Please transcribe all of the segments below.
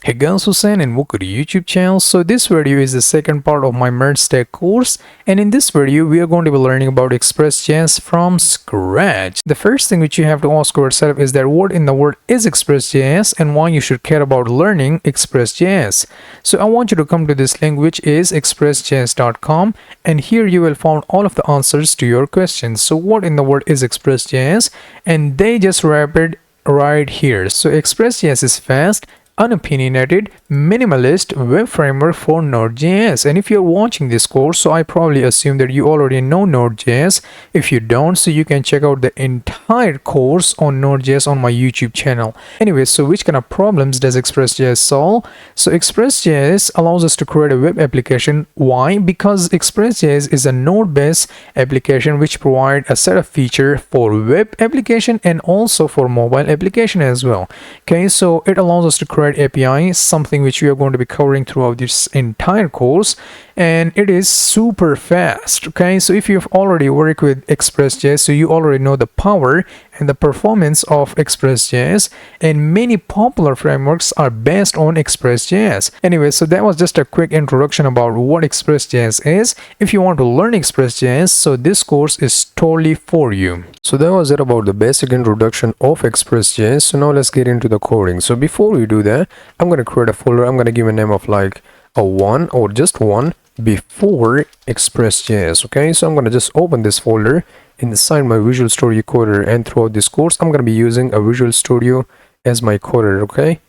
Hey guys, Hussein and welcome to YouTube channel. So this video is the second part of my merge stack course, and in this video we are going to be learning about Express.js from scratch. The first thing which you have to ask yourself is that what in the world is Express.js and why you should care about learning Express.js. So I want you to come to this link, which is express.js.com, and here you will find all of the answers to your questions. So what in the world is Express.js? And they just wrap it right here. So Express.js is fast, unopinionated, minimalist web framework for Node.js. And if you're watching this course, so I probably assume that you already know Node.js. If you don't, so you can check out the entire course on Node.js on my YouTube channel. Anyway, so which kind of problems does Express.js solve? So Express.js allows us to create a web application. Why? Because Express.js is a node-based application which provides a set of features for web application and also for mobile application as well. Okay, so it allows us to create API, something which we are going to be covering throughout this entire course, and it is super fast. Okay, so if you've already worked with Express.js, so you already know the power and the performance of Express.js, and many popular frameworks are based on Express.js. Anyway, so that was just a quick introduction about what Express.js is. If you want to learn Express.js, so this course is totally for you. So that was it about the basic introduction of Express.js. So now let's get into the coding. So before we do that, I'm going to create a folder. I'm going to give a name of like a one or just one before Express.js. Okay, so I'm going to just open this folder inside my Visual Studio Coder, and throughout this course I'm going to be using a Visual Studio as my coder. Okay,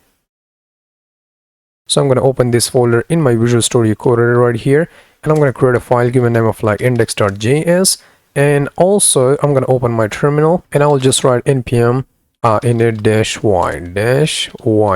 so I'm going to open this folder in my Visual Studio Coder right here, and I'm going to create a file, give a name of like index.js, and also I'm going to open my terminal and I will just write npm init-y.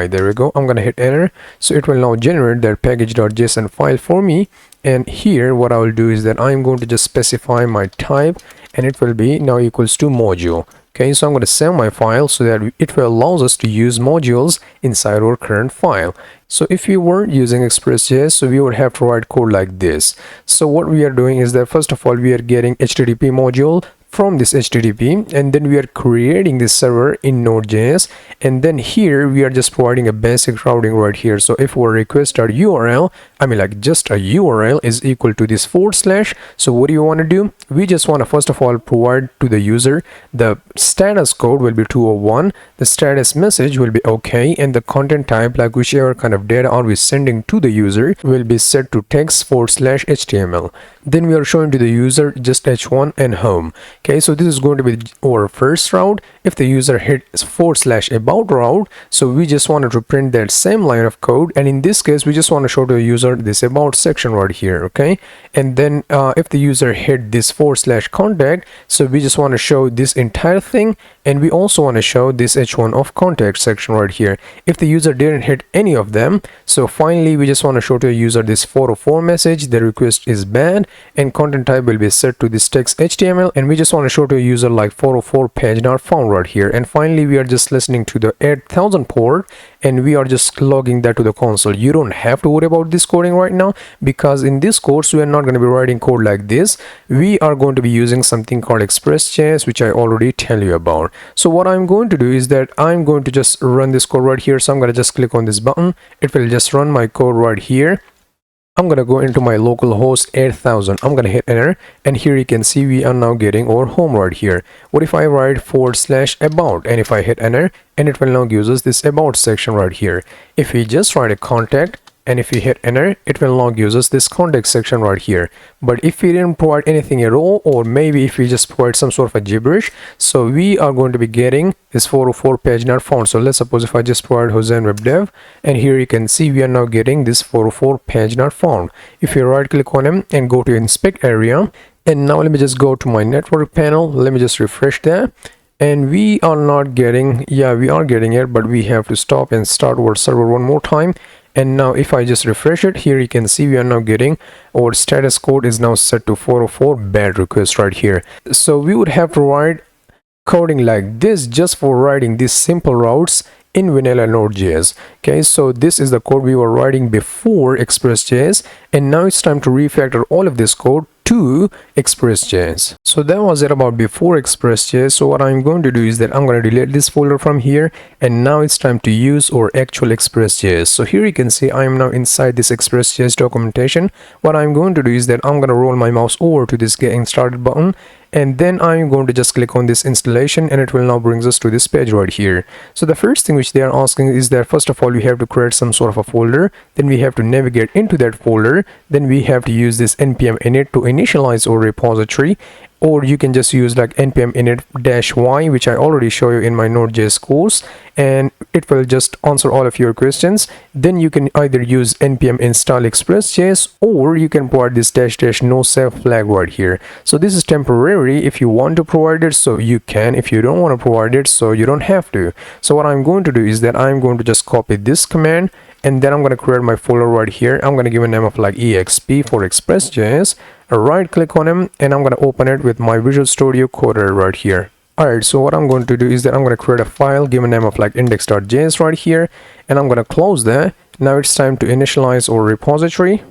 There we go. I'm gonna hit enter, so it will now generate that package.json file for me. And here what I will do is that I'm going to just specify my type, and it will be now equals to module. Okay, so I'm going to save my file so that it will allow us to use modules inside our current file. So if we were using Express.js, so we would have to write code like this. So what we are doing is that first of all we are getting HTTP module from this HTTP, and then we are creating this server in Node.js, and then here we are just providing a basic routing right here. So if our request.url, I mean like just a URL, is equal to this /, so what do you want to do? We just want to first of all provide to the user the status code will be 201, the status message will be okay, and the content type, like whichever kind of data are we sending to the user, will be set to text /HTML. Then we are showing to the user just h1 and home. Okay, so this is going to be our first route. If the user hits /about.route, so we just wanted to print that same line of code, and in this case we just want to show to the user this about section right here. Okay, and then if the user hit this /contact, so we just want to show this entire thing, and we also want to show this h1 of contact section right here. If the user didn't hit any of them, so finally we just want to show to the user this 404 message, the request is bad, and content type will be set to this text HTML, and we just want to show to a user like 404 page not found right here. And finally we are just listening to the 8000 port, and we are just logging that to the console. You don't have to worry about this coding right now, because in this course we are not going to be writing code like this. We are going to be using something called Express.js, which I already tell you about. So what I'm going to do is that I'm going to just run this code right here. So I'm going to just click on this button, it will just run my code right here. I'm going to go into my local host 8000. I'm going to hit enter, and here you can see we are now getting our home right here. What if I write /about, and if I hit enter, and it will now give us this about section right here. If we just write a contact, and if we hit enter, it will now give us this contact section right here. But if we didn't provide anything at all, or maybe if we just provide some sort of a gibberish, so we are going to be getting this 404 page not found. So let's suppose if I just provide Hussein web dev, and here you can see we are now getting this 404 page not found. If you right click on him and go to inspect area, and now let me just go to my network panel, let me just refresh that, and we are not getting, yeah, we are getting it, but we have to stop and start our server one more time. And now if I just refresh it, here you can see we are now getting our status code is now set to 404 bad request right here. So we would have to write coding like this just for writing these simple routes in vanilla Node.js. Okay, so this is the code we were writing before Express.js, and now it's time to refactor all of this code to Express.js. So that was it about before Express.js. So what I'm going to do is that I'm going to delete this folder from here, and now it's time to use our actual Express.js. So here you can see I am now inside this Express.js documentation. What I'm going to do is that I'm going to roll my mouse over to this getting started button, and then I'm going to just click on this installation, and it will now brings us to this page right here. So the first thing which they are asking is that first of all we have to create some sort of a folder, then we have to navigate into that folder, then we have to use this npm init to initialize our repository, or you can just use like npm init-y, which I already show you in my Node.js course, and it will just answer all of your questions. Then you can either use npm install express.js, or you can provide this -- no save flag right here. So this is temporary. If you want to provide it, so you can. If you don't want to provide it, so you don't have to. So what I'm going to do is that I'm going to just copy this command, and then I'm going to create my folder right here. I'm going to give a name of like exp for express.js, right click on him, and I'm going to open it with my Visual Studio Code right here. Alright, so what I'm going to do is that I'm going to create a file, give a name of like index.js right here, and I'm going to close that. Now it's time to initialize our repository.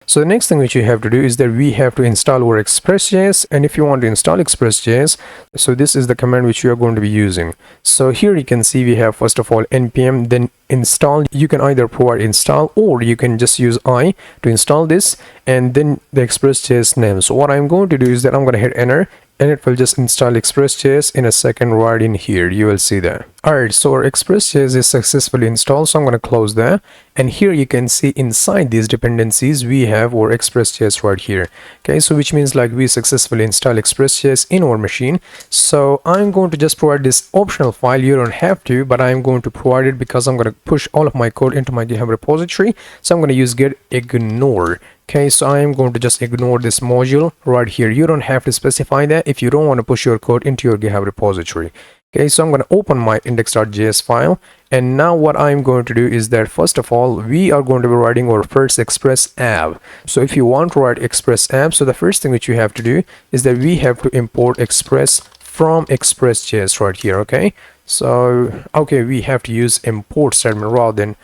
So the next thing which you have to do is that we have to install our Express.js, and if you want to install Express.js, so this is the command which you are going to be using. So here you can see we have first of all npm, then install. You can either provide install, or you can just use I to install this, and then the Express.js name. So what I'm going to do is that I'm going to hit enter, and it will just install Express.js in a second right in here. You will see that. Alright, so our Express.js is successfully installed, so I'm going to close that, and here you can see inside these dependencies we have our Express.js right here. Okay, so which means like we successfully install Express.js in our machine. So I'm going to just provide this optional file. You don't have to, but I'm going to provide it because I'm going to push all of my code into my GitHub repository. So I'm going to use git ignore. Okay, so I am going to just ignore this module right here. You don't have to specify that if you don't want to push your code into your GitHub repository. Okay, so I'm going to open my index.js file, and now what I'm going to do is that first of all we are going to be writing our first Express app. So if you want to write Express app, so the first thing which you have to do is that we have to import Express from Express.js right here. Okay, so we have to use import statement rather than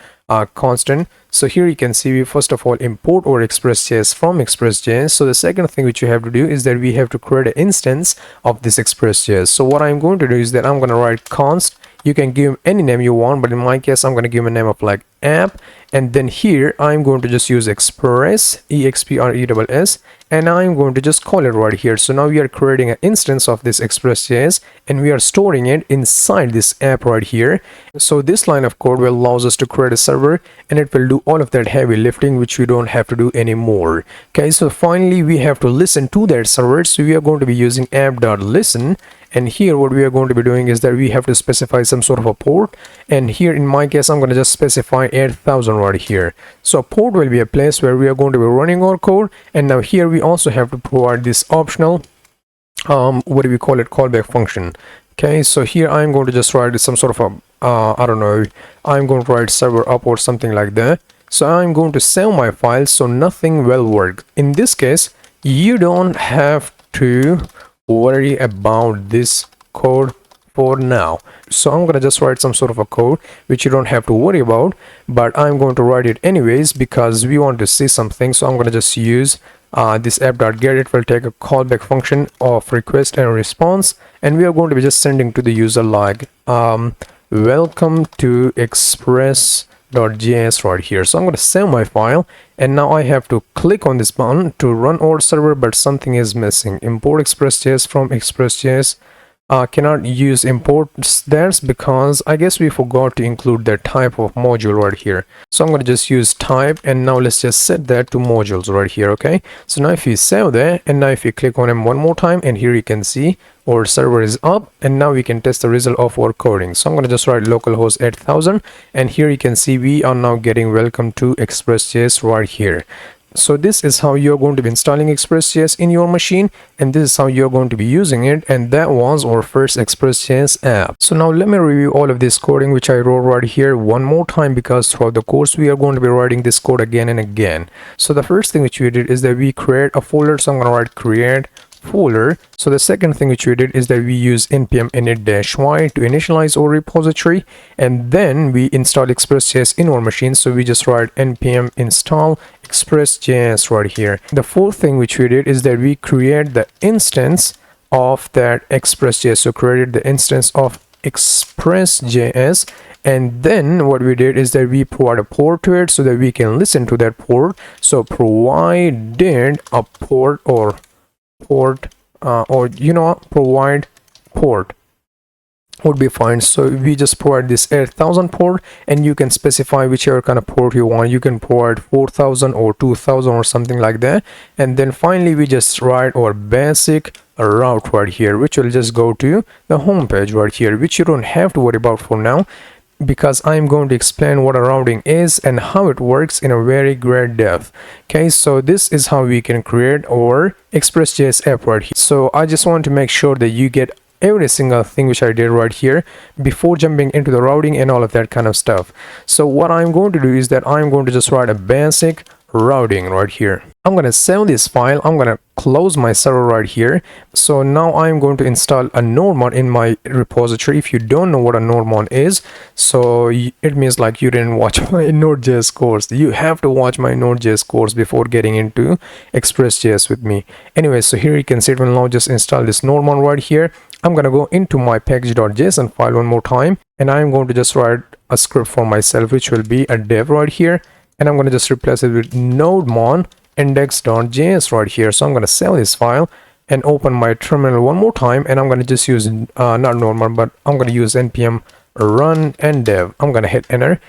constant. So here you can see we first of all import our Express.js from Express.js. So the second thing which you have to do is that we have to create an instance of this Express.js. So what I'm going to do is that I'm going to write const. You can give any name you want, but in my case I'm going to give a name of like app, and then here I'm going to just use express, express, and I'm going to just call it right here. So now we are creating an instance of this Express.js, and we are storing it inside this app right here. So this line of code will allows us to create a server, and it will do all of that heavy lifting which we don't have to do anymore. Okay, so finally we have to listen to that server. So we are going to be using app.listen, and here what we are going to be doing is that we have to specify some sort of a port, and here in my case I'm going to just specify 8000 right here. So a port will be a place where we are going to be running our code, and now here we also have to provide this optional callback function. Okay, so here I'm going to just write some sort of a I don't know, I'm going to write server up or something like that. So I'm going to save my file, so nothing will work. In this case you don't have to worry about this code for now. So I'm going to just write some sort of a code which you don't have to worry about, but I'm going to write it anyways because we want to see something. So I'm going to just use this app.get. It will take a callback function of request and response, and we are going to be just sending to the user like welcome to express.js right here. So I'm going to save my file, and now I have to click on this button to run our server, but something is missing. Import Express.js from Express.js. Cannot use imports. That's because I guess we forgot to include that type of module right here. So I'm going to just use type, and now let's just set that to modules right here. Okay, so now if you save that, and now if you click on them one more time, and here you can see our server is up, and now we can test the result of our coding. So I'm going to just write localhost 8000, and here you can see we are now getting welcome to Express.js right here. So this is how you're going to be installing Express.js in your machine, and this is how you're going to be using it, and that was our first Express.js app. So now let me review all of this coding which I wrote right here one more time, because throughout the course we are going to be writing this code again and again. So the first thing which we did is that we create a folder. So I'm going to write create folder. So the second thing which we did is that we use npm init-y to initialize our repository, and then we install Express.js in our machine. So we just write npm install Express.js right here. The fourth thing which we did is that we create the instance of that Express.js. So created the instance of Express.js, and then what we did is that we provide a port to it so that we can listen to that port. So provided a port or provide port would be fine. So we just provide this 8000 port, and you can specify whichever kind of port you want. You can provide 4000 or 2000 or something like that. And then finally we just write our basic route right here, which will just go to the home page right here, which you don't have to worry about for now, because I'm going to explain what a routing is and how it works in a very great depth. Okay, so this is how we can create our Express.js app right here. So I just want to make sure that you get every single thing which I did right here before jumping into the routing and all of that kind of stuff. So what I'm going to do is that I'm going to just write a basic routing right here. I'm going to save this file. I'm going to close my server right here. So now I'm going to install a node-mon in my repository. If you don't know what a node-mon is, so it means like you didn't watch my Node.js course. You have to watch my Node.js course before getting into Express.js with me. Anyway, so here you can see it will now just install this node-mon right here. I'm going to go into my package.json file one more time, and I'm going to just write a script for myself, which will be a dev right here. And I'm going to just replace it with node-mon index.js right here. So I'm going to save this file and open my terminal one more time, and I'm going to just use not node-mon, but I'm going to use npm run and dev. I'm going to hit enter.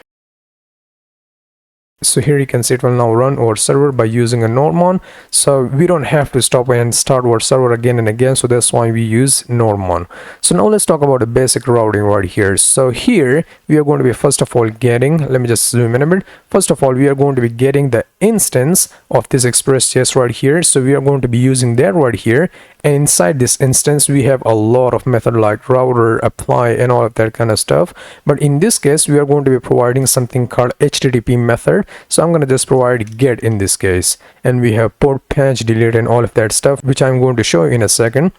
So here you can see it will now run our server by using a node-mon. So we don't have to stop and start our server again and again. So that's why we use node-mon. So now let's talk about the basic routing right here. So here we are going to be first of all getting, let me just zoom in a bit. First of all, we are going to be getting the instance of this Express.js right here. So we are going to be using that right here. And inside this instance, we have a lot of methods like router, apply, and all of that kind of stuff. But in this case, we are going to be providing something called HTTP method. So I'm going to just provide get in this case. And we have port, patch, delete, and all of that stuff, which I'm going to show you in a second.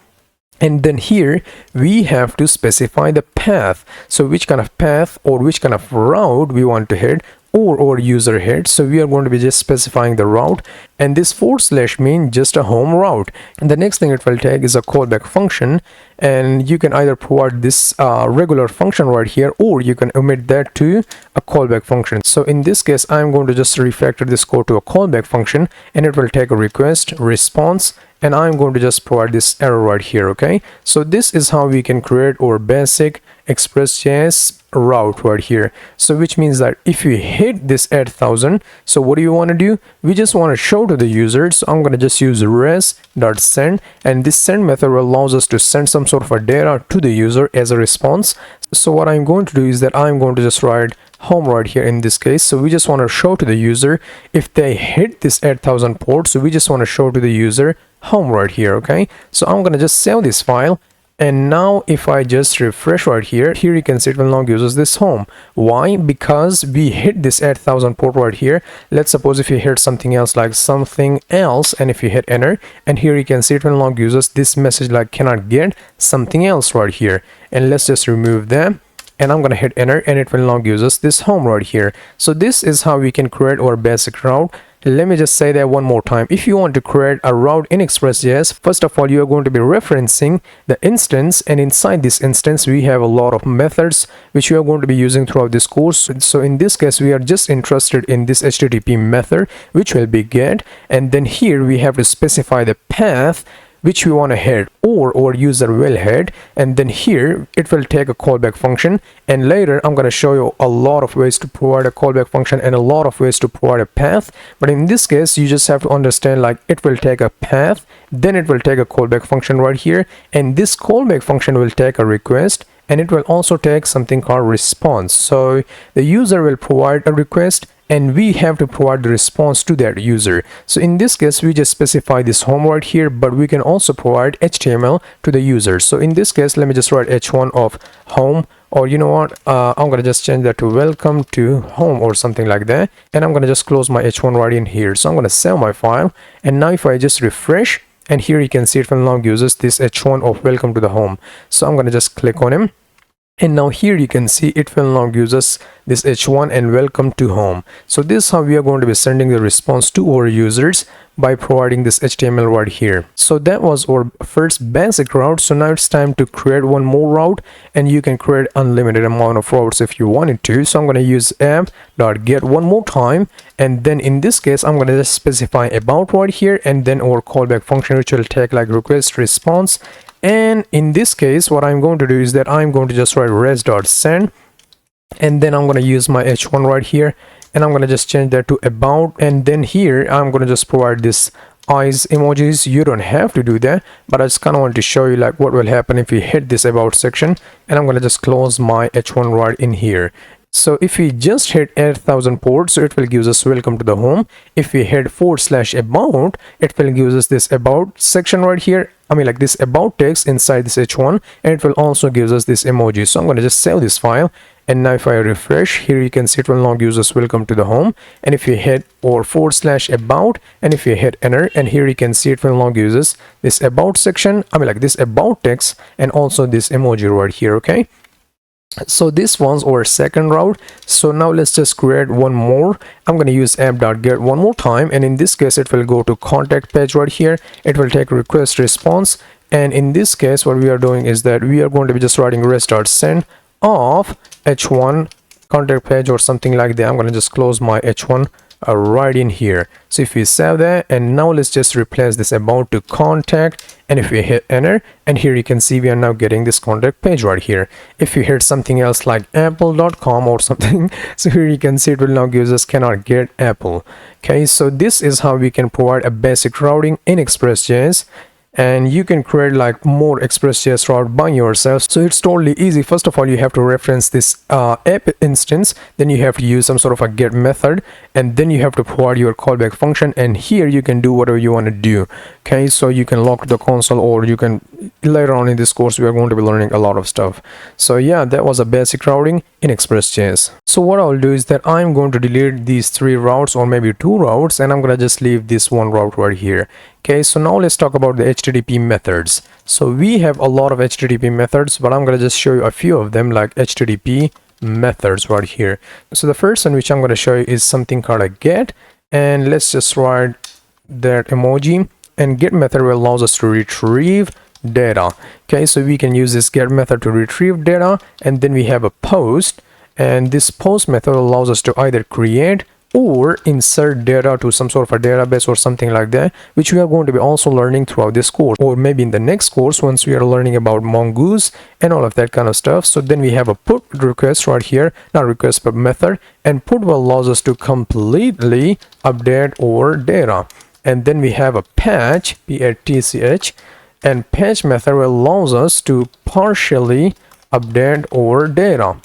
And then here we have to specify the path. So which kind of path or which kind of route we want to hit, or user head. So we are going to be just specifying the route, and this / means just a home route. And the next thing it will take is a callback function, and you can either provide this regular function right here, or you can omit that to a callback function. So in this case, I'm going to just refactor this code to a callback function, and it will take a request, response, and I'm going to just provide this error right here. Okay, so this is how we can create our basic Express.js route right here. So which means that if we hit this 8000, so what do you want to do? We just want to show to the user. So I'm going to just use res.send, and this send method allows us to send some sort of a data to the user as a response. So what I'm going to do is that I'm going to just write home right here in this case. So we just want to show to the user if they hit this 8000 port. So we just want to show to the user home right here. Okay, so I'm going to just save this file. And now if I just refresh right here, you can see it will now give us this home. Why? Because we hit this 8000 port right here. Let's suppose if you hit something else like something else, and if you hit enter, and here you can see it will now give us this message like cannot get something else right here. And let's just remove them. And I'm going to hit enter, and it will now give us this home right here. So this is how we can create our basic route. Let me just say that one more time. If you want to create a route in Express.js, first of all, you are going to be referencing the instance, and inside this instance we have a lot of methods which we are going to be using throughout this course. So in this case, we are just interested in this HTTP method, which will be get, and then here we have to specify the path which we want to head, or user will head, and then here it will take a callback function. And later I'm going to show you a lot of ways to provide a callback function and a lot of ways to provide a path. But in this case, you just have to understand like it will take a path, then it will take a callback function right here, and this callback function will take a request, and it will also take something called response. So the user will provide a request, and we have to provide the response to that user. So in this case, we just specify this home right here, but we can also provide HTML to the user. So in this case, let me just write h1 of home, or you know what, I'm gonna just change that to welcome to home or something like that, and I'm gonna just close my h1 right in here. So I'm gonna save my file, and now if I just refresh, and here you can see it will now uses this h1 of welcome to the home. So I'm going to just click on him. And now here you can see it will now use us this h1 and welcome to home. So this is how we are going to be sending the response to our users by providing this HTML right here. So that was our first basic route. So now it's time to create one more route, and you can create unlimited amount of routes if you wanted to. So I'm going to use app.get one more time, and then in this case I'm going to just specify about right here, and then our callback function, which will take like request response. And in this case what I'm going to do is that I'm going to just write res.send, and then I'm going to use my h1 right here, and I'm going to just change that to about, and then here I'm going to just provide this eyes emojis. You don't have to do that, but I just kind of want to show you like what will happen if we hit this about section, and I'm going to just close my h1 right in here. So if we just hit 8000 ports, so it will give us welcome to the home. If we hit /about, it will give us this about section right here. I mean like this about text inside this h1, and it will also give us this emoji. So I'm going to just save this file, and now if I refresh, here you can see it will now give us welcome to the home. And if you hit or /about, and if you hit enter, and here you can see it will now give us this about section, I mean like this about text, and also this emoji right here. Okay, so this one's our second route. So now let's just create one more. I'm going to use app.get one more time, and in this case it will go to contact page right here. It will take request response, and in this case what we are doing is that we are going to be just writing res.send of h1 contact page or something like that. I'm going to just close my h1 right in here. So if we save that, and now let's just replace this about to contact, and if we hit enter, and here you can see we are now getting this contact page right here. If you hit something else like apple.com or something, so here you can see it will now give us cannot get apple. Okay, so this is how we can provide a basic routing in Express.js, and you can create like more Express.js route by yourself. So it's totally easy. First of all, you have to reference this app instance, then you have to use some sort of a get method, and then you have to provide your callback function, and here you can do whatever you want to do. Okay, so you can log to the console, or you can later on in this course we are going to be learning a lot of stuff. So yeah, that was a basic routing in Express.js. So what I'll do is that I'm going to delete these 3 routes or maybe 2 routes, and I'm going to just leave this one route right here. Okay, so now let's talk about the HTTP methods. So we have a lot of HTTP methods, but I'm going to just show you a few of them, like HTTP methods right here. So the first one which I'm going to show you is something called a get, and let's just write that emoji, and get method will allows us to retrieve data. Okay, so we can use this get method to retrieve data, and then we have a post, and this post method allows us to either create or insert data to some sort of a database or something like that, which we are going to be also learning throughout this course, or maybe in the next course once we are learning about mongoose and all of that kind of stuff. So then we have a put request right here, not request but method, and put will allows us to completely update our data. And then we have a patch, patch, and patch method will allows us to partially update our data.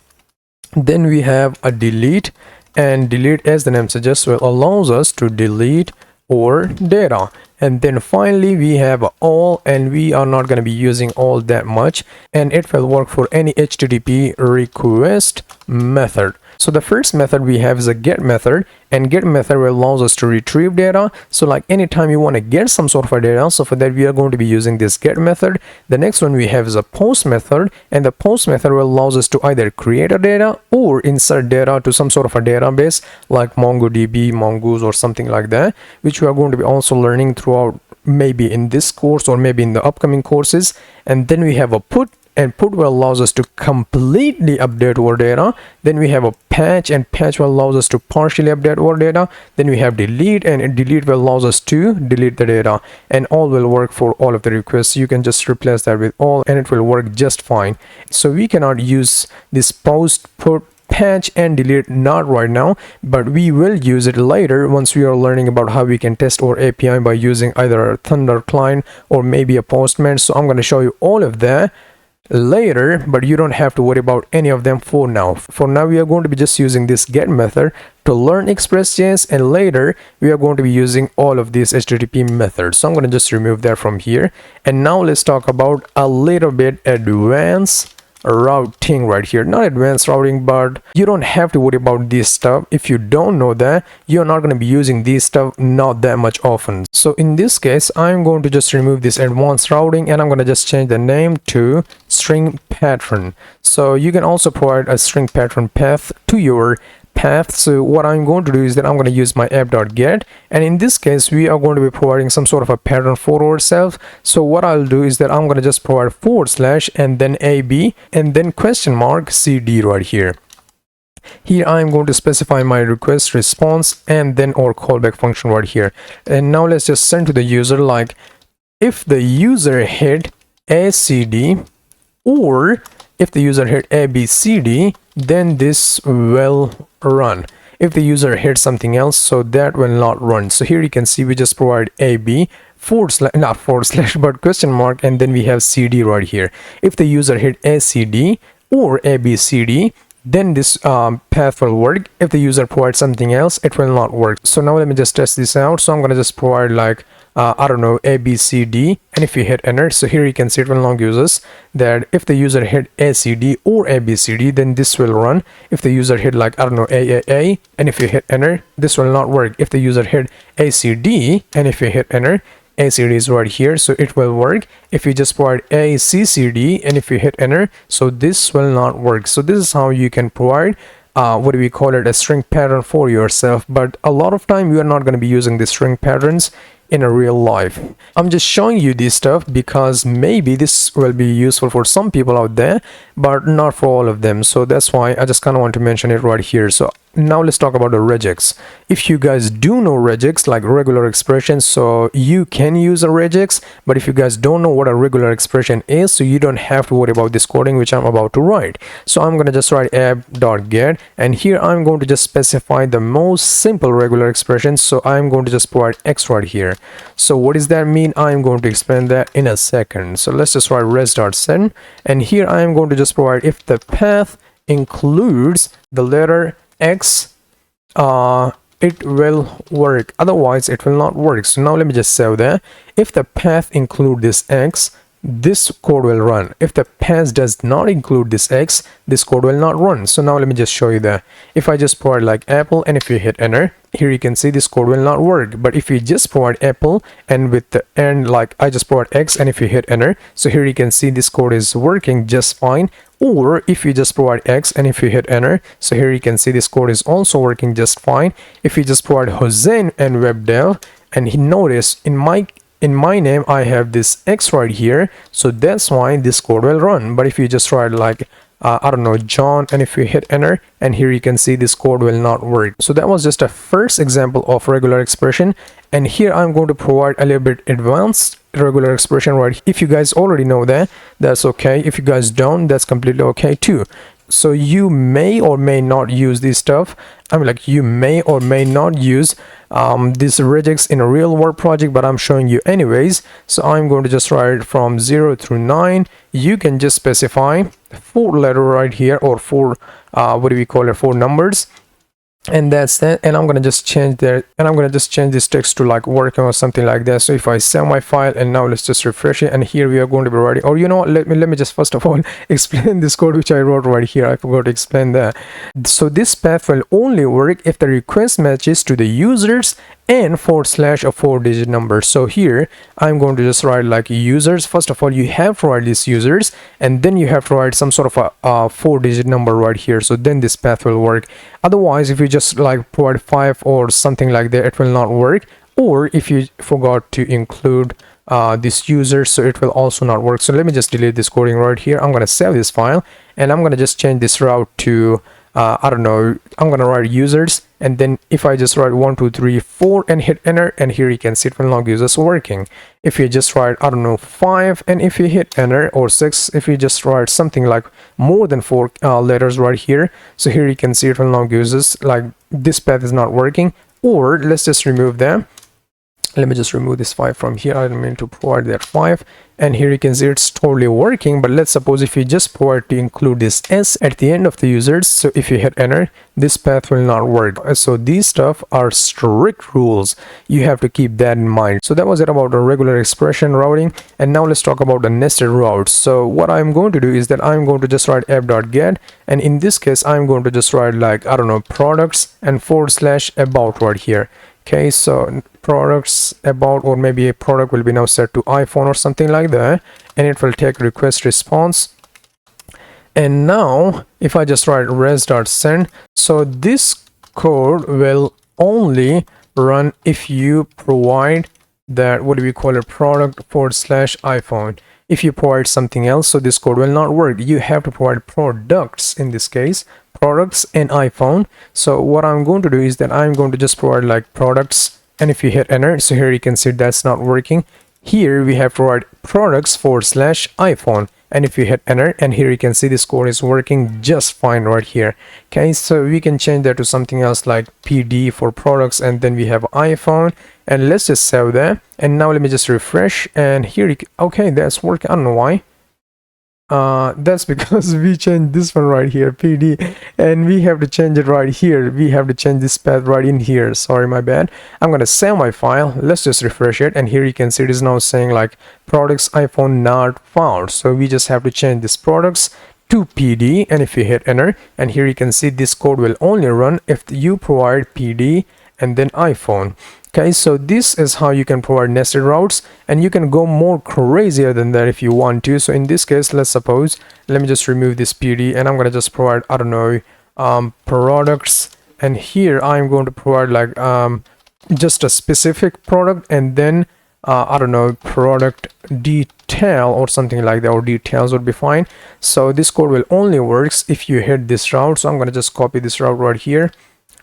Then we have a delete, and delete, as the name suggests, will allows us to delete our data. And then finally we have all, and we are not going to be using all that much, and it will work for any HTTP request method. So the first method we have is a get method, and get method will allows us to retrieve data. So like anytime you want to get some sort of a data, so for that we are going to be using this get method. The next one we have is a post method, and the post method will allows us to either create a data or insert data to some sort of a database like MongoDB, Mongoose, or something like that, which we are going to be also learning throughout, maybe in this course or maybe in the upcoming courses. And then we have a put, and put will allows us to completely update our data. Then we have a patch, and patch will allows us to partially update our data. Then we have delete, and delete will allows us to delete the data. And all will work for all of the requests. You can just replace that with all, and it will work just fine. So we cannot use this post, put, patch, and delete not right now, but we will use it later once we are learning about how we can test our API by using either a Thunder client or maybe a Postman. So I'm going to show you all of that later, but you don't have to worry about any of them for now. For now we are going to be just using this get method to learn Express.js, and later we are going to be using all of these HTTP methods. So I'm going to just remove that from here, and now let's talk about a little bit advanced routing right here, not advanced routing, but you don't have to worry about this stuff. If you don't know that, you're not going to be using this stuff not that much often. So in this case, I'm going to just remove this advanced routing, and I'm going to just change the name to string pattern. So you can also provide a string pattern path to your path. So what I'm going to do is that I'm going to use my app.get, and in this case we are going to be providing some sort of a pattern for ourselves. So what I'll do is that I'm going to just provide / and then AB and then question mark CD right here. Here I'm going to specify my request response and then our callback function right here. And now let's just send to the user, like if the user hit ACD or if the user hit ABCD, then this will run. If the user hits something else, so that will not run. So here you can see we just provide AB / not / but question mark, and then we have CD right here. If the user hit ACD or ABCD, then this path will work. If the user provides something else, it will not work. So now let me just test this out. So I'm going to just provide like I don't know, ABCD, and if you hit enter, so here you can see it will now use us that if the user hit ACD or ABCD, then this will run. If the user hit like I don't know, AAA, and if you hit enter, this will not work. If the user hit ACD and if you hit enter, ACD is right here, so it will work. If you just provide ACCD and if you hit enter, so this will not work. So this is how you can provide what do we call it, a string pattern for yourself. But a lot of time you are not going to be using the string patterns in a real life. I'm just showing you this stuff because maybe this will be useful for some people out there, but not for all of them. So that's why I just kind of want to mention it right here. So now let's talk about the regex. If you guys do know regex, like regular expressions, so you can use a regex. But if you guys don't know what a regular expression is, so you don't have to worry about this coding which I'm about to write. So I'm going to just write app.get, and here I'm going to just specify the most simple regular expression. So I'm going to just provide x right here. So what does that mean? I'm going to explain that in a second. So let's just write res.send, and here I am going to just provide if the path includes the letter X, it will work, otherwise it will not work. So now let me just save that. If the path include this X, this code will run. If the path does not include this X, this code will not run. So now let me just show you that. If I just provide like apple and if you hit enter, here you can see this code will not work. But if you just provide apple and with the end, like I just provide X and if you hit enter, so here you can see this code is working just fine. Or if you just provide X and if you hit enter, so here you can see this code is also working just fine. If you just provide Hossein and web dev, and he notice in my name I have this X right here, so that's why this code will run. But if you just write like I don't know, John, and if you hit enter, and here you can see this code will not work. So that was just a first example of regular expression, and here I'm going to provide a little bit advanced regular expression right. If you guys already know that, that's okay. If you guys don't, that's completely okay too. So you may or may not use this stuff. I mean, like you may or may not use this regex in a real world project, but I'm showing you anyways. So I'm going to just write from 0 through 9. You can just specify 4 letter right here, or 4 what do we call it, 4 numbers, and that's that. And I'm gonna just change that, and I'm gonna just change this text to like working or something like that. So if I save my file, and now let's just refresh it, and here we are going to be writing, or you know what, let me just first of all explain this code which I wrote right here. I forgot to explain that. So this path will only work if the request matches to the users and / a 4-digit number. So here I'm going to just write like users. First of all, you have to write these users, and then you have to write some sort of a 4-digit number right here. So then this path will work. Otherwise, if you just like provide 5 or something like that, it will not work. Or if you forgot to include this user, so it will also not work. So let me just delete this coding right here. I'm going to save this file, and I'm going to just change this route to I don't know, I'm going to write users, and then if I just write 1 2 3 4 and hit enter, and here you can see it will not use us working. If you just write I don't know 5, and if you hit enter, or 6, if you just write something like more than 4 letters right here, so here you can see it will not use us, like this path is not working. Or let's just remove them. Let me just remove this 5 from here. I don't mean to provide that 5. And here you can see it's totally working. But let's suppose if you just provide to include this s at the end of the users, so if you hit enter, this path will not work. So these stuff are strict rules. You have to keep that in mind. So that was it about the regular expression routing. And now let's talk about the nested routes. So what I'm going to do is that I'm going to just write app.get, and in this case I'm going to just write, like, I don't know, products and / about right here. Okay, so products about, or maybe a product will be now set to iPhone or something like that, and it will take request response. And now if I just write res.send, so this code will only run if you provide that, what do we call it, product / iPhone. If you provide something else, so this code will not work. You have to provide products, in this case products and iPhone. So what I'm going to do is that I'm going to just provide like products, and if you hit enter, so here you can see that's not working. Here we have to write products / iPhone, and if you hit enter, and here you can see this code is working just fine right here. Okay, so we can change that to something else like PD for products, and then we have iPhone, and let's just save that. And now let me just refresh, and here you can, okay, that's working. I don't know why. That's because we changed this one right here, PD, and we have to change it right here. We have to change this path right in here. Sorry, my bad. I'm gonna save my file. Let's just refresh it, and here you can see it is now saying like products iPhone not found. So we just have to change this products to PD, and if you hit enter, and here you can see this code will only run if you provide PD and then iPhone. Okay, so this is how you can provide nested routes, and you can go more crazier than that if you want to. So in this case, let's suppose, let me just remove this PD, and I'm going to just provide, I don't know, products, and here I'm going to provide like just a specific product, and then I don't know, product detail or something like that, or details would be fine. So this code will only works if you hit this route. So I'm going to just copy this route right here,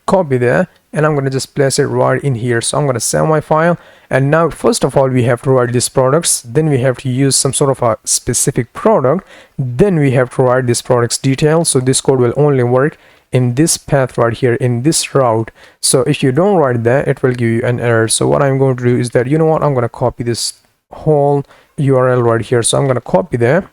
copy there, and I'm going to just place it right in here. So I'm going to save my file, and now first of all we have to write these products, then we have to use some sort of a specific product, then we have to write this product's details. So this code will only work in this path right here, in this route. So if you don't write that, it will give you an error. So what I'm going to do is that, you know what, I'm going to copy this whole URL right here. So I'm going to copy that,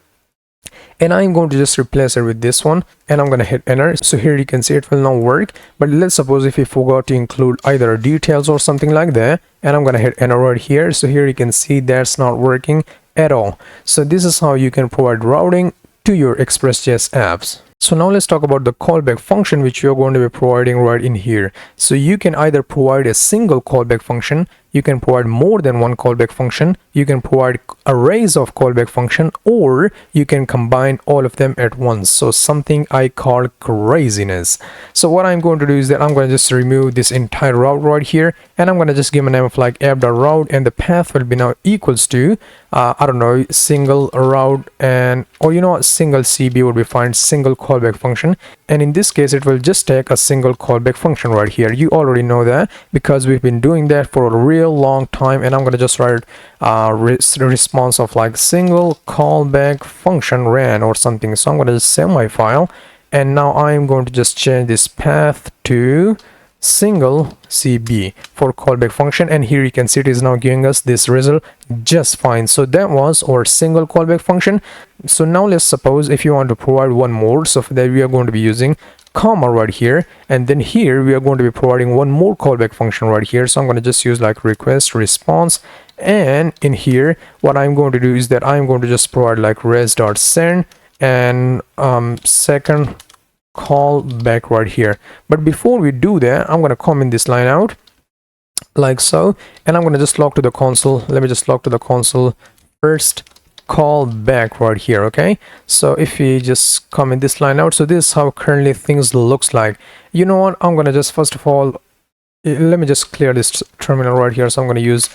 and I'm going to just replace it with this one, and I'm going to hit enter. So here you can see it will not work. But let's suppose if you forgot to include either details or something like that, and I'm going to hit enter right here. So here you can see that's not working at all. So this is how you can provide routing to your Express.js apps. So now let's talk about the callback function, which you're going to be providing right in here. So you can either provide a single callback function, you can provide more than one callback function, you can provide arrays of callback function, or you can combine all of them at once. So something I call craziness. So what I'm going to do is that I'm going to just remove this entire route right here, and I'm going to just give a name of like app.route, and the path will be now equals to I don't know, single route, and, or you know what, single CB would be fine, single callback function. And in this case it will just take a single callback function right here. You already know that because we've been doing that for a real long time. And I'm going to just write response of like single callback function ran or something. So I'm going to just save my file, and now I'm going to just change this path to single CB for callback function, and here you can see it is now giving us this result just fine. So that was our single callback function. So now let's suppose if you want to provide one more, so for that we are going to be using comma right here, and then here we are going to be providing one more callback function right here. So I'm going to just use like request response, and in here what I'm going to do is that I'm going to just provide like res.send and second call back right here. But before we do that, I'm going to comment this line out like so, and I'm going to just log to the console. Let me just log to the console first call back right here. Okay, so if we just comment this line out, so this is how currently things looks like. You know what, I'm going to just first of all, let me just clear this terminal right here. So I'm going to use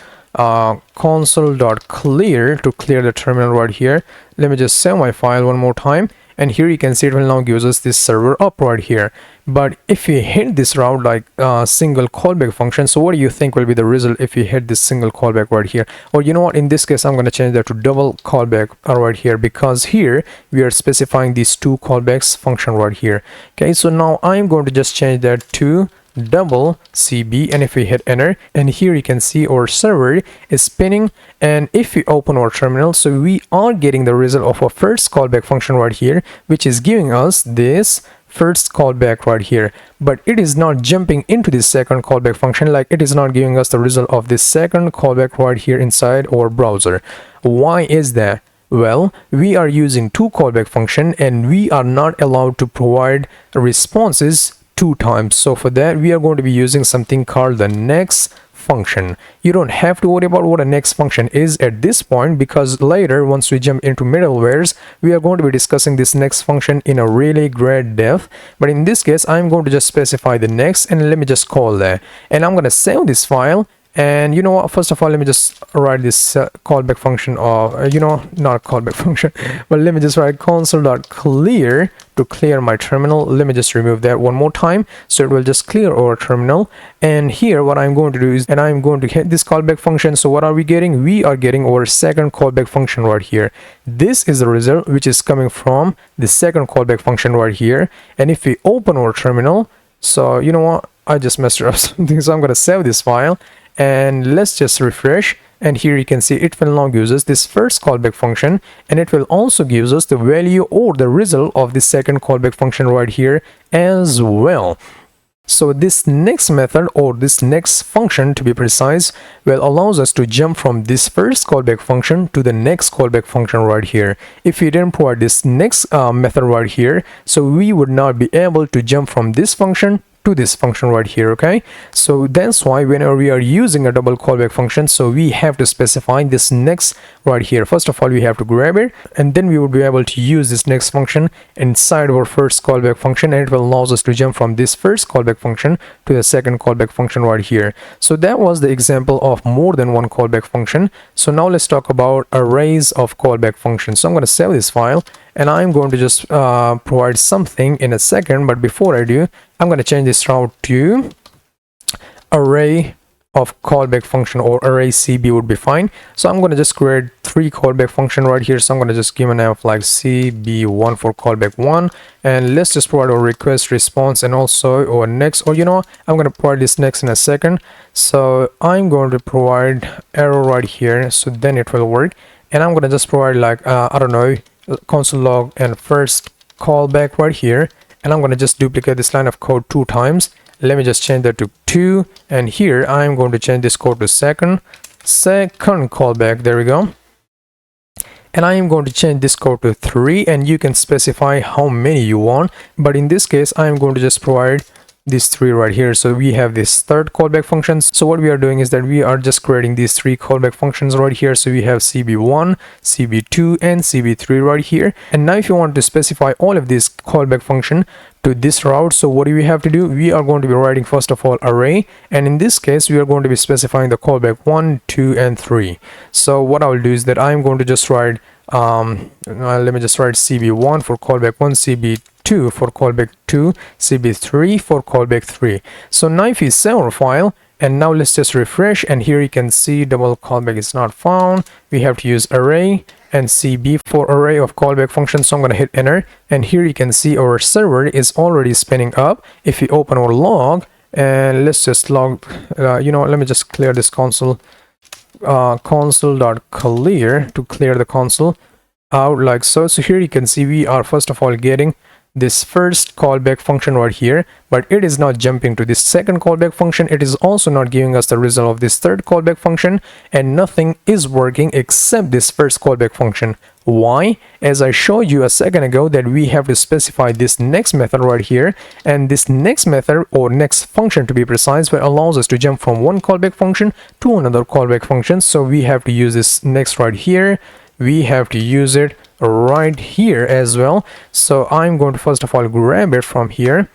console.clear to clear the terminal right here. Let me just save my file one more time, and here you can see it will now give us this server up right here. But if we hit this route like single callback function, so what do you think will be the result if we hit this single callback right here? Or you know what, in this case I'm going to change that to double callback right here, because here we are specifying these two callbacks function right here. Okay, so now I'm going to just change that to double cb, and if we hit enter, and here you can see our server is spinning. And if we open our terminal, so we are getting the result of our first callback function right here, which is giving us this first callback right here, but it is not jumping into this second callback function. Like, it is not giving us the result of this second callback right here inside our browser. Why is that? Well, we are using two callback function and we are not allowed to provide responses two times. So for that, we are going to be using something called the next function. You don't have to worry about what a next function is at this point, because later, once we jump into middlewares, we are going to be discussing this next function in a really great depth. But in this case, I'm going to just specify the next, and let me just call that, and I'm going to save this file. And you know what, first of all, let me just write this callback function, or not callback function, but let me just write console.clear to clear my terminal. Let me just remove that one more time, so it will just clear our terminal. And here what I'm going to do is, and I'm going to hit this callback function. So what are we getting? We are getting our second callback function right here. This is the result which is coming from the second callback function right here. And if we open our terminal, so you know what, I just messed up something, so I'm going to save this file. And let's just refresh, and here you can see it will now give us this first callback function, and it will also give us the value or the result of the second callback function right here as well. So this next method, or this next function to be precise, will allows us to jump from this first callback function to the next callback function right here. If we didn't provide this next method right here, so we would not be able to jump from this function to this function right here. Okay, so that's why whenever we are using a double callback function, so we have to specify this next right here. First of all, we have to grab it, and then we would be able to use this next function inside our first callback function, and it will allow us to jump from this first callback function to the second callback function right here. So that was the example of more than one callback function. So now let's talk about arrays of callback functions. So I'm going to save this file, and I'm going to just provide something in a second, but before I do, I'm going to change this route to array of callback function, or array cb would be fine. So I'm going to just create three callback function right here. So I'm going to just give a name of like cb1 for callback 1, and let's just provide our request response and also our next, or I'm going to provide this next in a second. So I'm going to provide arrow right here, so then it will work. And I'm going to just provide like I don't know, console log and first callback right here, and I'm going to just duplicate this line of code 2 times. Let me just change that to 2, and here I'm going to change this code to second callback. There we go. And I am going to change this code to 3, and you can specify how many you want, but in this case I am going to just provide these 3 right here. So we have this third callback functions. So what we are doing is that we are just creating these 3 callback functions right here. So we have cb1, cb2, and cb3 right here. And now if you want to specify all of these callback function to this route, so what do we have to do? We are going to be writing first of all array, and in this case we are going to be specifying the callback 1, 2, and 3. So what I will do is that I'm going to just write let me just write cb1 for callback 1, cb2 for callback 2, cb3 for callback 3. So now if we save our file, and now let's just refresh, and here you can see double callback is not found. We have to use array and cb for array of callback functions. So I'm going to hit enter, and here you can see our server is already spinning up. If we open our log, and let's just log let me just clear this console, console.clear to clear the console out like so. So here you can see we are first of all getting this first callback function right here, but it is not jumping to this second callback function. It is also not giving us the result of this third callback function, and nothing is working except this first callback function. Why? As I showed you a second ago, that we have to specify this next method right here, and this next method, or next function to be precise, will allows us to jump from one callback function to another callback function. So we have to use this next right here. We have to use it right here as well. So I'm going to first of all grab it from here.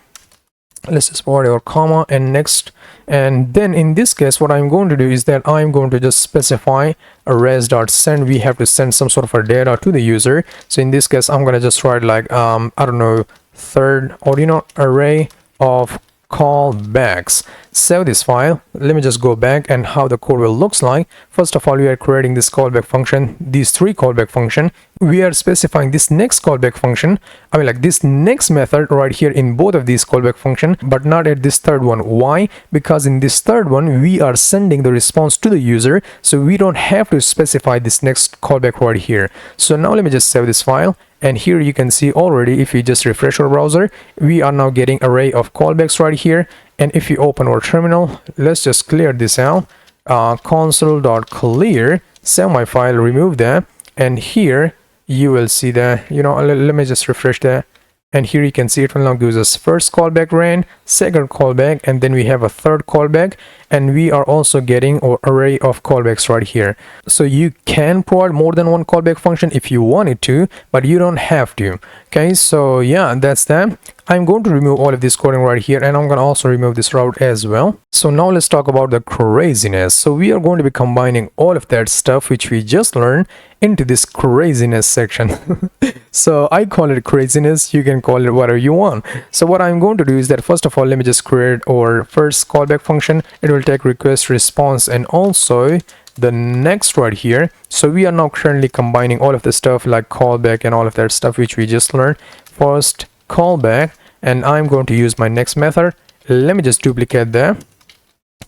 Let's just provide our comma and next, and then in this case what I'm going to do is that I'm going to just specify a res.send. We have to send some sort of a data to the user. So in this case I'm going to just write like I don't know, third, or array of callbacks. Save this file. Let me just go back and how the code will looks like. First of all, we are creating this callback function, these three callback function. We are specifying this next callback function, I mean like this next method right here in both of these callback function, but not at this third one. Why? Because in this third one we are sending the response to the user, so we don't have to specify this next callback right here. So now let me just save this file. And here you can see already, if we just refresh our browser, we are now getting array of callbacks right here. And if you open our terminal, let's just clear this out. Console.clear, save my file, remove that, and here you will see that, let me just refresh that. And here you can see it will now gives us first callback ran, second callback, and then we have a third callback, and we are also getting an array of callbacks right here. So you can provide more than one callback function if you wanted to, but you don't have to. Okay, so yeah, that's that. I'm going to remove all of this coding right here, and I'm going to also remove this route as well. So now let's talk about the craziness. So we are going to be combining all of that stuff which we just learned into this craziness section. So I call it craziness, you can call it whatever you want. So what I'm going to do is that first of all, let me just create our first callback function. It will take request, response, and also the next right here. So we are now currently combining all of the stuff like callback and all of that stuff which we just learned. First callback, and I'm going to use my next method. Let me just duplicate that,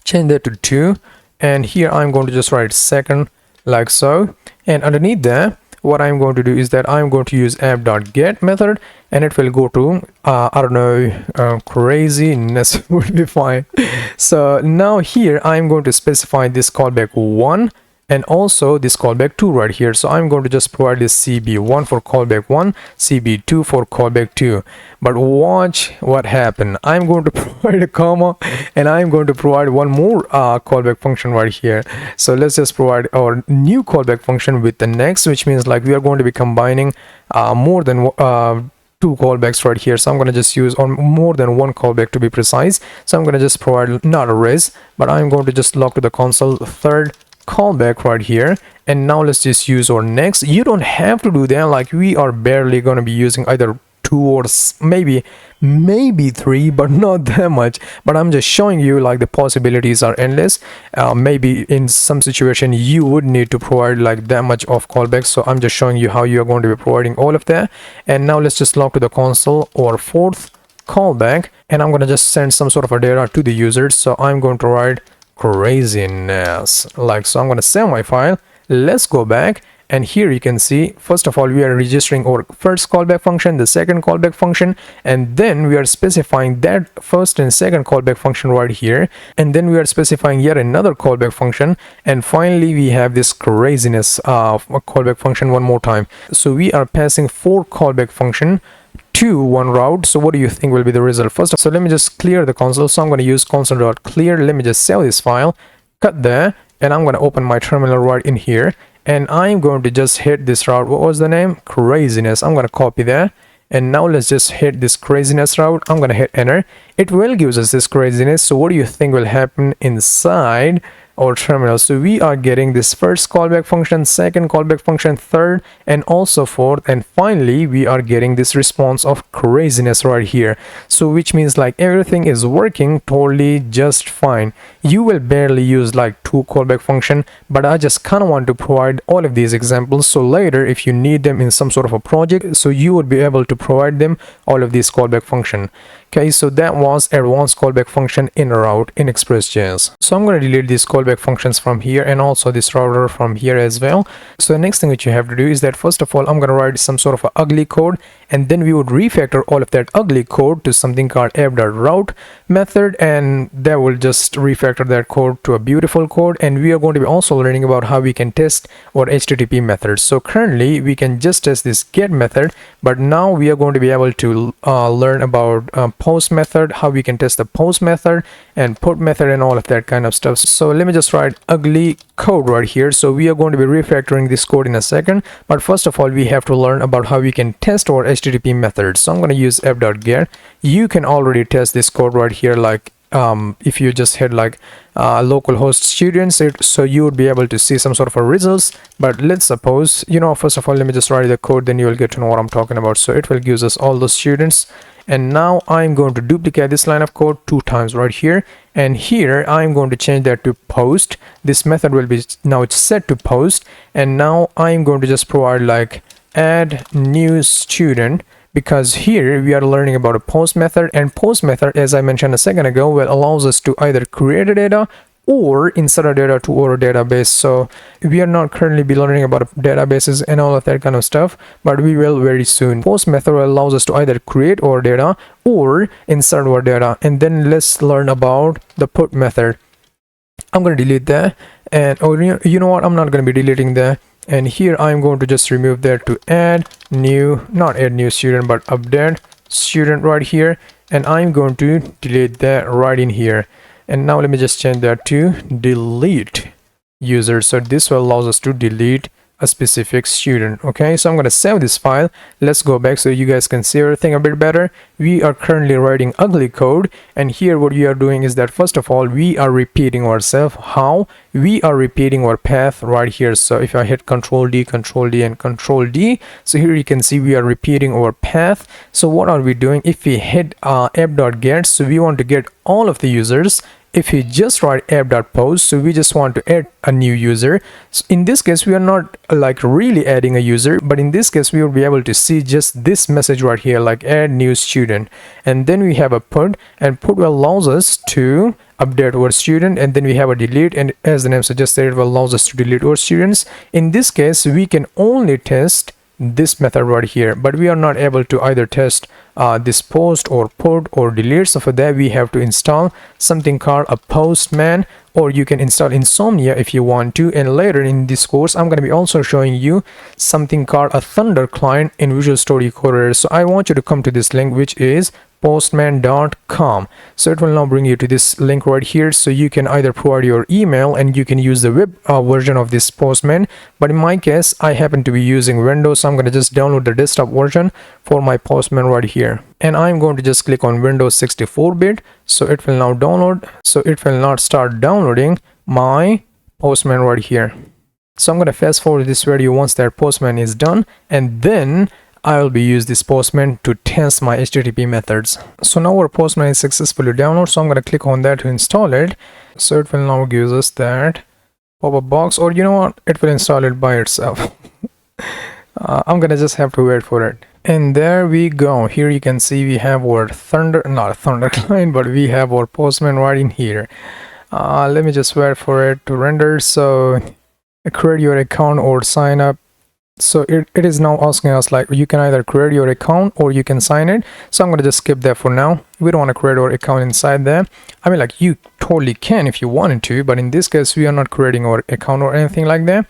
change that to 2, and here I'm going to just write second like so. And underneath that, what I'm going to do is that I'm going to use app.get method, and it will go to I don't know, craziness would be fine. So now here I'm going to specify this callback 1 and also this callback 2 right here. So I'm going to just provide this cb1 for callback 1, cb2 for callback 2. But watch what happened. I'm going to provide a comma, and I'm going to provide one more callback function right here. So let's just provide our new callback function with the next, which means like we are going to be combining more than two callbacks right here. So I'm going to just use on more than one callback to be precise. So I'm going to just provide not a res, but I'm going to just log to the console third callback right here. And now let's just use our next. You don't have to do that, like we are barely going to be using either 2 or maybe 3, but not that much. But I'm just showing you like the possibilities are endless. Maybe in some situation you would need to provide like that much of callbacks, so I'm just showing you how you are going to be providing all of that. And now let's just log to the console or fourth callback, and I'm going to just send some sort of a data to the user. So I'm going to write craziness like so. I'm going to save my file. Let's go back, and here you can see first of all we are registering our first callback function, the second callback function, and then we are specifying that first and second callback function right here, and then we are specifying yet another callback function, and finally we have this craziness callback function one more time. So we are passing 4 callback function to one route. So what do you think will be the result? First, so let me just clear the console. So I'm going to use console.clear. Let me just save this file, cut there, and I'm going to open my terminal right in here, and I'm going to just hit this route. What was the name? Craziness. I'm going to copy that, and now let's just hit this craziness route. I'm going to hit enter. It will give us this craziness. So what do you think will happen inside our terminal? So we are getting this first callback function, second callback function, third, and also fourth, and finally we are getting this response of craziness right here. So which means like everything is working totally just fine. You will barely use like 2 callback function, but I just kind of want to provide all of these examples, so later if you need them in some sort of a project, so you would be able to provide them all of these callback function. Okay, so that was advanced callback function in a route in Express.js. So I'm going to delete these callback functions from here and also this router from here as well. So the next thing which you have to do is that first of all I'm going to write some sort of a ugly code, and then we would refactor all of that ugly code to something called app.route method, and that will just refactor that code to a beautiful code. And we are going to be also learning about how we can test our HTTP methods. So currently we can just test this get method, but now we are going to be able to learn about post method, how we can test the post method and put method and all of that kind of stuff. So let me just write ugly code right here. So we are going to be refactoring this code in a second, but first of all we have to learn about how we can test our HTTP methods. So I'm going to use app.get. You can already test this code right here, like if you just hit like localhost students, so you would be able to see some sort of a results. But let's suppose, first of all let me just write the code, then you will get to know what I'm talking about. So it will give us all the students and now I'm going to duplicate this line of code 2 times right here, and here I'm going to change that to post. This method will be now it's set to post, and now I'm going to just provide like add new student, because here we are learning about a post method, and post method, as I mentioned a second ago, will allows us to either create a data or insert a data to our database. So we are not currently be learning about databases and all of that kind of stuff, but we will very soon. Post method allows us to either create our data or insert our data. And then let's learn about the put method. I'm going to delete that, and you know what, I'm not going to be deleting that. And here I'm going to just remove that to add new, not add new student, but update student right here, and I'm going to delete that right in here. And now let me just change that to delete user. So this will allow us to delete a specific student. Okay, so I'm going to save this file. Let's go back so you guys can see everything a bit better. We are currently writing ugly code, and here what we are doing is that first of all we are repeating ourselves. How? We are repeating our path right here. So if I hit Control D, Control D, and Control D, so here you can see we are repeating our path. So what are we doing? If we hit app.get, so we want to get all of the users. If we just write app.post, so we just want to add a new user. So in this case we are not like really adding a user, but in this case we will be able to see just this message right here, like add new student. And then we have a put, and put will allows us to update our student, and then we have a delete, and as the name suggests, it will allows us to delete our students. In this case we can only test this method right here, but we are not able to either test this post or put or delete. So for that we have to install something called a Postman, or you can install Insomnia if you want to. And later in this course I'm going to be also showing you something called a Thunder client in Visual Studio Code. So I want you to come to this link, which is postman.com. so it will now bring you to this link right here, so you can either provide your email and you can use the web version of this Postman. But in my case I happen to be using Windows, so I'm going to just download the desktop version for my Postman right here, and I'm going to just click on Windows 64-bit. so it will now download, so it will not start downloading my Postman right here. So I'm going to fast forward this video once that Postman is done, and then I will be use this Postman to test my HTTP methods. So now our Postman is successfully downloaded, so I'm going to click on that to install it. So it will now give us that pop-up box, or you know what, it will install it by itself. I'm gonna just have to wait for it. And there we go. Here you can see we have our not Thunder client, but we have our Postman right in here. Let me just wait for it to render. So create your account or sign up. So it is now asking us like you can either create your account or you can sign it. So I'm going to just skip that for now. We don't want to create our account inside there. I mean, like, you totally can if you wanted to, but in this case we are not creating our account or anything like that.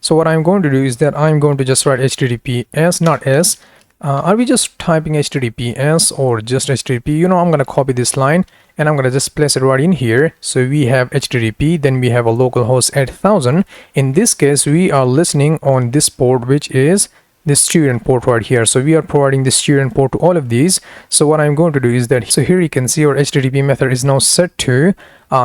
So what I'm going to do is that I'm going to just write HTTPS, not S. Are we just typing HTTPS or just HTTP? You know, I'm going to copy this line and I'm going to just place it right in here. So we have HTTP, then we have a localhost 8000. In this case, we are listening on this port, which is the student port right here. So we are providing the student port to all of these. So what I'm going to do is that, so here you can see our HTTP method is now set to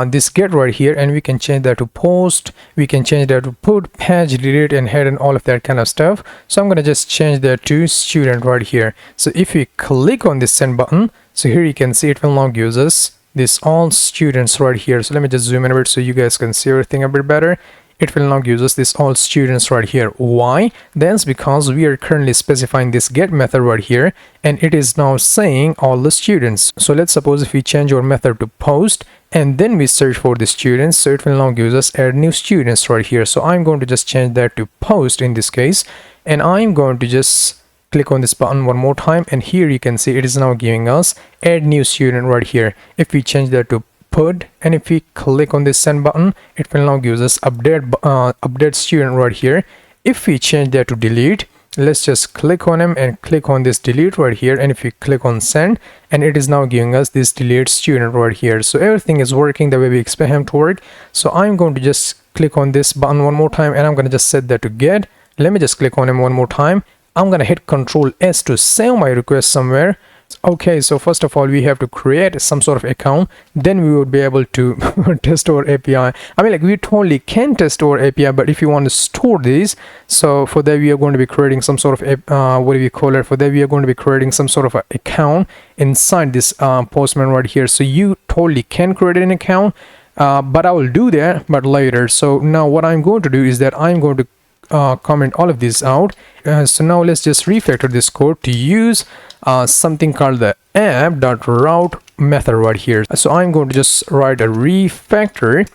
this get right here, and we can change that to post, we can change that to put, patch, delete, and head, and all of that kind of stuff. So I'm going to just change that to student right here. So if we click on this send button, so here you can see it will now give us this all students right here. So let me just zoom in a bit so you guys can see everything a bit better. It will now give us this all students right here. Why? That's because we are currently specifying this get method right here, and it is now saying all the students. So let's suppose if we change our method to post and then we search for the students, so it will now give us add new students right here. So I'm going to just change that to post in this case, and I'm going to just click on this button one more time, and here you can see it is now giving us add new student right here. If we change that to put, and if we click on this send button, it will now give us update student right here. If we change that to delete, let's just click on him and click on this delete right here, and if we click on send, and it is now giving us this delete student right here. So everything is working the way we expect him to work. So I'm going to just click on this button one more time, and I'm going to just set that to get. Let me just click on him one more time. I'm going to hit Control S to save my request somewhere. Okay, so first of all, we have to create some sort of account, then we would be able to test our API. I mean, like, we totally can test our API, but if you want to store these, so for that we are going to be creating some sort of what do we call it, for that we are going to be creating some sort of a account inside this Postman right here. So you totally can create an account, but I will do that but later. So now what I'm going to do is that I'm going to comment all of this out. So now let's just refactor this code to use something called the app.route method right here. So I'm going to just write a refactor.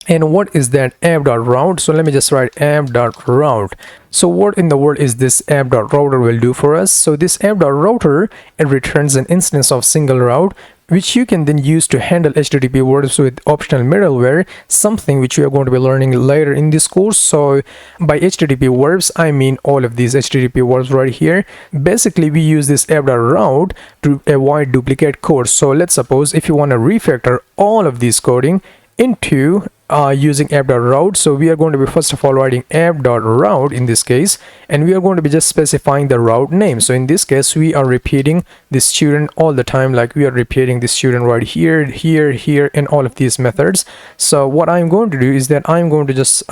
And what is that app.route? So let me just write app.route. So what in the world is this app.router will do for us? So this app.router, it returns an instance of single route, which you can then use to handle HTTP verbs with optional middleware, something which we are going to be learning later in this course. So by HTTP verbs, I mean all of these HTTP verbs right here. Basically, we use this app.route to avoid duplicate code. So let's suppose if you want to refactor all of this coding into using app.route, so we are going to be first of all writing app.route in this case, and we are going to be just specifying the route name. So in this case, we are repeating the student all the time, like we are repeating the student right here, here, here, and all of these methods. So what I'm going to do is that I'm going to just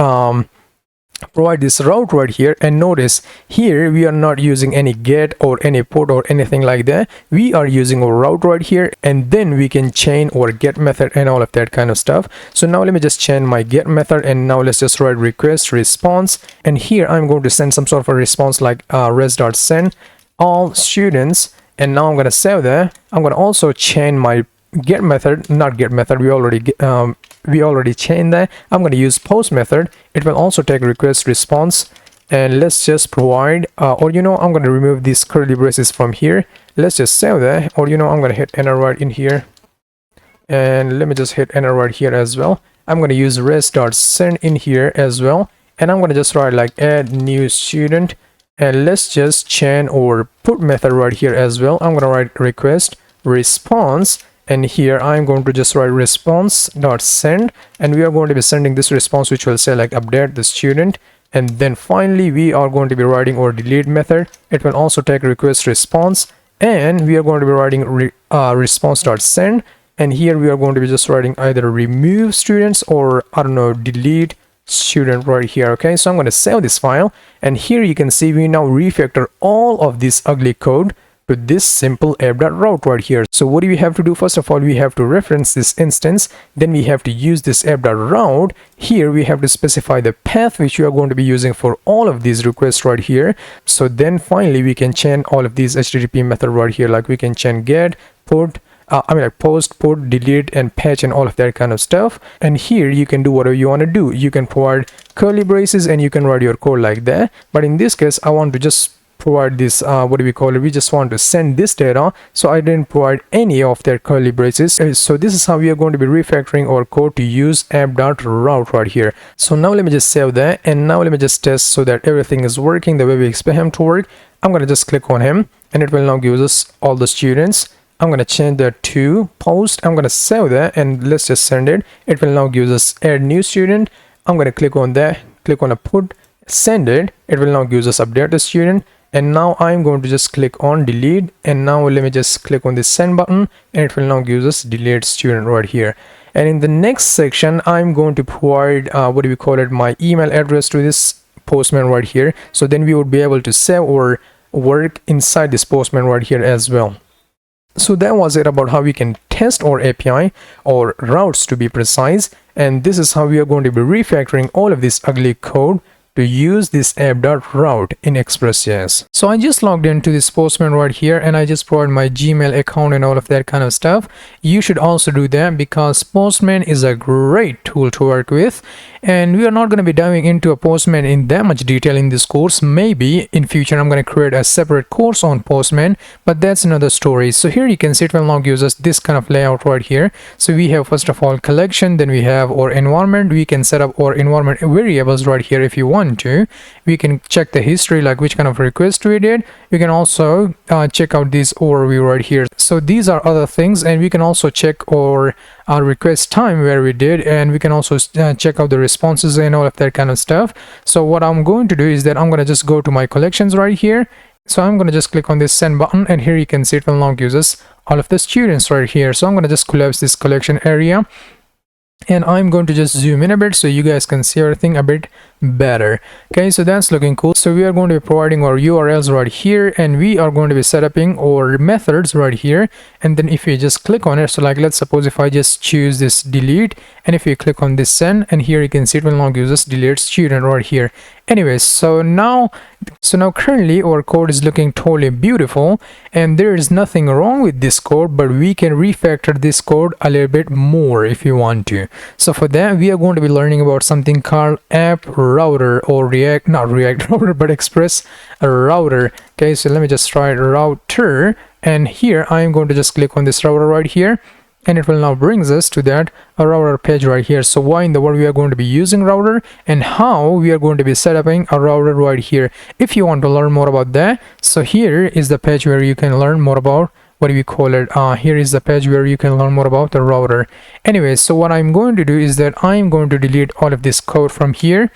provide this route right here, and notice here we are not using any get or any put or anything like that. We are using a route right here, and then we can chain or get method and all of that kind of stuff. So now let me just chain my get method, and now let's just write request response, and here I'm going to send some sort of a response like res.send all students, and now I'm going to save that. I'm going to also chain my get method, not get method, we already chained that. I'm going to use post method. It will also take request response, and let's just provide or I'm going to remove these curly braces from here. Let's just save that, or I'm going to hit enter right in here, and let me just hit enter right here as well. I'm going to use res.send in here as well, and I'm going to just write like add new student, and let's just chain or put method right here as well. I'm going to write request response, and here I'm going to just write response.send, and we are going to be sending this response which will say like update the student. And then finally we are going to be writing our delete method. It will also take request response, and we are going to be writing response.send, and here we are going to be just writing either remove students or I don't know, delete student right here. Okay, so I'm going to save this file, and here you can see we now refactor all of this ugly code to this simple app.route right here. So what do we have to do? First of all, we have to reference this instance, then we have to use this app.route. Here we have to specify the path which we are going to be using for all of these requests right here. So then finally we can chain all of these HTTP method right here, like we can chain get, put, like post, put, delete, and patch, and all of that kind of stuff. And here you can do whatever you want to do. You can provide curly braces and you can write your code like that, but in this case I want to just provide this we just want to send this data, so I didn't provide any of their curly braces. So this is how we are going to be refactoring our code to use app.route right here. So now let me just save that, and now let me just test so that everything is working the way we expect him to work. I'm going to just click on him, and it will now give us all the students. I'm going to change that to post. I'm going to save that, and let's just send it. It will now give us add new student. I'm going to click on that, click on a put, send it. It will now give us update the student. And now I'm going to just click on delete, and now let me just click on this send button, and it will now give us delete student right here. And in the next section I'm going to provide my email address to this Postman right here. So then we would be able to save or work inside this Postman right here as well. So that was it about how we can test our API or routes to be precise, and this is how we are going to be refactoring all of this ugly code to use this app.route in Express.js. So I just logged into this Postman right here, and I just provide my Gmail account and all of that kind of stuff. You should also do that because Postman is a great tool to work with, and we are not going to be diving into a Postman in that much detail in this course. Maybe in future I'm going to create a separate course on Postman, but that's another story. So here you can see it will now gives us this kind of layout right here. So we have first of all collection, then we have our environment. We can set up our environment variables right here if you want to. We can check the history, like which kind of request we did. We can also check out this overview right here. So these are other things, and we can also check our request time where we did, and we can also check out the responses and all of that kind of stuff. So what I'm going to do is that I'm going to just go to my collections right here. So I'm going to just click on this send button, and here you can see it will now give us all of the students right here. So I'm going to just collapse this collection area, and I'm going to just zoom in a bit so you guys can see everything a bit better. Okay, so that's looking cool. So we are going to be providing our URLs right here, and we are going to be setting our methods right here. And then if you just click on it, so like let's suppose if I just choose this delete, and if you click on this send, and here you can see it will now give us delete student right here. Anyways, so now currently our code is looking totally beautiful, and there is nothing wrong with this code, but we can refactor this code a little bit more if you want to. So for that, we are going to be learning about something called app.router, or not React router, but Express router. Okay, so let me just try router, and here I am going to just click on this router right here, and it will now brings us to that router page right here. So why in the world we are going to be using router, and how we are going to be setting a router right here. If you want to learn more about that, so here is the page where you can learn more about what do we call it. Here is the page where you can learn more about the router. Anyway, so what I'm going to do is that I'm going to delete all of this code from here,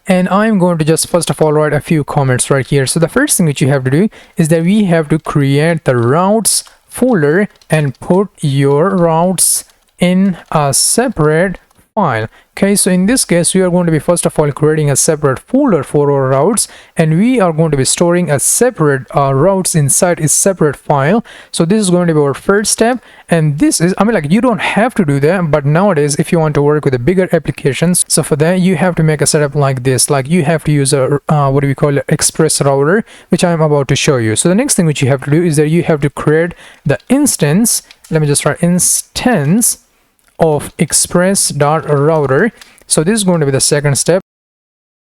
and I'm going to just first of all write a few comments right here. So the first thing which you have to do is that we have to create the routes folder and put your routes in a separate file. Okay, so in this case we are going to be first of all creating a separate folder for our routes, and we are going to be storing a separate routes inside a separate file. So this is going to be our first step, and this is, I mean, like, you don't have to do that, but nowadays if you want to work with the bigger applications, so for that you have to make a setup like this. Like, you have to use a what do we call it, Express router, which I'm about to show you. So the next thing which you have to do is that you have to create the instance. Let me just write instance of express.router. So this is going to be the second step.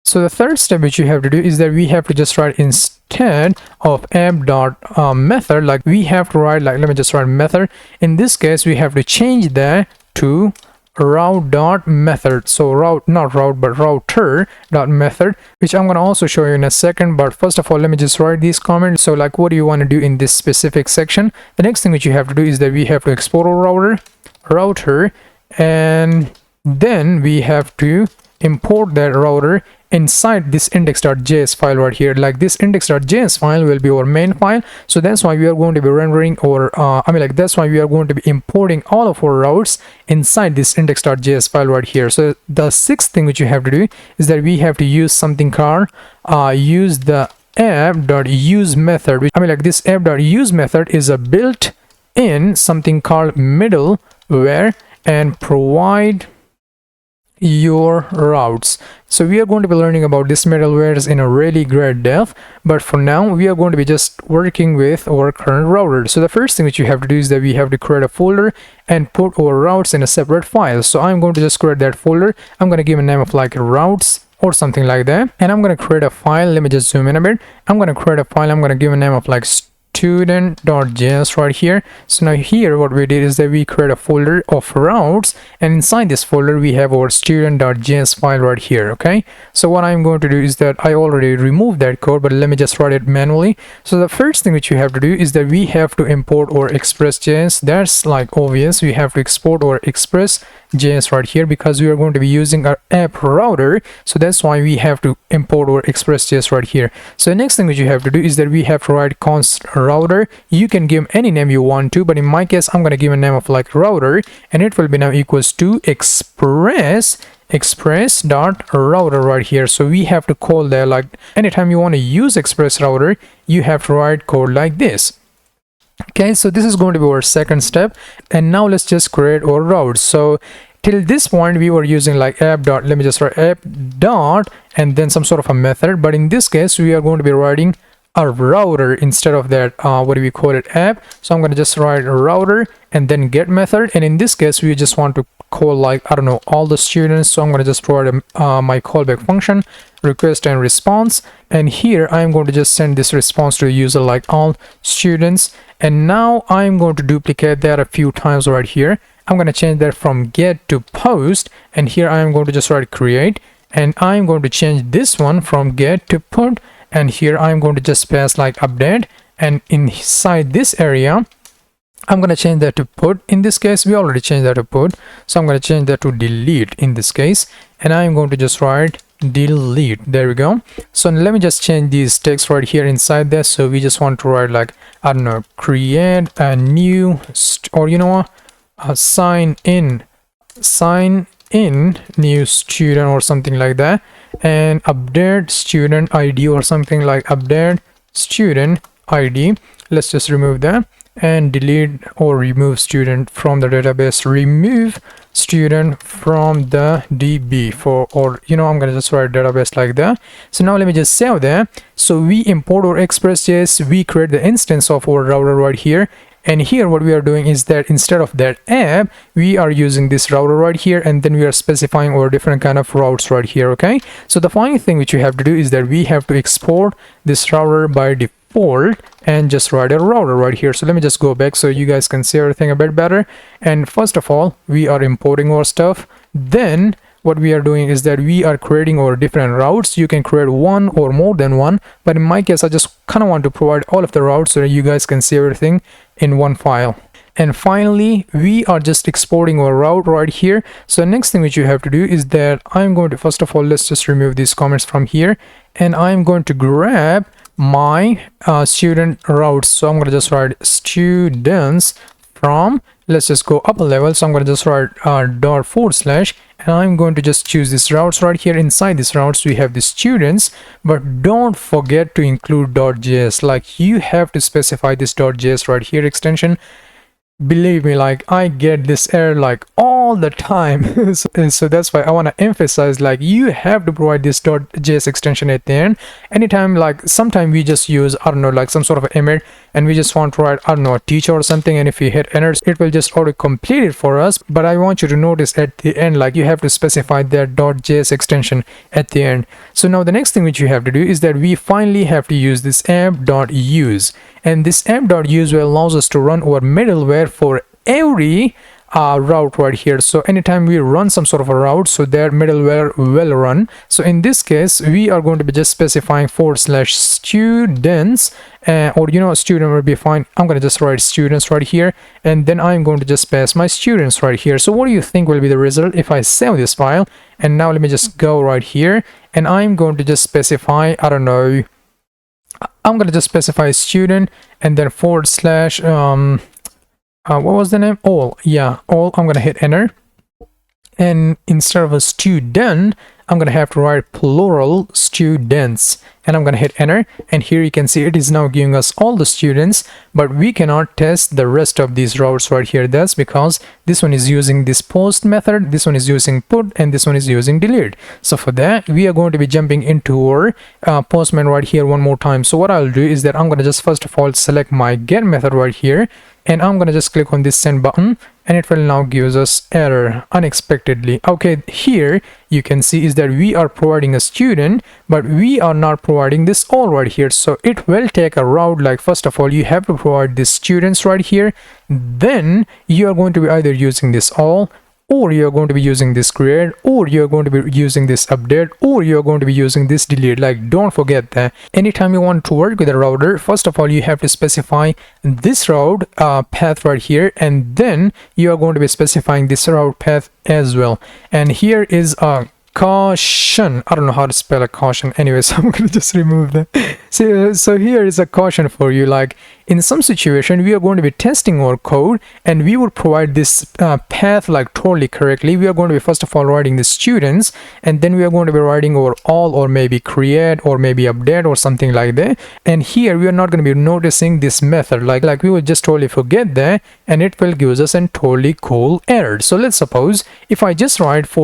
So the third step which you have to do is that we have to just write instead of app.method, like we have to write, like, let me just write method. In this case we have to change that to route.method. So route, not route, but router.method, which I'm going to also show you in a second. But first of all, let me just write these comments. So like, what do you want to do in this specific section? The next thing which you have to do is that we have to export our router, and then we have to import that router inside this index.js file right here. Like, this index.js file will be our main file, so that's why we are going to be rendering, or that's why we are going to be importing all of our routes inside this index.js file right here. So the sixth thing which you have to do is that we have to use something called use the app.use method, which, this app.use method is a built-in something called middleware, and provide your routes. So we are going to be learning about this middlewares in a really great depth, but for now we are going to be just working with our current router. So the first thing which you have to do is that we have to create a folder and put our routes in a separate file. So I'm going to just create that folder. I'm going to give a name of like routes or something like that, and I'm going to create a file. Let me just zoom in a bit. I'm going to create a file. I'm going to give a name of like student.js right here. So now here what we did is that we create a folder of routes, and inside this folder we have our student.js file right here. Okay, so what I'm going to do is that I already removed that code, but let me just write it manually. So the first thing which you have to do is that we have to import our Express.js. That's like obvious, we have to export our Express.js right here, because we are going to be using our app router, so that's why we have to import our Express.js right here. So the next thing which you have to do is that we have to write const router. You can give any name you want to, but in my case I'm going to give a name of like router, and it will be now equals to express.router right here. So we have to call that, like, anytime you want to use Express router you have to write code like this. Okay, so this is going to be our second step, and now let's just create our routes. So till this point we were using like app dot, let me just write app dot and then some sort of a method, but in this case we are going to be writing a router instead of that what do we call it, app. So I'm going to just write a router and then get method, and in this case we just want to call, like, I don't know, all the students. So I'm going to just provide my callback function, request and response, and here I'm going to just send this response to the user like all students. And now I'm going to duplicate that a few times right here. I'm going to change that from get to post, and here I'm going to just write create, and I'm going to change this one from get to put, and here I'm going to just pass like update, and inside this area I'm going to change that to put. In this case we already changed that to put, so I'm going to change that to delete in this case, and I'm going to just write delete. There we go. So let me just change these text right here inside there. So we just want to write like, I don't know, create a new or you know what, sign in new student or something like that, and update student ID or something like update student ID. Let's just remove that and delete or remove student from the database. Remove student from the DB for, or you know, I'm gonna just write database like that. So now let me just save that. So we import our Express.js, we create the instance of our router right here. And here what we are doing is that instead of that app, we are using this router right here, and then we are specifying our different kind of routes right here. Okay, so the final thing which we have to do is that we have to export this router by default and just write a router right here. So let me just go back so you guys can see everything a bit better. And first of all, we are importing our stuff. Then what we are doing is that we are creating our different routes. You can create one or more than one, but in my case I just kind of want to provide all of the routes so that you guys can see everything in one file. And finally, we are just exporting our route right here. So the next thing which you have to do is that I'm going to, first of all, let's just remove these comments from here, and I'm going to grab my student routes. So I'm going to just write students from, let's just go up a level. So I'm going to just write /, and I'm going to just choose these routes right here. Inside these routes we have the students, but don't forget to include .js. like you have to specify this .js right here extension. Believe me, like I get this error like all the time. so that's why I want to emphasize, like you have to provide this .js extension at the end. Anytime, like sometime we just use, I don't know, like some sort of image, and we just want to write, I don't know, a teacher or something, and if we hit enter, it will just auto complete it for us. But I want you to notice at the end, like you have to specify that .js extension at the end. So now the next thing which you have to do is that we finally have to use this app.use, and this app.use will allows us to run our middleware for every route right here. So anytime we run some sort of a route, so their middleware will run. So in this case we are going to be just specifying /students, or you know, student will be fine. I'm going to just write students right here, and then I'm going to just pass my students right here. So what do you think will be the result if I save this file? And now let me just go right here, and I'm going to just specify, I don't know, I'm going to just specify student, and then / what was the name? All. Yeah, all. I'm gonna hit enter, and instead of a student, I'm gonna have to write plural students, and I'm gonna hit enter, and here you can see it is now giving us all the students, but we cannot test the rest of these routes right here. That's because this one is using this post method, this one is using put, and this one is using delete. So for that we are going to be jumping into our Postman right here one more time. So what I'll do is that I'm gonna just first of all select my get method right here, and I'm gonna just click on this send button, and it will now give us error unexpectedly. Okay, here you can see is that we are providing a student, but we are not providing this all right here. So it will take a route like, first of all you have to provide this students right here, then you are going to be either using this all, or you're going to be using this create, or you're going to be using this update, or you're going to be using this delete. Like don't forget that anytime you want to work with a router, first of all you have to specify this route path right here, and then you are going to be specifying this route path as well. And here is a caution. I don't know how to spell a caution. Anyways, I'm gonna just remove that. So here is a caution for you. Like in some situation we are going to be testing our code, and we would provide this path like totally correctly. We are going to be first of all writing the students, and then we are going to be writing our all, or maybe create, or maybe update, or something like that. And here we are not going to be noticing this method, like we will just totally forget that, and it will give us a totally cool error. So let's suppose if I just write /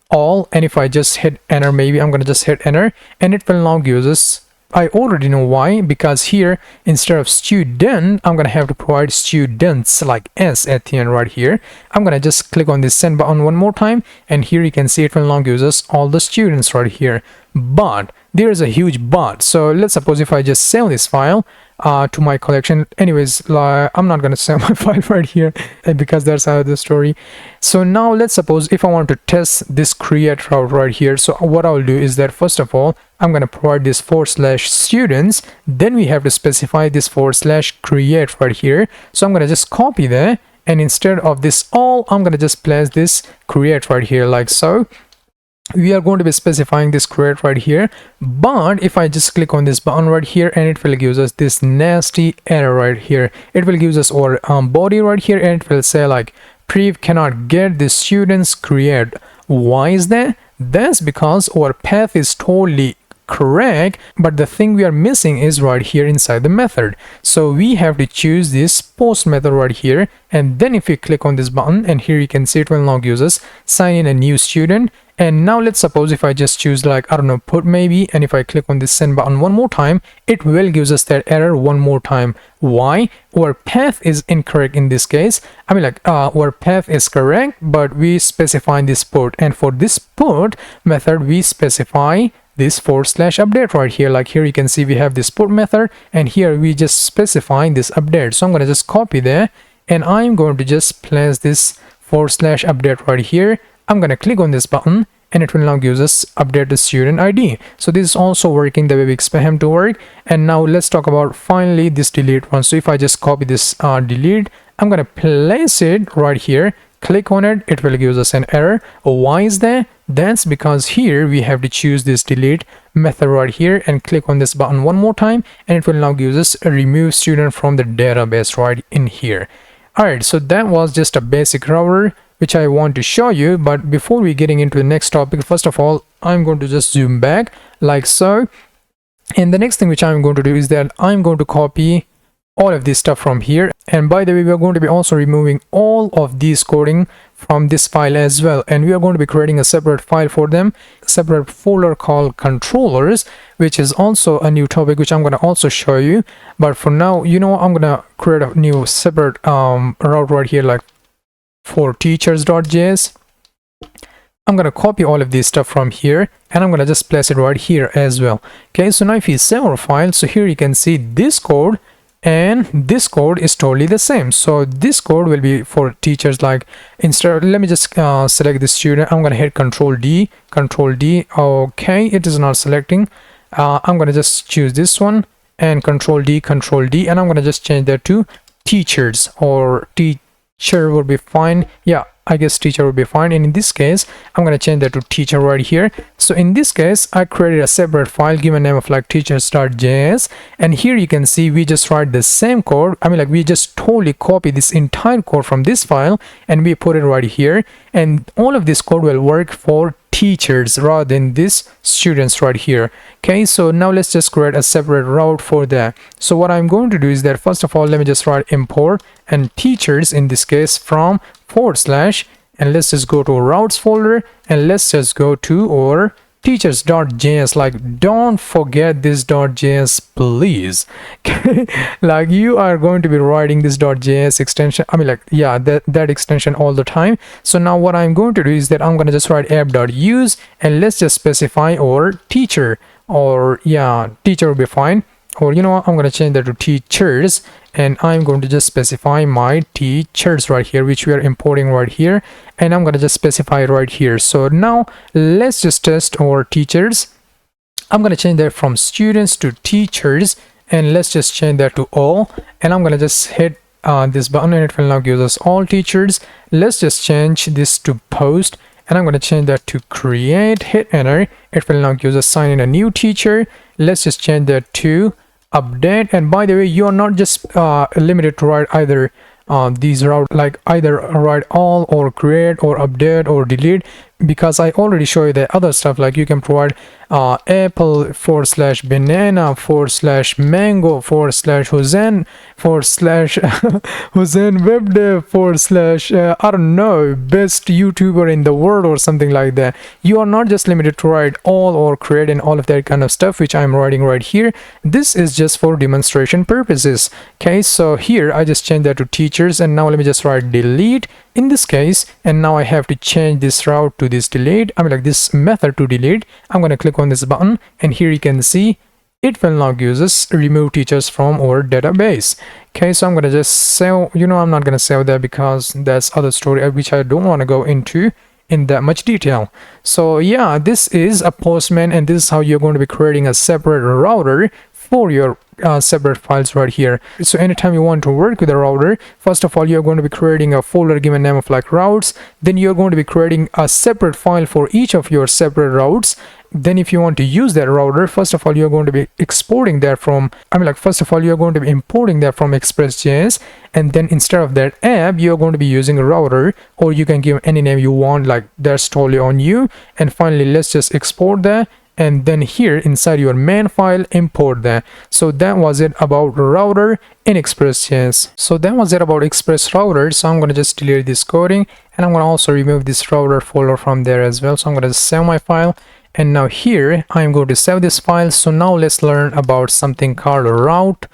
all, and if I just hit enter, maybe I'm gonna just hit enter, and it will now give us, I already know why, because here instead of student I'm gonna have to provide students like s at the end right here. I'm gonna just click on this send button one more time, and here you can see it will now give us all the students right here. But there is a huge but. So let's suppose if I just save this file to my collection. Anyways, I'm not gonna save my file right here because that's another story. So now let's suppose if I want to test this create route right here. So what I'll do is that first of all I'm gonna provide this / students, then we have to specify this / create right here. So I'm gonna just copy that, and instead of this all I'm gonna just place this create right here like so. we are going to be specifying this create right here. But if I just click on this button right here, and it will give us this nasty error right here. It will give us our body right here, and it will say like prev cannot get the students create. Why is that? That's because our path is totally correct, but the thing we are missing is right here inside the method. So we have to choose this post method right here, and then if you click on this button, and here you can see it will now use us sign in a new student. And now let's suppose if I just choose like, I don't know, put maybe, and if I click on this send button one more time, it will give us that error one more time. Why? Our path is incorrect in this case. I mean like our path is correct, but we specify this put, and for this put method we specify this / update right here. Like here you can see we have this put method, and here we just specifying this update. So I'm going to just copy there, and I'm going to just place this / update right here. I'm going to click on this button, and it will now give us update the student ID. So this is also working the way we expect him to work. And now let's talk about finally this delete one. So if I just copy this delete, I'm going to place it right here, click on it, it will give us an error. Why is that? That's because here we have to choose this delete method right here, and click on this button one more time, and it will now give us a remove student from the database right in here. Alright, so that was just a basic router which I want to show you. But before we getting into the next topic, first of all, I'm going to just zoom back like so. And the next thing which I'm going to do is that I'm going to copy all of this stuff from here. And by the way, we are going to be also removing all of these coding from this file as well, and we are going to be creating a separate file for them, separate folder called controllers, which is also a new topic which I'm going to also show you. But for now, you know, I'm going to create a new separate route right here, like for teachers.js. I'm going to copy all of this stuff from here, and I'm going to just place it right here as well. Okay, so now if you save our file, so here you can see this code and this code is totally the same. So this code will be for teachers. Like instead, let me just select the student. I'm going to hit Control D. Okay, it is not selecting. I'm going to just choose this one and Control D, and I'm going to just change that to teachers, or teacher will be fine. Yeah, I guess teacher will be fine. And in this case, I'm going to change that to teacher right here. So in this case, I created a separate file given name of like teachers.js, and here you can see we just write the same code. I mean like we just totally copy this entire code from this file and we put it right here, and all of this code will work for teachers rather than this students right here. Okay, so now let's just create a separate route for that. So what I'm going to do is that first of all, let me just write import and teachers in this case from / and let's just go to routes folder, and let's just go to our teachers.js. like don't forget this .js please. Like you are going to be writing this .js extension, I mean like yeah, that extension all the time. So now what I'm going to do is that I'm going to just write app.use, and let's just specify our teacher, or yeah, teacher will be fine. Or you know what, I'm going to change that to teachers, and I'm going to just specify my teachers right here, which we are importing right here, and I'm going to just specify it right here. So now let's just test our teachers. I'm going to change that from students to teachers, and let's just change that to all, and I'm going to just hit this button, and it will now give us all teachers. Let's just change this to post, and I'm going to change that to create, hit enter. It will now give us sign in a new teacher. Let's just change that to update. And by the way, you are not just limited to write either these route, like either write all or create or update or delete, because I already show you the other stuff. Like you can provide apple / banana / mango / Hussein / Hussein web dev / I don't know, best YouTuber in the world or something like that. You are not just limited to write all or create and all of that kind of stuff, which I'm writing right here. This is just for demonstration purposes. Okay, so here I just changed that to teachers, and now let me just write delete in this case, and now I have to change this route to this delete, I mean like this method to delete. I'm going to click on this button, and here you can see it will now give us remove teachers from our database. Okay, so I'm going to just save, you know, I'm not going to save that because that's other story which I don't want to go into in that much detail. So yeah, this is a Postman, and this is how you're going to be creating a separate router for your separate files right here. So anytime you want to work with a router, first of all, you're going to be creating a folder given name of like routes. Then you're going to be creating a separate file for each of your separate routes. Then if you want to use that router, first of all, you're going to be exporting that from, first of all, you're going to be importing that from Express.js, and then instead of that app, you're going to be using a router, or you can give any name you want, like that's totally on you. And finally, let's just export that, and then here inside your main file, import that. So that was it about router in Express.js. So that was it about Express router. So I'm going to just delete this coding, and I'm going to also remove this router folder from there as well. So I'm going to save my file. And now here I'm going to save this file. So now let's learn about something called route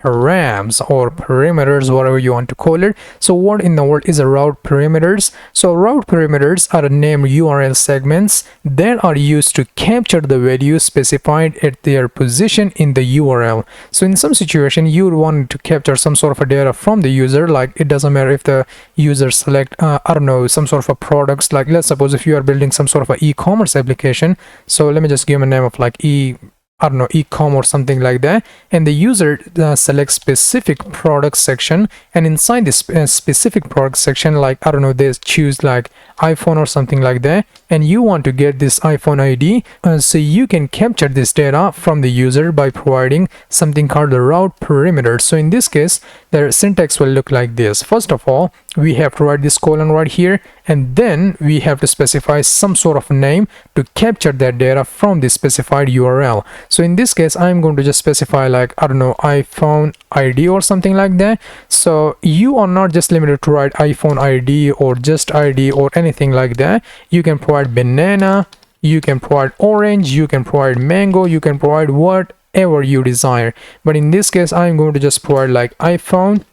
params or parameters, whatever you want to call it. So what in the world is a route parameters? So route parameters are named URL segments that are used to capture the value specified at their position in the URL. So in some situation you would want to capture some sort of a data from the user, like it doesn't matter if the user select I don't know, some sort of a products, like let's suppose if you are building some sort of a e-commerce application. So let me just give a name of like e-com or something like that, and the user selects specific product section, and inside this specific product section, like I don't know, they choose like iPhone or something like that, and you want to get this iPhone ID, so you can capture this data from the user by providing something called the route parameter. So in this case, the syntax will look like this. First of all, we have to write this colon right here, and then we have to specify some sort of name to capture that data from the specified URL. So in this case, I'm going to just specify like, I don't know, iPhone ID or something like that. So you are not just limited to write iPhone ID or just ID or anything like that. You can provide banana, you can provide orange, you can provide mango, you can provide whatever you desire. But in this case, I'm going to just provide like iPhone,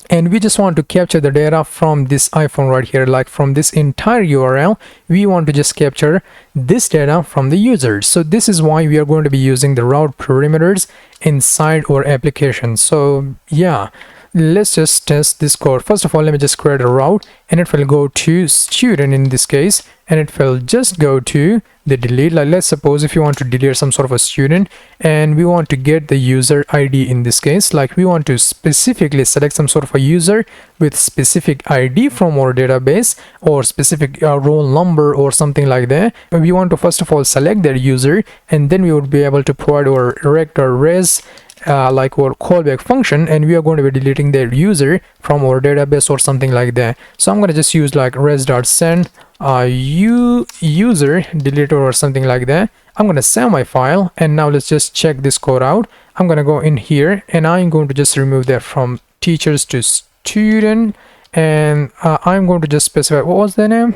and we just want to capture the data from this iPhone right here, like from this entire URL. We want to just capture this data from the user. So this is why we are going to be using the route parameters inside our application. So yeah, let's just test this code. First of all, let me just create a route, and it will go to student in this case, and it will just go to the delete. Like let's suppose if you want to delete some sort of a student, and we want to get the user ID in this case, like we want to specifically select some sort of a user with specific ID from our database, or specific roll number or something like that. We want to first of all select that user, and then we would be able to provide our rect or res like our callback function, and we are going to be deleting their user from our database or something like that. So I'm going to just use like res.send user deleter or something like that. I'm going to save my file, and now let's just check this code out. I'm going to go in here, and I'm going to just remove that from teachers to student, and I'm going to just specify, what was the name?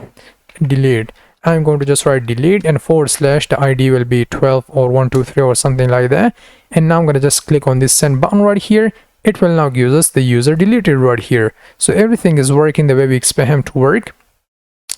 Delete. I'm going to just write delete and / the ID will be 12 or 123 or something like that. And now I'm going to just click on this send button right here. It will now give us the user deleted right here. So everything is working the way we expect him to work.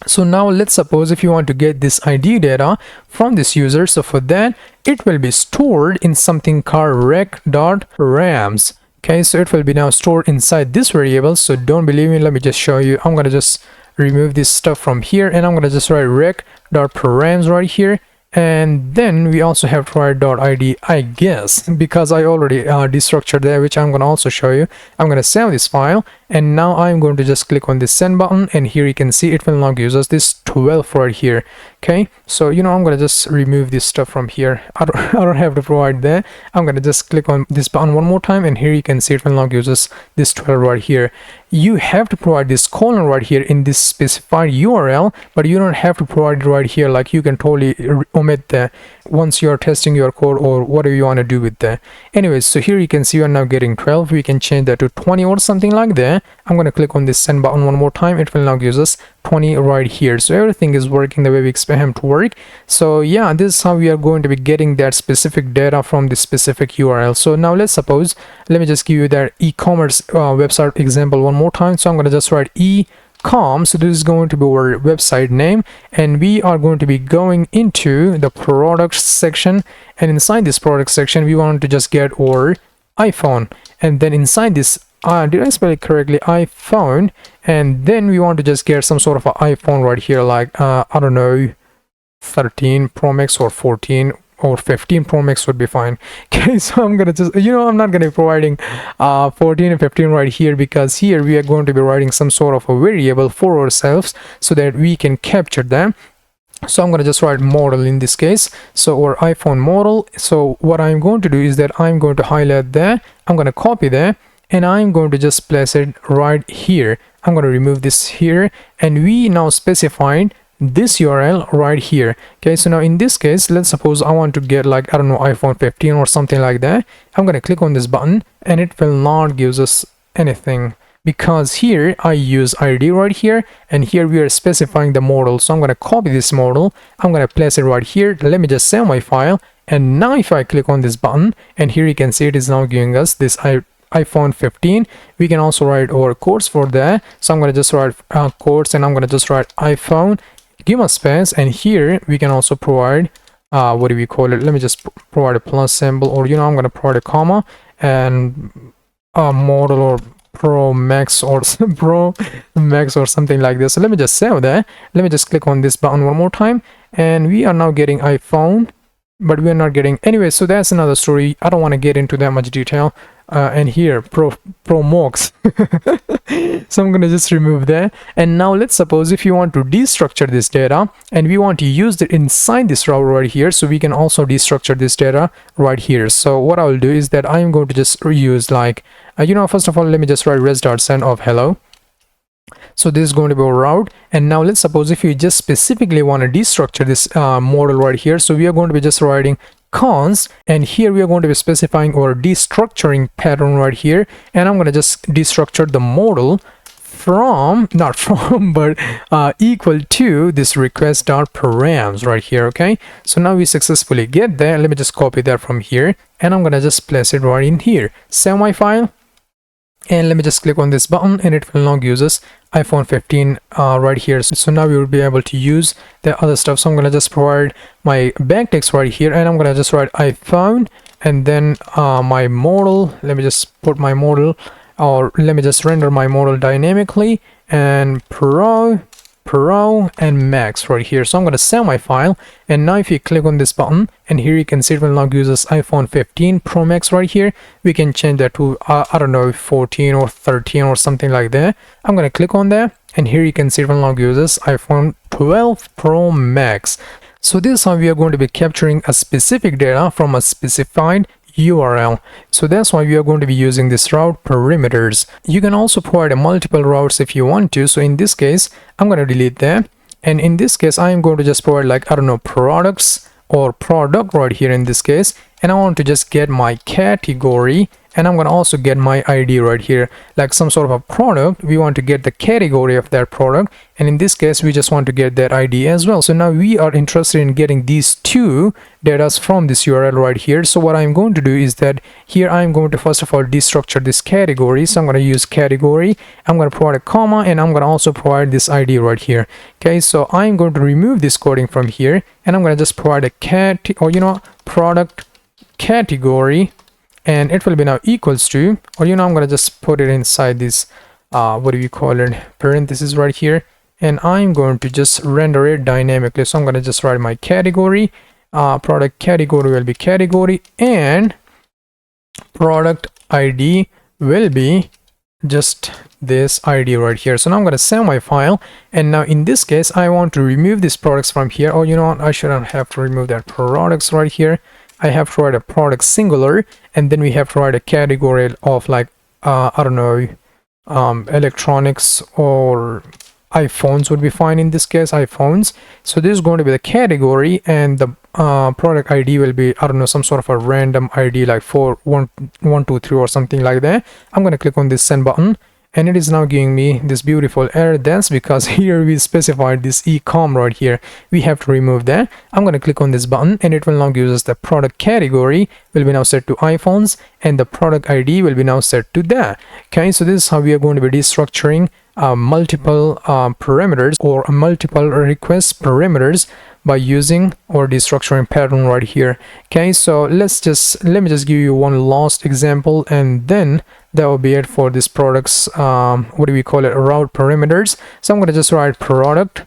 So now let's suppose if you want to get this ID data from this user, so for that it will be stored in something called rec.rams. Okay, so it will be now stored inside this variable. So don't believe me, let me just show you. I'm going to just remove this stuff from here, and I'm going to just write rec.params right here, and then we also have to write .id, I guess, because I already destructured that, which I'm going to also show you. I'm going to save this file, and now I'm going to just click on this send button, and here you can see it will now give us this 12 right here. Okay, so you know, I'm going to just remove this stuff from here. I don't have to provide that. I'm going to just click on this button one more time, and here you can see it will now give us this 12 right here. You have to provide this colon right here in this specified URL, but you don't have to provide it right here. Like you can totally omit that once you're testing your code or whatever you want to do with that. Anyways, so here you can see you're now getting 12. We can change that to 20 or something like that. I'm going to click on this send button one more time. It will now give us 20 right here. So everything is working the way we expect him to work. So yeah, this is how we are going to be getting that specific data from this specific URL. So now let's suppose, let me just give you that e-commerce website example one more time. So I'm going to just write e-com. So this is going to be our website name, and we are going to be going into the products section, and inside this product section we want to just get our iPhone, and then inside this did I spell it correctly, iPhone, and then we want to just get some sort of an iPhone right here, like I don't know, 13 Pro Max or 14, or 15 Pro Max would be fine. Okay, so I'm gonna just, I'm not gonna be providing 14 and 15 right here, because here we are going to be writing some sort of a variable for ourselves so that we can capture them. So I'm going to just write model in this case, so our iPhone model. So what I'm going to do is that I'm going to highlight that, I'm going to copy that, and I'm going to just place it right here. I'm going to remove this here, and we now specified this URL right here. Okay, so now in this case, let's suppose I want to get, like, I don't know, iPhone 15 or something like that. I'm going to click on this button, and it will not give us anything, because here I use ID right here, and here we are specifying the model. So I'm going to copy this model, I'm going to place it right here. Let me just save my file, and now if I click on this button, and here you can see it is now giving us this iPhone 15. We can also write our codes for that. So I'm going to just write codes, and I'm going to just write iPhone, give a space, and here we can also provide what do we call it, let me just provide a plus symbol, or I'm going to provide a comma, and a model or Pro Max or Pro Max or something like this. So let me just save that. Let me just click on this button one more time, and we are now getting iPhone, but we are not getting anyway. So that's another story. I don't want to get into that much detail. And here Pro Max. So I'm gonna just remove that. And now let's suppose if you want to destructure this data, and we want to use it inside this route right here, so we can also destructure this data right here. So what I will do is that I'm going to just reuse, like, first of all, let me just write res.send of hello. So this is going to be a route. And now let's suppose if you just specifically want to destructure this model right here, so we are going to be just writing const, and here we are going to be specifying our destructuring pattern right here, and I'm going to just destructure the model from, not from, but equal to this request.params right here. Okay, so now we successfully get there. Let me just copy that from here, and I'm going to just place it right in here. Save my file, and let me just click on this button, and it will now use us iPhone 15 right here. So now we will be able to use the other stuff. So I'm going to just provide my backtext right here, and I'm going to just write iPhone, and then my model. Let me just put my model, or let me just render my model dynamically, and Pro and Max right here. So I'm going to save my file, and now if you click on this button, and here you can see it will now use us iPhone 15 Pro Max right here. We can change that to I don't know, 14 or 13 or something like that. I'm going to click on that, and here you can see it will now use us iPhone 12 Pro Max. So this is how we are going to be capturing a specific data from a specified URL. So that's why we are going to be using this route parameters. You can also provide multiple routes if you want to. So in this case, I'm going to delete that, and in this case I am going to just provide, like, I don't know, products or product right here in this case, and I want to just get my category, and I'm going to also get my ID right here, like some sort of a product. We want to get the category of that product, and in this case we just want to get that ID as well. So now we are interested in getting these two data from this URL right here. So what I'm going to do is that here I'm going to first of all destructure this category. So I'm going to use category, I'm going to provide a comma, and I'm going to also provide this ID right here. Okay, so I'm going to remove this coding from here, and I'm going to just provide a product category, and it will be now equals to, or I'm going to just put it inside this what do we call it, parentheses right here, and I'm going to just render it dynamically. So I'm going to just write my category, product category will be category, and product ID will be just this ID right here. So now I'm going to save my file, and now in this case I want to remove these products from here. Oh, what, I shouldn't have to remove that products right here. I have to write a product singular, and then we have to write a category of, like, I don't know, electronics or iPhones would be fine in this case, iPhones. So this is going to be the category, and the product ID will be, I don't know, some sort of a random ID, like 4123 or something like that. I'm going to click on this send button, and it is now giving me this beautiful error. That's because here we specified this ecom right here. We have to remove that. I'm going to click on this button, and it will now give us the product category will be now set to iPhones, and the product ID will be now set to that. Okay, so this is how we are going to be destructuring multiple parameters or multiple request parameters by using our destructuring pattern right here. Okay, so let me just give you one last example, and then that will be it for this products what do we call it, route parameters. So I'm going to just write product,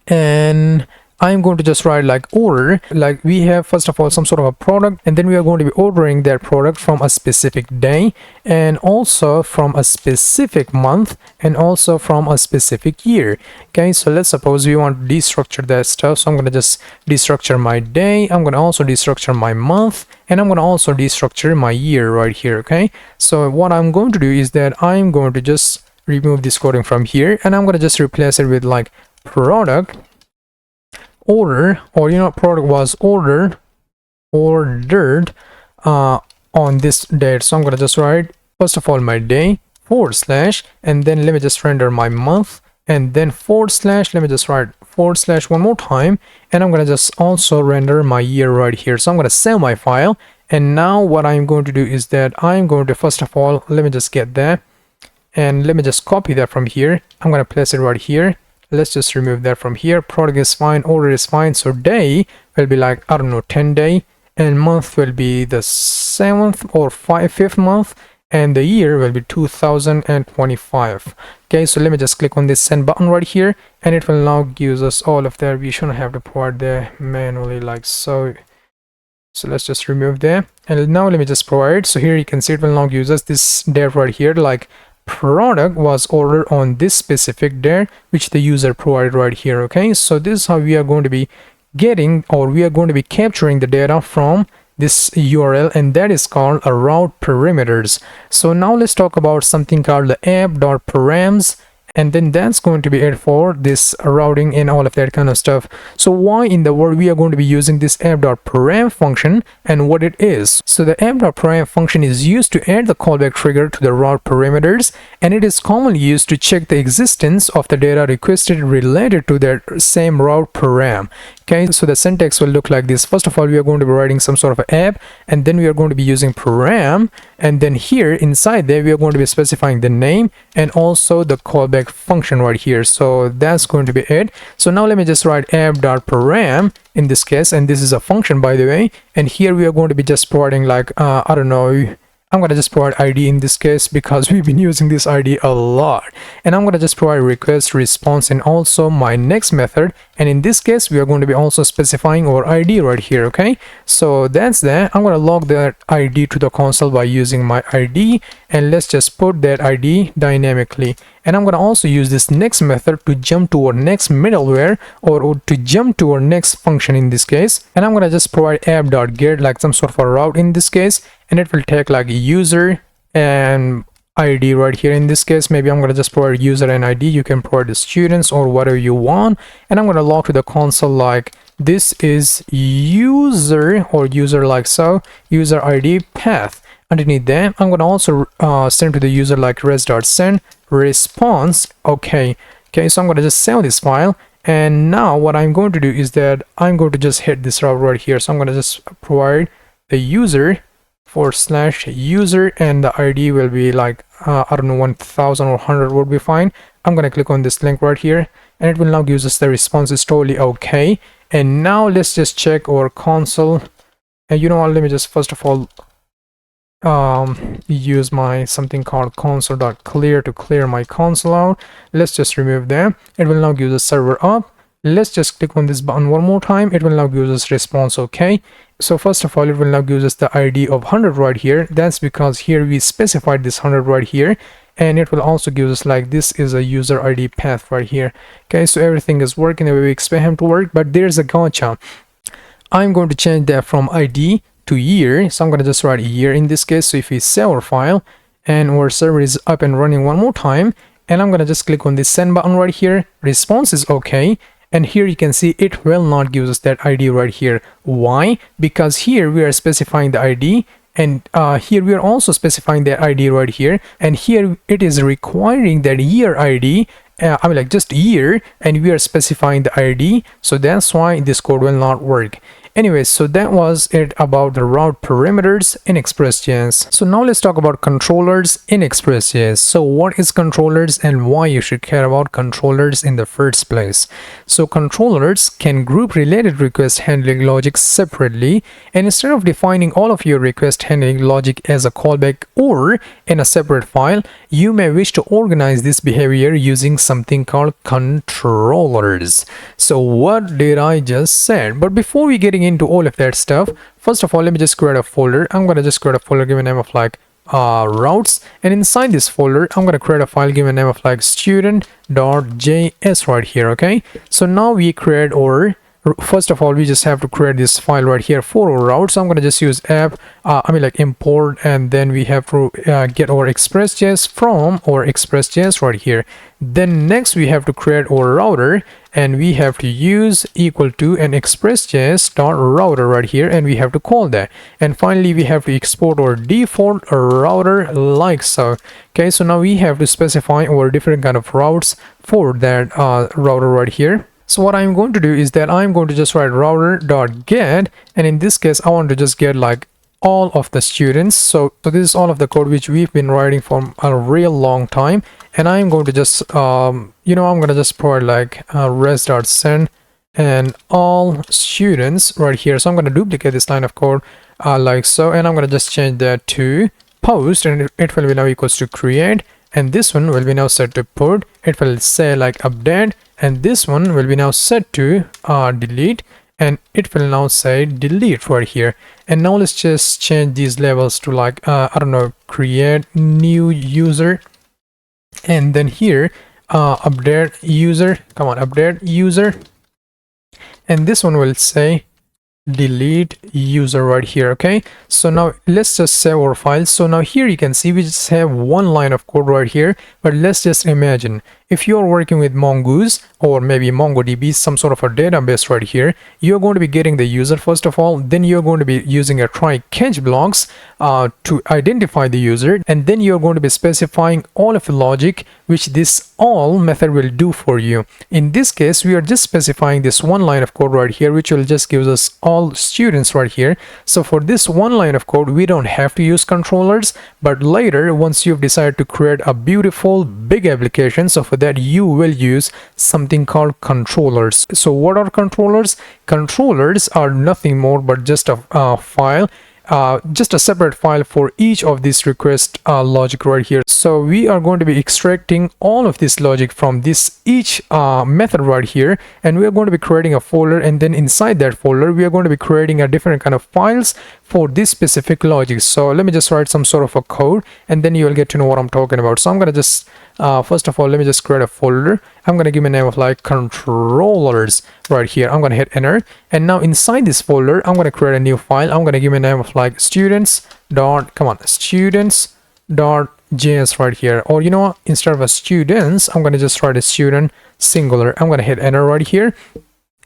and I'm going to just write like order, like we have first of all some sort of a product, and then we are going to be ordering that product from a specific day, and also from a specific month, and also from a specific year. Okay, so let's suppose we want to destructure that stuff. So I'm going to just destructure my day, I'm going to also destructure my month, and I'm going to also destructure my year right here. Okay, so what I'm going to do is that I'm going to just remove this coding from here, and I'm going to just replace it with like product order, or product was ordered on this date. So I'm going to just write first of all my day / and then let me just render my month, and then / let me just write / one more time, and I'm going to just also render my year right here. So I'm going to save my file, and now what I'm going to do is that I'm going to first of all, let me just get that, and let me just copy that from here. I'm going to place it right here. Let's just remove that from here. Product is fine, order is fine. So day will be like, I don't know, 10 day, and month will be the 7th or 5th month, and the year will be 2025. Okay, so let me just click on this send button right here, and it will now give us all of that. We shouldn't have to provide that manually like so. So let's just remove that, and now let me just provide. So here you can see it will now give us this date right here, like product was ordered on this specific date, which the user provided right here. Okay, so this is how we are going to be getting, or we are going to be capturing the data from this URL, and that is called a route parameters. So now let's talk about something called the app.params, and then that's going to be it for this routing and all of that kind of stuff. So why in the world we are going to be using this app.param function and what it is? So the app.param function is used to add the callback trigger to the route parameters, and it is commonly used to check the existence of the data requested related to that same route param. Okay, so the syntax will look like this. First of all, we are going to be writing some sort of app, and then we are going to be using param, and then here inside there we are going to be specifying the name and also the callback function right here. So that's going to be it. So now let me just write app.param in this case, and this is a function by the way, and here we are going to be just providing like I don't know, I'm going to just provide ID in this case because we've been using this ID a lot, and I'm going to just provide request, response, and also my next method, and in this case we are going to be also specifying our ID right here. Okay, so that's that. I'm going to log that ID to the console by using my ID, and let's just put that ID dynamically, and I'm going to also use this next method to jump to our next middleware, or to jump to our next function in this case, and I'm going to just provide app.get like some sort of a route in this case, and it will take like user and ID right here. In this case, maybe I'm going to just provide user and ID. You can provide the students or whatever you want, and I'm going to log to the console like this is user, or user like so, user ID path. Underneath that, I'm going to also send to the user like res.send response. Okay, so I'm going to just save this file, and now what I'm going to do is that I'm going to just hit this route right here. So I'm going to just provide the user /user, and the ID will be like I don't know, 1000 or 100 would be fine. I'm going to click on this link right here, and it will now give us the response is totally okay. And now let's just check our console, and you know what, let me just first of all use my something called console.clear to clear my console out. Let's just remove them. It will now give the server up. Let's just click on this button one more time. It will now give us response okay. So first of all, it will now give us the ID of 100 right here. That's because here we specified this 100 right here, and it will also give us like this is a user ID path right here. Okay, so everything is working the way we expect him to work, but there's a gotcha. I'm going to change that from ID to year, so I'm going to just write year in this case. So if we save our file and our server is up and running one more time, and I'm going to just click on this send button right here, response is okay, and here you can see it will not give us that ID right here. Why? Because here we are specifying the ID, and here we are also specifying the ID right here, and here it is requiring that year ID, I mean like just year, and we are specifying the ID, so that's why this code will not work. Anyway, so that was it about the route parameters in Express.js. So now let's talk about controllers in Express.js. So what is controllers and why you should care about controllers in the first place? So controllers can group related request handling logic separately, and instead of defining all of your request handling logic as a callback or in a separate file, you may wish to organize this behavior using something called controllers. So what did I just say? But before we getting into all of that stuff, first of all, let me just create a folder. I'm gonna just create a folder, give a name of like routes, and inside this folder I'm gonna create a file, give a name of like student.js right here. Okay, so now we create our first of all, we just have to create this file right here for our route. So I'm going to just use import, and then we have to get our Express.js from our Express.js right here. Then next we have to create our router, and we have to use equal to an Express.js router right here, and we have to call that. And finally we have to export our default router like so. Okay, so now we have to specify our different kind of routes for that router right here. So what I'm going to do is that I'm going to just write router.get, and in this case I want to just get like all of the students. So this is all of the code which we've been writing for a real long time, and I'm going to just I'm going to just provide like res.send and all students right here. So I'm going to duplicate this line of code like so, and I'm going to just change that to post, and it will be now equals to create, and this one will be now set to put. It will say like update, and this one will be now set to delete, and it will now say delete right here. And now let's just change these levels to like I don't know, create new user, and then here update user, come on, update user, and this one will say delete user right here. Okay, so now let's just save our file. So now here you can see we just have one line of code right here, but let's just imagine if you are working with Mongoose or maybe MongoDB, some sort of a database right here, you're going to be getting the user first of all, then you're going to be using a try catch blocks to identify the user, and then you're going to be specifying all of the logic which this all method will do for you. In this case we are just specifying this one line of code right here, which will just give us all students right here. So for this one line of code we don't have to use controllers, but later once you've decided to create a beautiful big application, so for that you will use something called controllers. So what are controllers? Controllers are nothing more but just a file, just a separate file for each of these request logic right here. So we are going to be extracting all of this logic from this each method right here, and we are going to be creating a folder, and then inside that folder we are going to be creating a different kind of files for this specific logic. So let me just write some sort of a code, and then you will get to know what I'm talking about. So I'm going to just first of all, let me just create a folder. I'm going to give a name of like controllers right here. I'm going to hit enter, and now inside this folder I'm going to create a new file. I'm going to give a name of like students.js right here, or you know what, instead of a students I'm going to just write a student singular. I'm going to hit enter right here,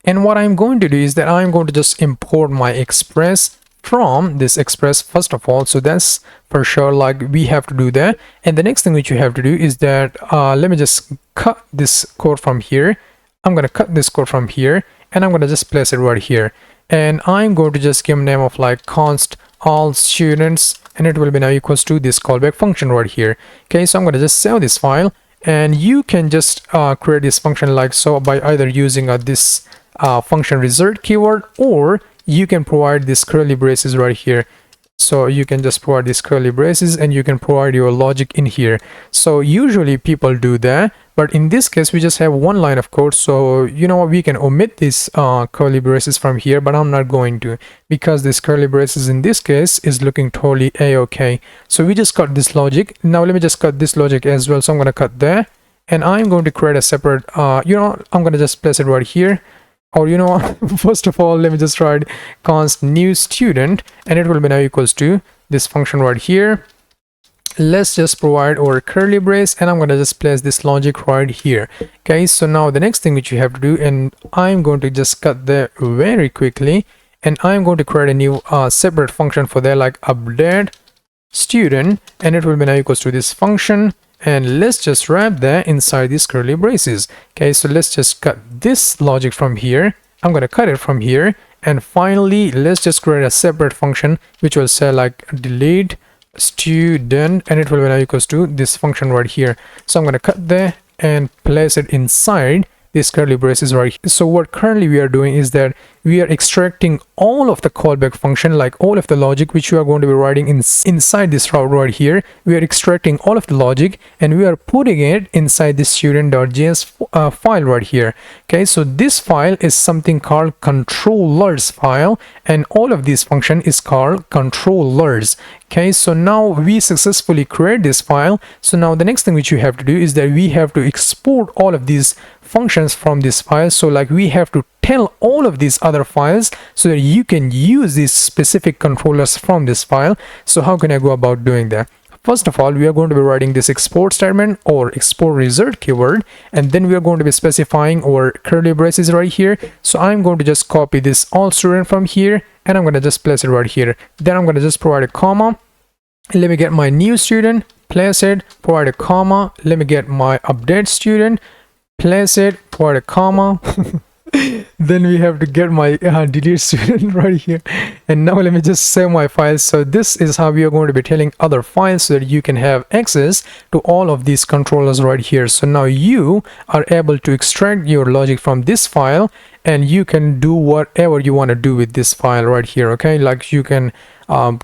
and what I'm going to do is that I'm going to just import my Express from this Express first of all. So that's for sure, like we have to do that. And the next thing which you have to do is that let me just cut this code from here. I'm going to cut this code from here, and I'm going to just place it right here, and I'm going to just give a name of like const all students, and it will be now equals to this callback function right here. Okay, so I'm going to just save this file, and you can just create this function like so by either using this function result keyword, or you can provide this curly braces right here. So you can just provide these curly braces, and you can provide your logic in here. So usually people do that, but in this case we just have one line of code. So you know what, we can omit these curly braces from here, but I'm not going to, because this curly braces in this case is looking totally a-okay. So we just cut this logic. Now let me just cut this logic as well. So I'm going to cut that, and I'm going to create a separate I'm going to just place it right here. Or you know what, first of all, let me just write const new student, and it will be now equals to this function right here. Let's just provide our curly brace, and I'm going to just place this logic right here. Okay, so now the next thing which you have to do, and I'm going to just cut that very quickly, and I'm going to create a new separate function for that, like update student, and it will be now equals to this function. And let's just wrap that inside these curly braces. Okay, so let's just cut this logic from here. I'm going to cut it from here, And finally, let's just create a separate function which will say like delete student, and it will be now equals to this function right here. So I'm going to cut there and place it inside this curly braces right here. So what currently we are doing is that we are extracting all of the callback function, like all of the logic which you are going to be writing inside this route right here. We are extracting all of the logic and we are putting it inside this student.js file right here. Okay, so this file is something called controllers file, and all of this function is called controllers. Okay, so now we successfully create this file. So now the next thing which you have to do is that we have to export all of these functions from this file. So like we have to tell all of these other files so that you can use these specific controllers from this file. So how can I go about doing that? First of all, we are going to be writing this export statement or export result keyword, and then we are going to be specifying our curly braces right here. So I'm going to just copy this all student from here and I'm going to just place it right here. Then I'm going to just provide a comma. Let me get my new student, place it, provide a comma. Let me get my update student, place it, provide a comma. Then we have to get my delete student right here. And now let me just save my files. So this is how we are going to be telling other files so that you can have access to all of these controllers right here. So now you are able to extract your logic from this file and you can do whatever you want to do with this file right here. Okay, like you can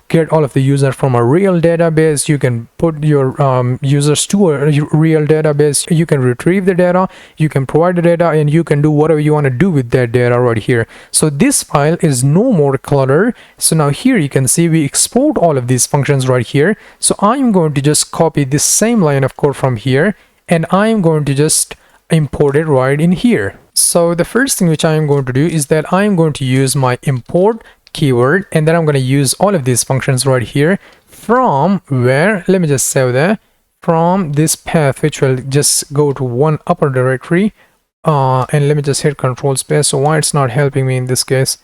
get all of the users from a real database, you can put your users to a real database, you can retrieve the data, you can provide the data, and you can do whatever you want to do with that data right here. So this file is no more clutter. So now here you can see we export all of these functions right here. So I'm going to just copy this same line of code from here and I'm going to just import it right in here. So the first thing which I am going to do is that I am going to use my import keyword, and then I'm going to use all of these functions right here from where, let me just save that, from this path which will just go to one upper directory, and let me just hit control space. So why it's not helping me in this case?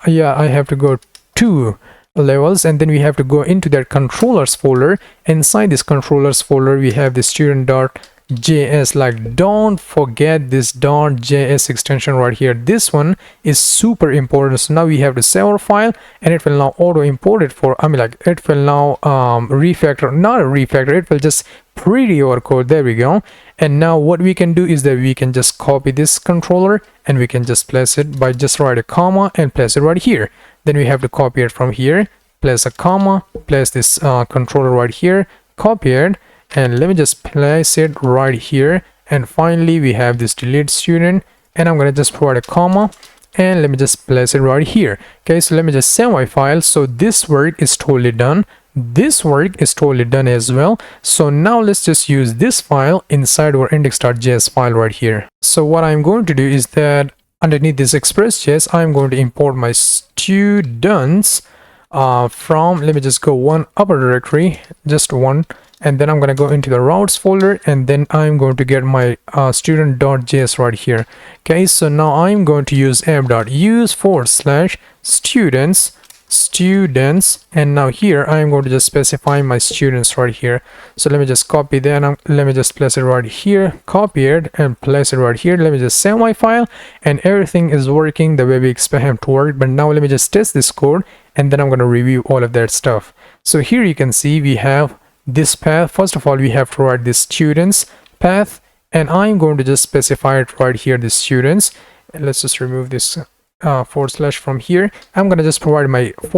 Yeah, I have to go to levels and then we have to go into that controllers folder. Inside this controllers folder we have the student.js, like don't forget this .js extension right here. This one is super important. So now we have to save our file and it will now auto import it for, it will now refactor, not a refactor, it will just pretty our code. There we go. And now what we can do is that we can just copy this controller and we can just place it by just write a comma and place it right here. Then we have to copy it from here, place a comma, place this controller right here, copy it, and let me just place it right here. And finally we have this delete student and I'm going to just provide a comma and let me just place it right here. Okay, so let me just save my file. So this work is totally done, this work is totally done as well. So now let's just use this file inside our index.js file right here. So what I'm going to do is that underneath this Express.js I'm going to import my students from, let me just go one upper directory, just one, and then I'm going to go into the routes folder and then I'm going to get my student.js right here. Okay, so now I'm going to use app.use/students, and now here I'm going to just specify my students right here. So let me just copy that and let me just place it right here, copy it and place it right here. Let me just save my file and everything is working the way we expect him to work. But now let me just test this code and then I'm going to review all of that stuff. So here you can see we have this path. First of all we have to write this students path and I'm going to just specify it right here, the students. And let's just remove this / from here. I'm going to just provide my /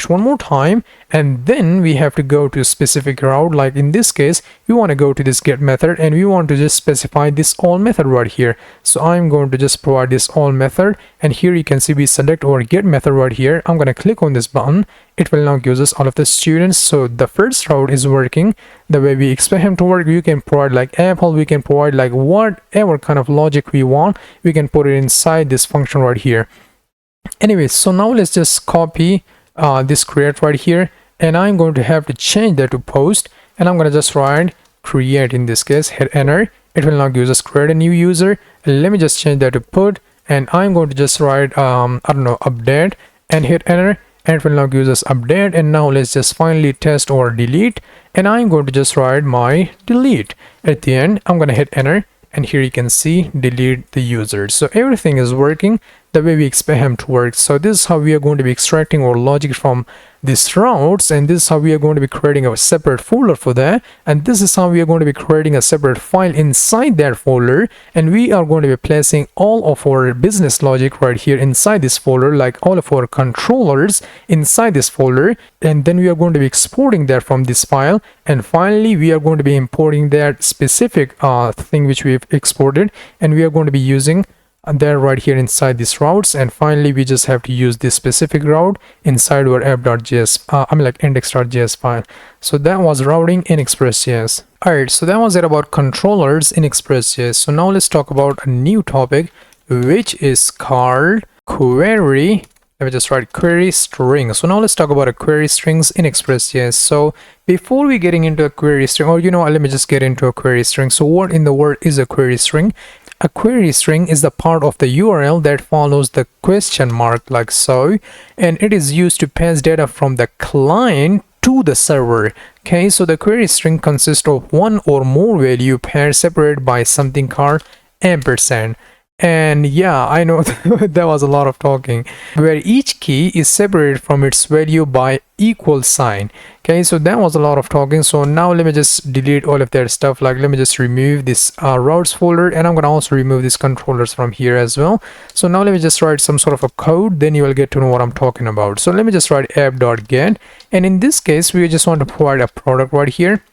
one more time, and then we have to go to a specific route. Like in this case we want to go to this get method and we want to just specify this all method right here. So I'm going to just provide this all method, and here you can see we select our get method right here. I'm going to click on this button. It will now give us all of the students. So the first route is working the way we expect him to work. You can provide like Apple, we can provide like whatever kind of logic we want, we can put it inside this function right here. Anyway, so now let's just copy this create right here, and I'm going to have to change that to post, and I'm going to just write create in this case, hit enter. It will now give us create a new user. Let me just change that to put, and I'm going to just write I don't know, update, and hit enter, and it will now give us update. And now let's just finally test or delete, and I'm going to just write my delete at the end. I'm going to hit enter, and here you can see delete the users. So everything is working the way we expect him to work. So this is how we are going to be extracting our logic from these routes, and this is how we are going to be creating a separate folder for that, and this is how we are going to be creating a separate file inside that folder, and we are going to be placing all of our business logic right here inside this folder, like all of our controllers inside this folder, and then we are going to be exporting that from this file, and finally we are going to be importing that specific thing which we've exported, and we are going to be using there right here inside these routes, and finally we just have to use this specific route inside our app.js index.js file. So that was routing in Express.js. Alright, so that was it about controllers in Express.js. So now let's talk about a new topic which is called query. Let me just write query string. So now let's talk about a query strings in Express.js. So before we getting into a query string, or let me just get into a query string. So what in the world is a query string? A query string is the part of the URL that follows the question mark, like so, and it is used to pass data from the client to the server. Okay, so the query string consists of one or more value pairs separated by something called ampersand. And yeah, I know that was a lot of talking, where each key is separated from its value by equal sign. Okay, so that was a lot of talking. So now let me just delete all of that stuff. Like, let me just remove this routes folder, and I'm gonna also remove these controllers from here as well. So now let me just write some sort of a code, then you will get to know what I'm talking about. So let me just write app.get, and in this case we just want to provide a product right here,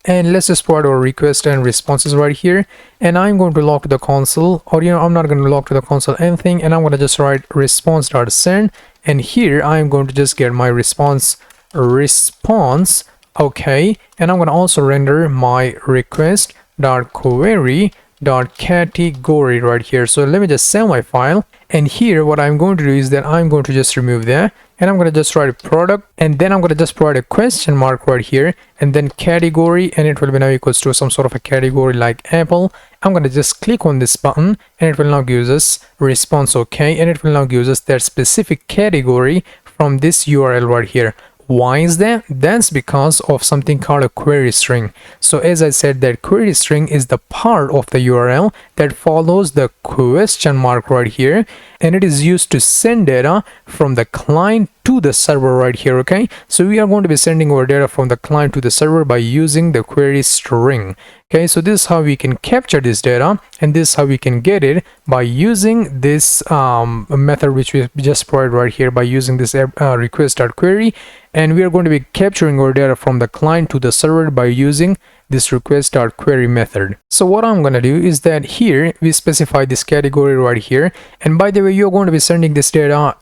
and let's just provide our request and responses right here, and I'm going to log to the console, or I'm not going to log to the console anything, and I'm going to just write response.send, and here I'm going to just get my response, okay, and I'm going to also render my request.query.category right here. So let me just save my file, and here what I'm going to do is that I'm going to just remove that, and I'm going to just write a product, and then I'm going to just provide a question mark right here, and then category, and it will be now equals to some sort of a category like Apple. I'm going to just click on this button, and it will now give us response okay, and it will now give us that specific category from this URL right here. Why is that? That's because of something called a query string. So as I said, that query string is the part of the URL that follows the question mark right here, and it is used to send data from the client to the server right here. Okay, so we are going to be sending our data from the client to the server by using the query string. Okay, so this is how we can capture this data, and this is how we can get it by using this method which we just provided right here, by using this request.query, and we are going to be capturing our data from the client to the server by using this request.query method. So what I'm going to do is that here we specify this category right here, and by the way, you're going to be sending this data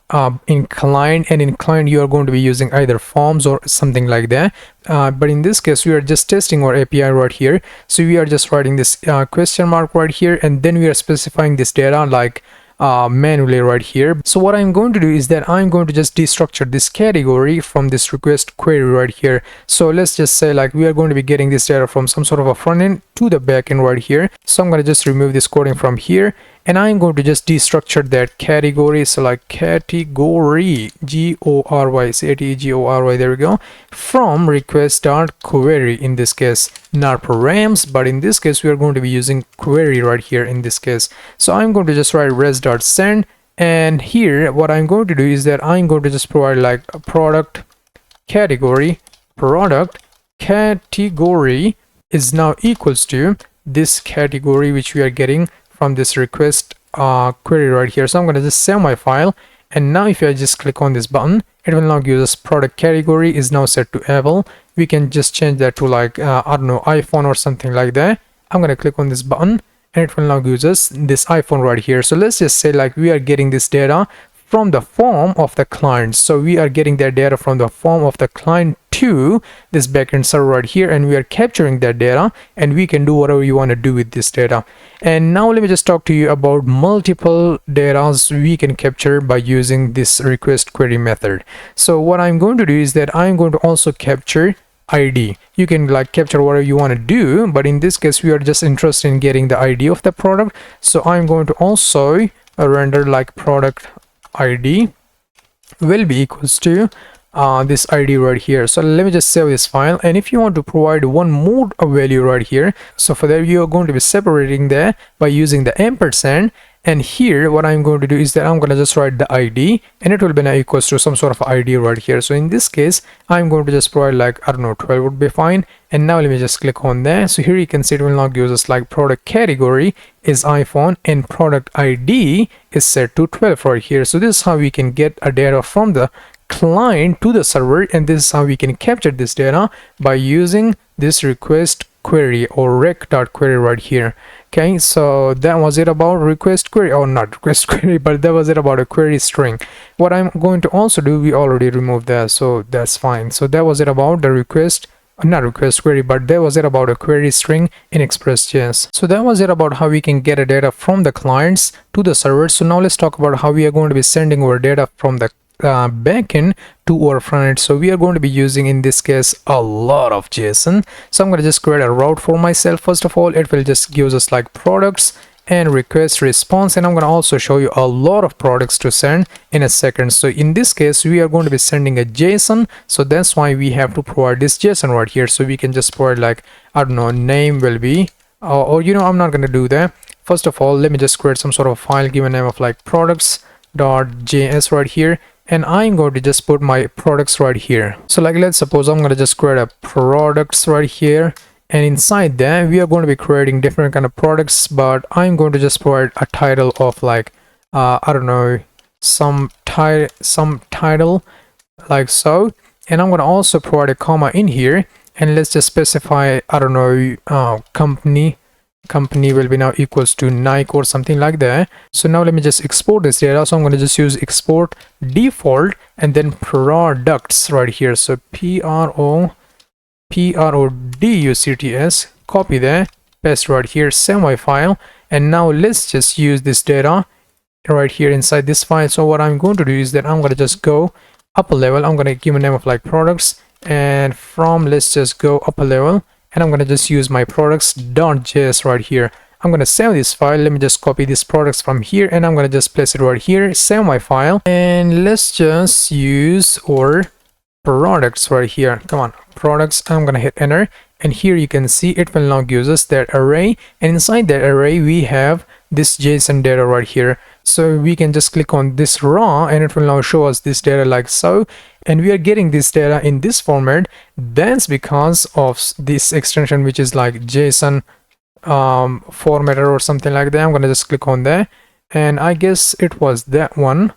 in client, and in client you are going to be using either forms or something like that, but in this case we are just testing our API right here. So we are just writing this question mark right here, and then we are specifying this data like manually right here. So what I'm going to do is that I'm going to just destructure this category from this request query right here. So let's just say like we are going to be getting this data from some sort of a front end to the back end right here. So I'm going to just remove this coding from here, and I'm going to just destructure that category. So like category, G-O-R-Y, C-A-T-E-G-O-R-Y, there we go, from request.query in this case, not params, but in this case we are going to be using query right here in this case. So I'm going to just write res.send, and here what I'm going to do is that I'm going to just provide like a product category is now equals to this category which we are getting from this request query right here. So I'm going to just save my file, and now if I just click on this button, it will now give us product category is now set to Apple. We can just change that to like I don't know, iPhone or something like that. I'm going to click on this button, and it will now give us this iPhone right here. So let's just say like we are getting this data from the form of the client. So we are getting that data from the form of the client to this backend server right here, and we are capturing that data, and we can do whatever you want to do with this data. And now let me just talk to you about multiple data we can capture by using this request query method. So what I'm going to do is that I'm going to also capture ID. You can like capture whatever you want to do, but in this case we are just interested in getting the ID of the product. So I'm going to also render like product ID will be equals to this ID right here. So let me just save this file, and if you want to provide one more value right here, so for that you are going to be separating that by using the ampersand, And here what I'm going to do is that I'm going to just write the ID, and it will be now equals to some sort of ID right here. So in this case I'm going to just provide like, I don't know, 12 would be fine. And now let me just click on that. So here you can see it will now give us like product category is iPhone and product ID is set to 12 right here. So this is how we can get a data from the client to the server, and this is how we can capture this data by using this request query or rec.query right here. Okay, so that was it about request query, or not request query, but that was it about a query string. What I'm going to also do, we already removed that, so that's fine. So that was it about the request, not request query, but that was it about a query string in Express.js. So that was it about how we can get a data from the clients to the server. So now let's talk about how we are going to be sending our data from the backend to our front end. So we are going to be using in this case a lot of JSON. So I'm going to just create a route for myself. First of all, it will just give us like products and request response, and I'm going to also show you a lot of products to send in a second. So in this case we are going to be sending a JSON, so that's why we have to provide this JSON right here. So we can just provide like, I don't know, name will be or you know, I'm not going to do that. First of all, let me just create some sort of file, give a name of like products.js right here, and I'm going to just put my products right here. So like, let's suppose I'm going to just create a products right here, and inside that we are going to be creating different kind of products, but I'm going to just provide a title of like I don't know, some title like so, and I'm going to also provide a comma in here, and let's just specify, I don't know, company will be now equals to Nike or something like that. So now let me just export this data. So I'm going to just use export default and then products right here. So products, copy that, paste right here, save my file, and now let's just use this data right here inside this file. So what I'm going to do is that I'm going to just go up a level. I'm going to give a name of like products, and from let's just go up a level, and I'm going to just use my products.js right here. I'm going to save this file. Let me just copy these products from here, and I'm going to just place it right here, save my file, and let's just use our products right here. Come on, products. I'm going to hit enter, and here you can see it will now give us that array, and inside that array we have this JSON data right here. So we can just click on this raw, and it will now show us this data like so, and we are getting this data in this format. That's because of this extension, which is like JSON formatter or something like that. I'm gonna just click on that, and I guess it was that one.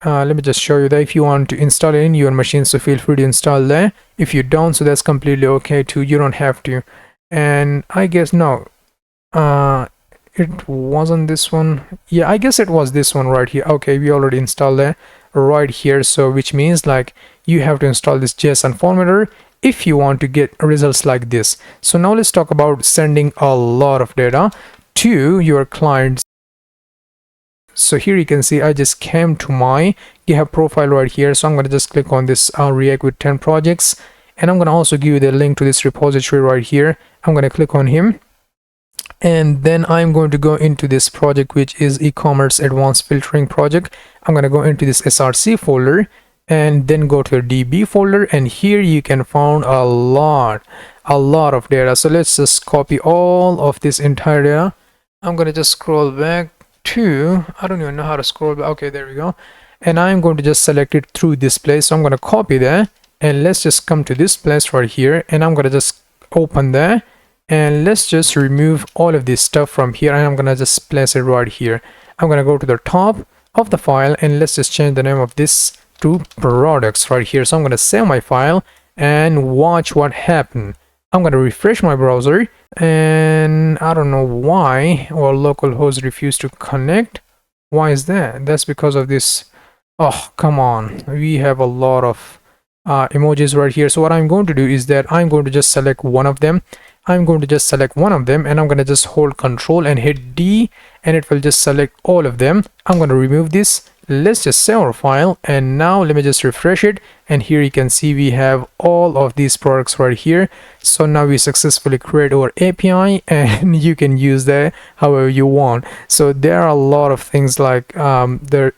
Let me just show you that. If you want to install it in your machine, so feel free to install that. If you don't, so that's completely okay too, you don't have to. And I guess no, it wasn't this one. Yeah, I guess it was this one right here. Okay, we already installed that right here, so which means like you have to install this JSON formatter if you want to get results like this. So now let's talk about sending a lot of data to your clients. So here you can see I just came to my GitHub profile right here. So I'm going to just click on this React with 10 projects, and I'm going to also give you the link to this repository right here. I'm going to click on him, and then I'm going to go into this project, which is e-commerce advanced filtering project. I'm going to go into this src folder, and then go to the db folder, and here you can find a lot of data. So let's just copy all of this entire data. I'm going to just scroll back to, I don't even know how to scroll back. Okay, there we go, and I'm going to just select it through this place. So I'm going to copy that, and let's just come to this place right here, and I'm going to just open that, and let's just remove all of this stuff from here, and I'm gonna just place it right here. I'm gonna go to the top of the file, and let's just change the name of this to products right here. So I'm gonna save my file and watch what happened. I'm gonna refresh my browser, and I don't know why our localhost refused to connect. Why is that? That's because of this. Oh, come on, we have a lot of emojis right here. So what I'm going to do is that I'm going to just select one of them. I'm going to just select one of them, and I'm going to just hold Control and hit D, and it will just select all of them. I'm going to remove this. Let's just save our file, and now let me just refresh it, and here you can see we have all of these products right here. So now we successfully create our API, and you can use that however you want. So there are a lot of things like the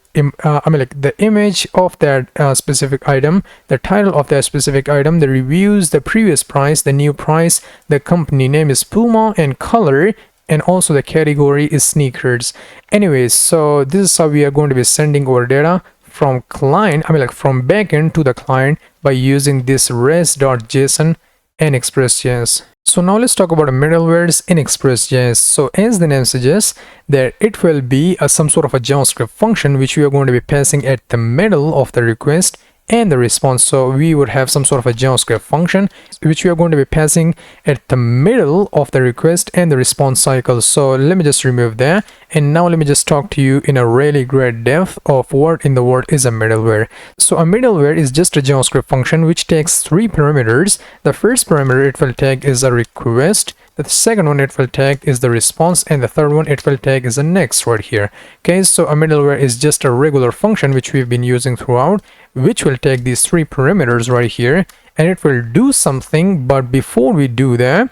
image of that specific item, the title of that specific item, the reviews, the previous price, the new price, the company name is Puma, and color, and also the category is sneakers. Anyways, so this is how we are going to be sending our data from client, from backend to the client by using this res.json and Express.js. So now let's talk about the middlewares in Express.js. So as the name suggests, that it will be some sort of a JavaScript function which we are going to be passing at the middle of the request and the response. So we would have some sort of a JavaScript function which we are going to be passing at the middle of the request and the response cycle. So let me just remove that, and now let me just talk to you in a really great depth of what in the world is a middleware. So a middleware is just a JavaScript function which takes 3 parameters. The first parameter it will take is a request, the second one it will take is the response, and the third one it will take is the next right here. Okay, so a middleware is just a regular function which we've been using throughout, which will take these 3 parameters right here, and it will do something. But before we do that,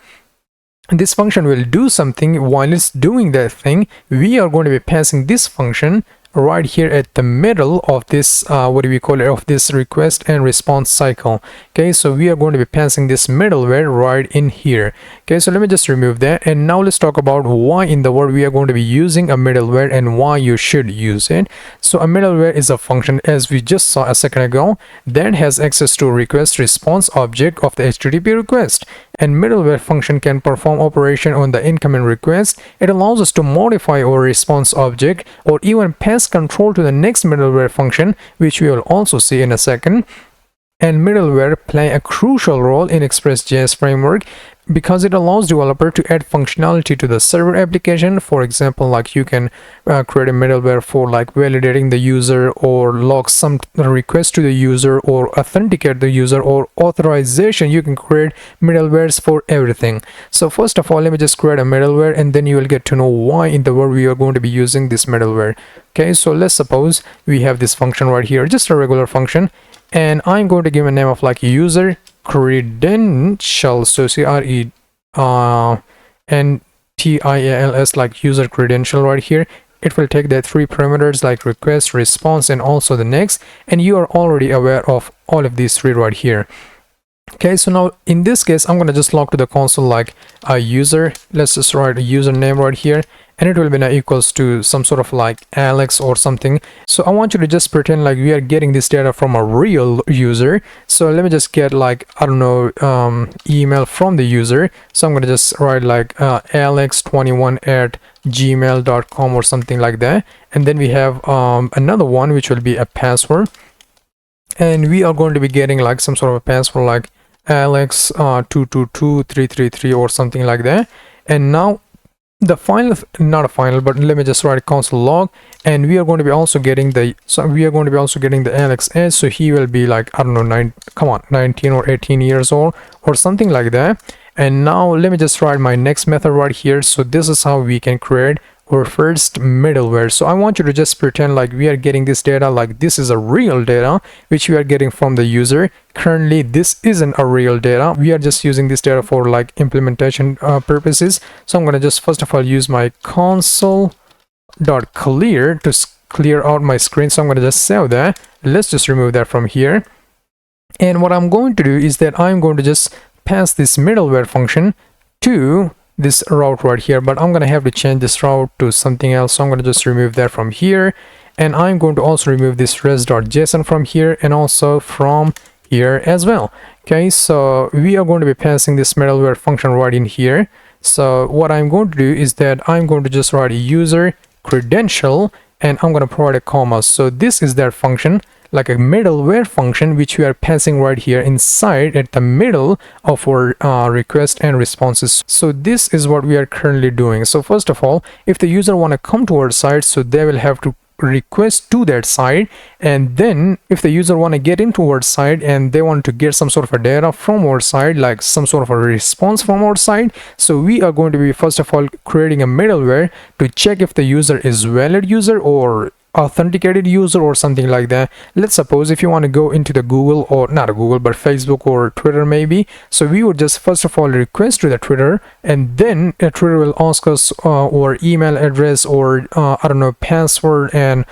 this function will do something. While it's doing that thing, we are going to be passing this function right here at the middle of this of this request and response cycle. Okay, so we are going to be passing this middleware right in here. Okay, so let me just remove that, and now let's talk about why in the world we are going to be using a middleware and why you should use it. So a middleware is a function, as we just saw a second ago, that has access to request response object of the HTTP request, and middleware function can perform operation on the incoming request. It allows us to modify our response object or even pass control to the next middleware function, which we will also see in a second. And middleware play a crucial role in Express.js framework because it allows developer to add functionality to the server application. For example, like you can create a middleware for like validating the user, or log some request to the user, or authenticate the user, or authorization. You can create middlewares for everything. So first of all, let me just create a middleware, and then you will get to know why in the world we are going to be using this middleware. Okay, so let's suppose we have this function right here, just a regular function, and I'm going to give a name of like user credentials, so CRENTIALS, like user credential right here. It will take the 3 parameters like request, response, and also the next, and you are already aware of all of these 3 right here. Okay, so now in this case I'm going to just log to the console like a user. Let's just write a username right here, and it will be now equals to some sort of like Alex or something. So I want you to just pretend like we are getting this data from a real user. So let me just get like, I don't know, email from the user. So I'm going to just write like alex21@gmail.com or something like that, and then we have another one which will be a password, and we are going to be getting like some sort of a password like alex222333 or something like that. And now the final, not a final, but let me just write console log, and we are going to be also getting the Alex age. So he will be like, I don't know, 19 or 18 years old or something like that. And now let me just write my next method right here. So this is how we can create our first middleware. So I want you to just pretend like we are getting this data, like this is a real data which we are getting from the user. Currently this isn't a real data, we are just using this data for like implementation purposes. So I'm going to just first of all use my console.clear to clear out my screen. So I'm going to just save that. Let's just remove that from here, and what I'm going to do is that I'm going to just pass this middleware function to this route right here, but I'm gonna have to change this route to something else. So I'm gonna just remove that from here, and I'm going to also remove this res.json from here and also from here as well. Okay, so we are going to be passing this middleware function right in here. So what I'm going to do is that I'm going to just write a user credential, and I'm going to provide a comma. So this is their function, like a middleware function which we are passing right here inside at the middle of our request and responses. So this is what we are currently doing. So first of all, if the user want to come to our site, so they will have to request to that site, and then if the user want to get into our site and they want to get some sort of a data from our site, like some sort of a response from our site, so we are going to be first of all creating a middleware to check if the user is valid user or authenticated user or something like that. Let's suppose if you want to go into the Google, or not a Google but Facebook or Twitter maybe, so we would just first of all request to the Twitter, and then Twitter will ask us our email address or I don't know, password and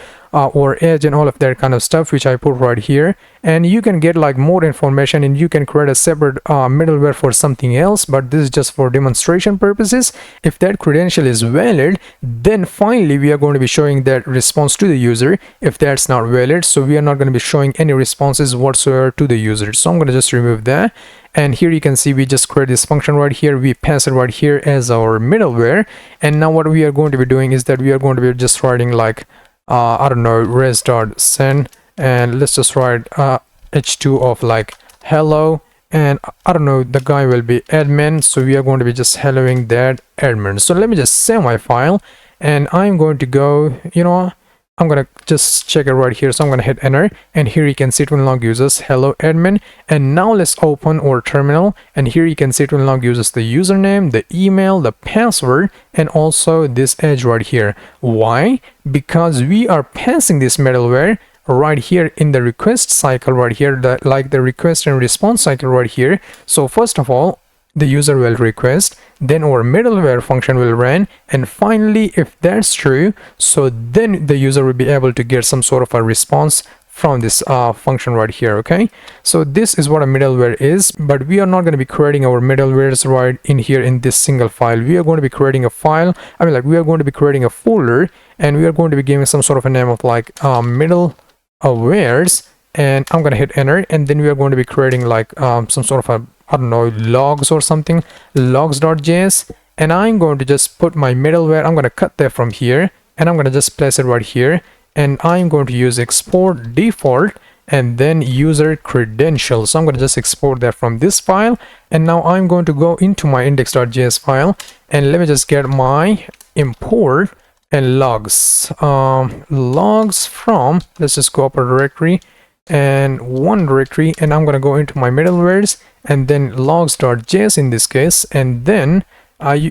or edge and all of that kind of stuff, which I put right here. And you can get like more information, and you can create a separate middleware for something else, but this is just for demonstration purposes. If that credential is valid, then finally we are going to be showing that response to the user. If that's not valid, so we are not going to be showing any responses whatsoever to the user. So I'm going to just remove that. And here you can see we just create this function right here, we pass it right here as our middleware. And now what we are going to be doing is that we are going to be just writing like I don't know, res.send, and let's just write h2 of like hello, and I don't know, the guy will be admin, so we are going to be just helloing that admin. So let me just save my file, and I'm going to go, you know, I'm gonna just check it right here. So I'm gonna hit enter, and here you can see it will log uses hello admin. And now let's open our terminal, and here you can see it will log uses the username, the email, the password, and also this edge right here. Why? Because we are passing this middleware right here in the request cycle right here, like the request and response cycle right here. So first of all, the user will request, then our middleware function will run, and finally, if that's true, so then the user will be able to get some sort of a response from this function right here. Okay, so this is what a middleware is, but we are not going to be creating our middlewares right in here in this single file. We are going to be creating a file, I mean, like, we are going to be creating a folder, and we are going to be giving some sort of a name of like middlewares, and I'm going to hit enter, and then we are going to be creating like some sort of a, I don't know, logs or something, logs.js, and I'm going to just put my middleware. I'm going to cut that from here, and I'm going to just place it right here, and I'm going to use export default and then user credentials. So I'm going to just export that from this file, and now I'm going to go into my index.js file, and let me just get my import and logs logs from, let's just go up a directory and one directory, and I'm going to go into my middlewares and then logs.js in this case, and then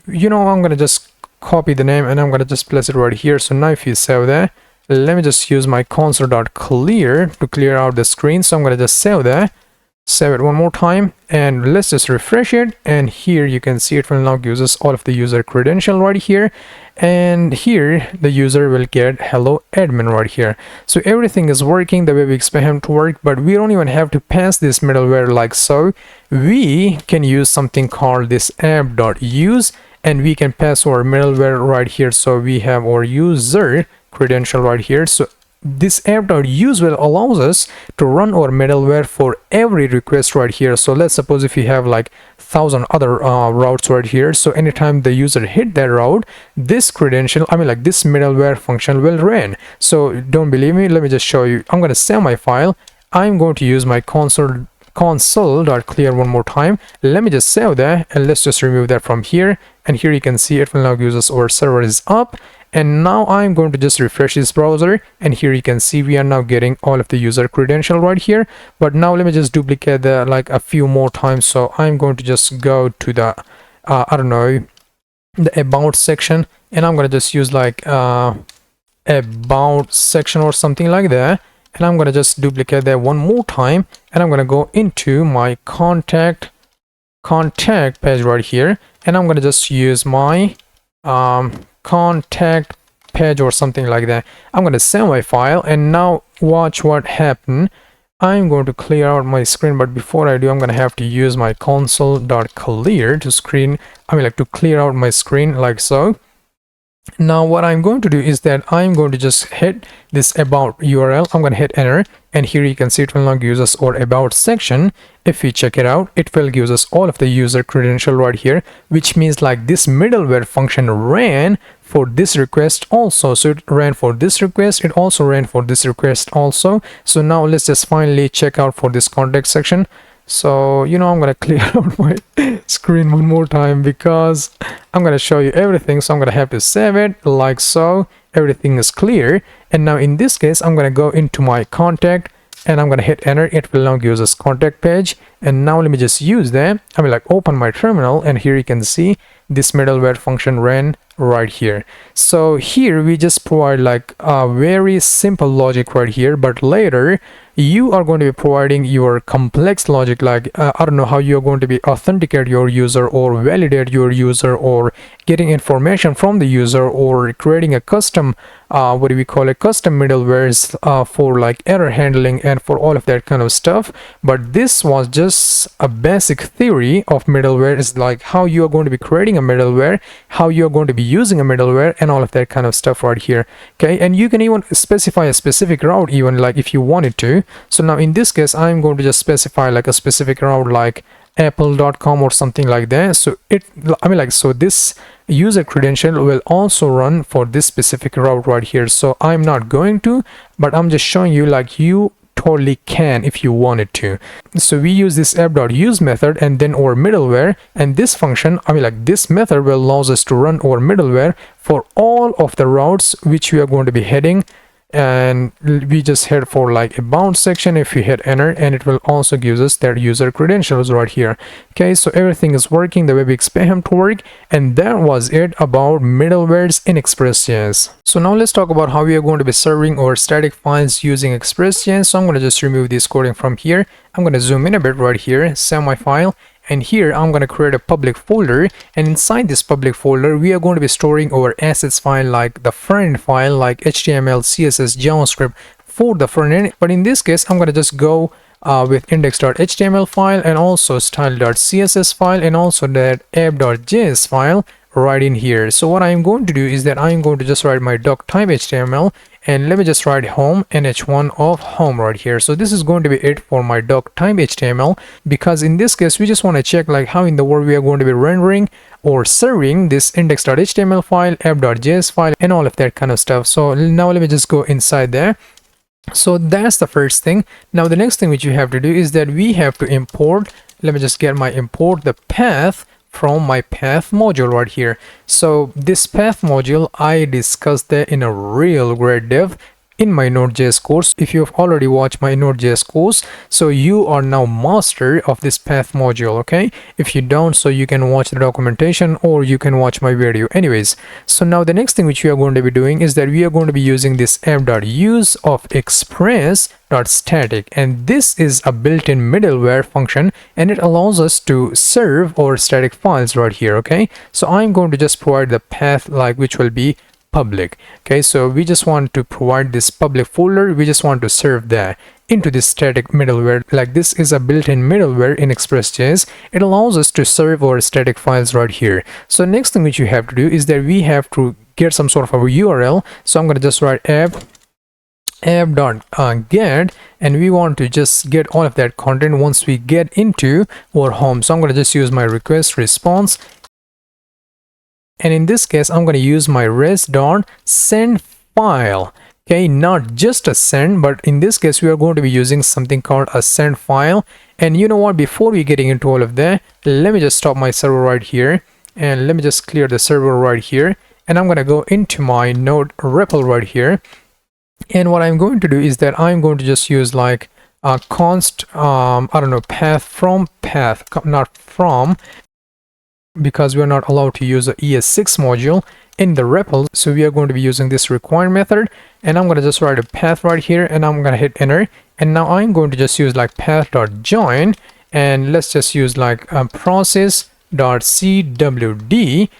you know, I'm going to just copy the name and I'm going to just place it right here. So now if you save that, let me just use my console.clear to clear out the screen. So I'm going to just save that, save it one more time, and let's just refresh it, and here you can see it will now uses all of the user credential right here, and here the user will get hello admin right here. So everything is working the way we expect him to work, but we don't even have to pass this middleware like so. We can use something called this app.use, and we can pass our middleware right here. So we have our user credential right here. So this app.use will allows us to run our middleware for every request right here. So let's suppose if you have like 1,000 other routes right here, so anytime the user hit that route, this credential, I mean, like, this middleware function will run. So don't believe me, let me just show you. I'm going to save my file. I'm going to use my console.clear one more time. Let me just save that, and let's just remove that from here, and here you can see it will now use us, our server is up. And now I'm going to just refresh this browser, and here you can see we are now getting all of the user credential right here. But now let me just duplicate that like a few more times. So I'm going to just go to the I don't know, the about section, and I'm going to just use like about section or something like that, and I'm going to just duplicate that one more time, and I'm going to go into my contact page right here, and I'm going to just use my contact page or something like that. I'm going to save my file, and now watch what happened. I'm going to clear out my screen, but before I do, I'm going to have to use my console.clear to to clear out my screen like so. Now what I'm going to do is that I'm going to just hit this about URL. I'm going to hit enter, and here you can see it will now use us our about section. If we check it out, it will give us all of the user credential right here, which means like this middleware function ran for this request also. So it ran for this request, it also ran for this request also. So now let's just finally check out for this contact section. So, you know, I'm going to clear out my screen one more time because I'm going to show you everything. So I'm going to have to save it like so. Everything is clear. And now in this case, I'm going to go into my contact, and I'm going to hit enter. It will now use this contact page. And now let me just use that. Open my terminal, and here you can see this middleware function ran right here. So here we just provide like a very simple logic right here, but later you are going to be providing your complex logic, like I don't know how you're going to be authenticate your user or validate your user or getting information from the user or creating a custom what do we call it, custom middlewares for like error handling and for all of that kind of stuff. But this was just a basic theory of middleware, is like how you are going to be creating a middleware, how you are going to be using a middleware, and all of that kind of stuff right here. Okay, and you can even specify a specific route, even like if you wanted to. So now in this case, I'm going to just specify like a specific route like apple.com or something like that. So so this user credential will also run for this specific route right here. So I'm not going to, but I'm just showing you like you totally can if you wanted to. So we use this app.use method and then our middleware, and this function, this method will allows us to run our middleware for all of the routes which we are going to be heading. And we just head for like a bound section. If we hit enter, and it will also gives us their user credentials right here. Okay, so everything is working the way we expect them to work, and that was it about middlewares in Express.js. So now let's talk about how we are going to be serving our static files using Express.js. So I'm going to just remove this coding from here. I'm going to zoom in a bit right here, save my file. And here I'm going to create a public folder, and inside this public folder we are going to be storing our assets file, like the front end file like HTML, CSS, JavaScript for the front end. But in this case I'm going to just go with index.html file and also style.css file and also that app.js file right in here. So what I'm going to do is that I'm going to just write my doc type HTML, and let me just write home and h1 of home right here. So this is going to be it for my doc type HTML, because in this case we just want to check like how in the world we are going to be rendering or serving this index.html file, app.js file, and all of that kind of stuff. So now let me just go inside there. So that's the first thing. Now the next thing which you have to do is that we have to import, let me just get my import the path from my path module right here. So this path module, I discussed that in a real great depth in my Node.js course. If you have already watched my Node.js course, so you are now master of this path module. Okay, if you don't, so you can watch the documentation or you can watch my video anyways. So now the next thing which we are going to be doing is that we are going to be using this app.use of express.static, and this is a built-in middleware function, and it allows us to serve our static files right here. Okay, so I'm going to just provide the path like which will be public. Okay, so we just want to provide this public folder, we just want to serve that into this static middleware. Like this is a built-in middleware in Express.js. It allows us to serve our static files right here. So next thing which you have to do is that we have to get some sort of a URL. So I'm going to just write app.get, and we want to just get all of that content once we get into our home. So I'm going to just use my request response, and in this case I'm going to use my res.send file. Okay, not just a send, but in this case we are going to be using something called a send file. And you know what, before we getting into all of that, let me just stop my server right here, and let me just clear the server right here, and I'm going to go into my node REPL right here. And what I'm going to do is that I'm going to just use like a const path from path, not from, because we're not allowed to use the ES6 module in the REPL. So we are going to be using this require method, and I'm going to just write a path right here, and I'm going to hit enter. And now I'm going to just use like path.join, and let's just use like process.cwd,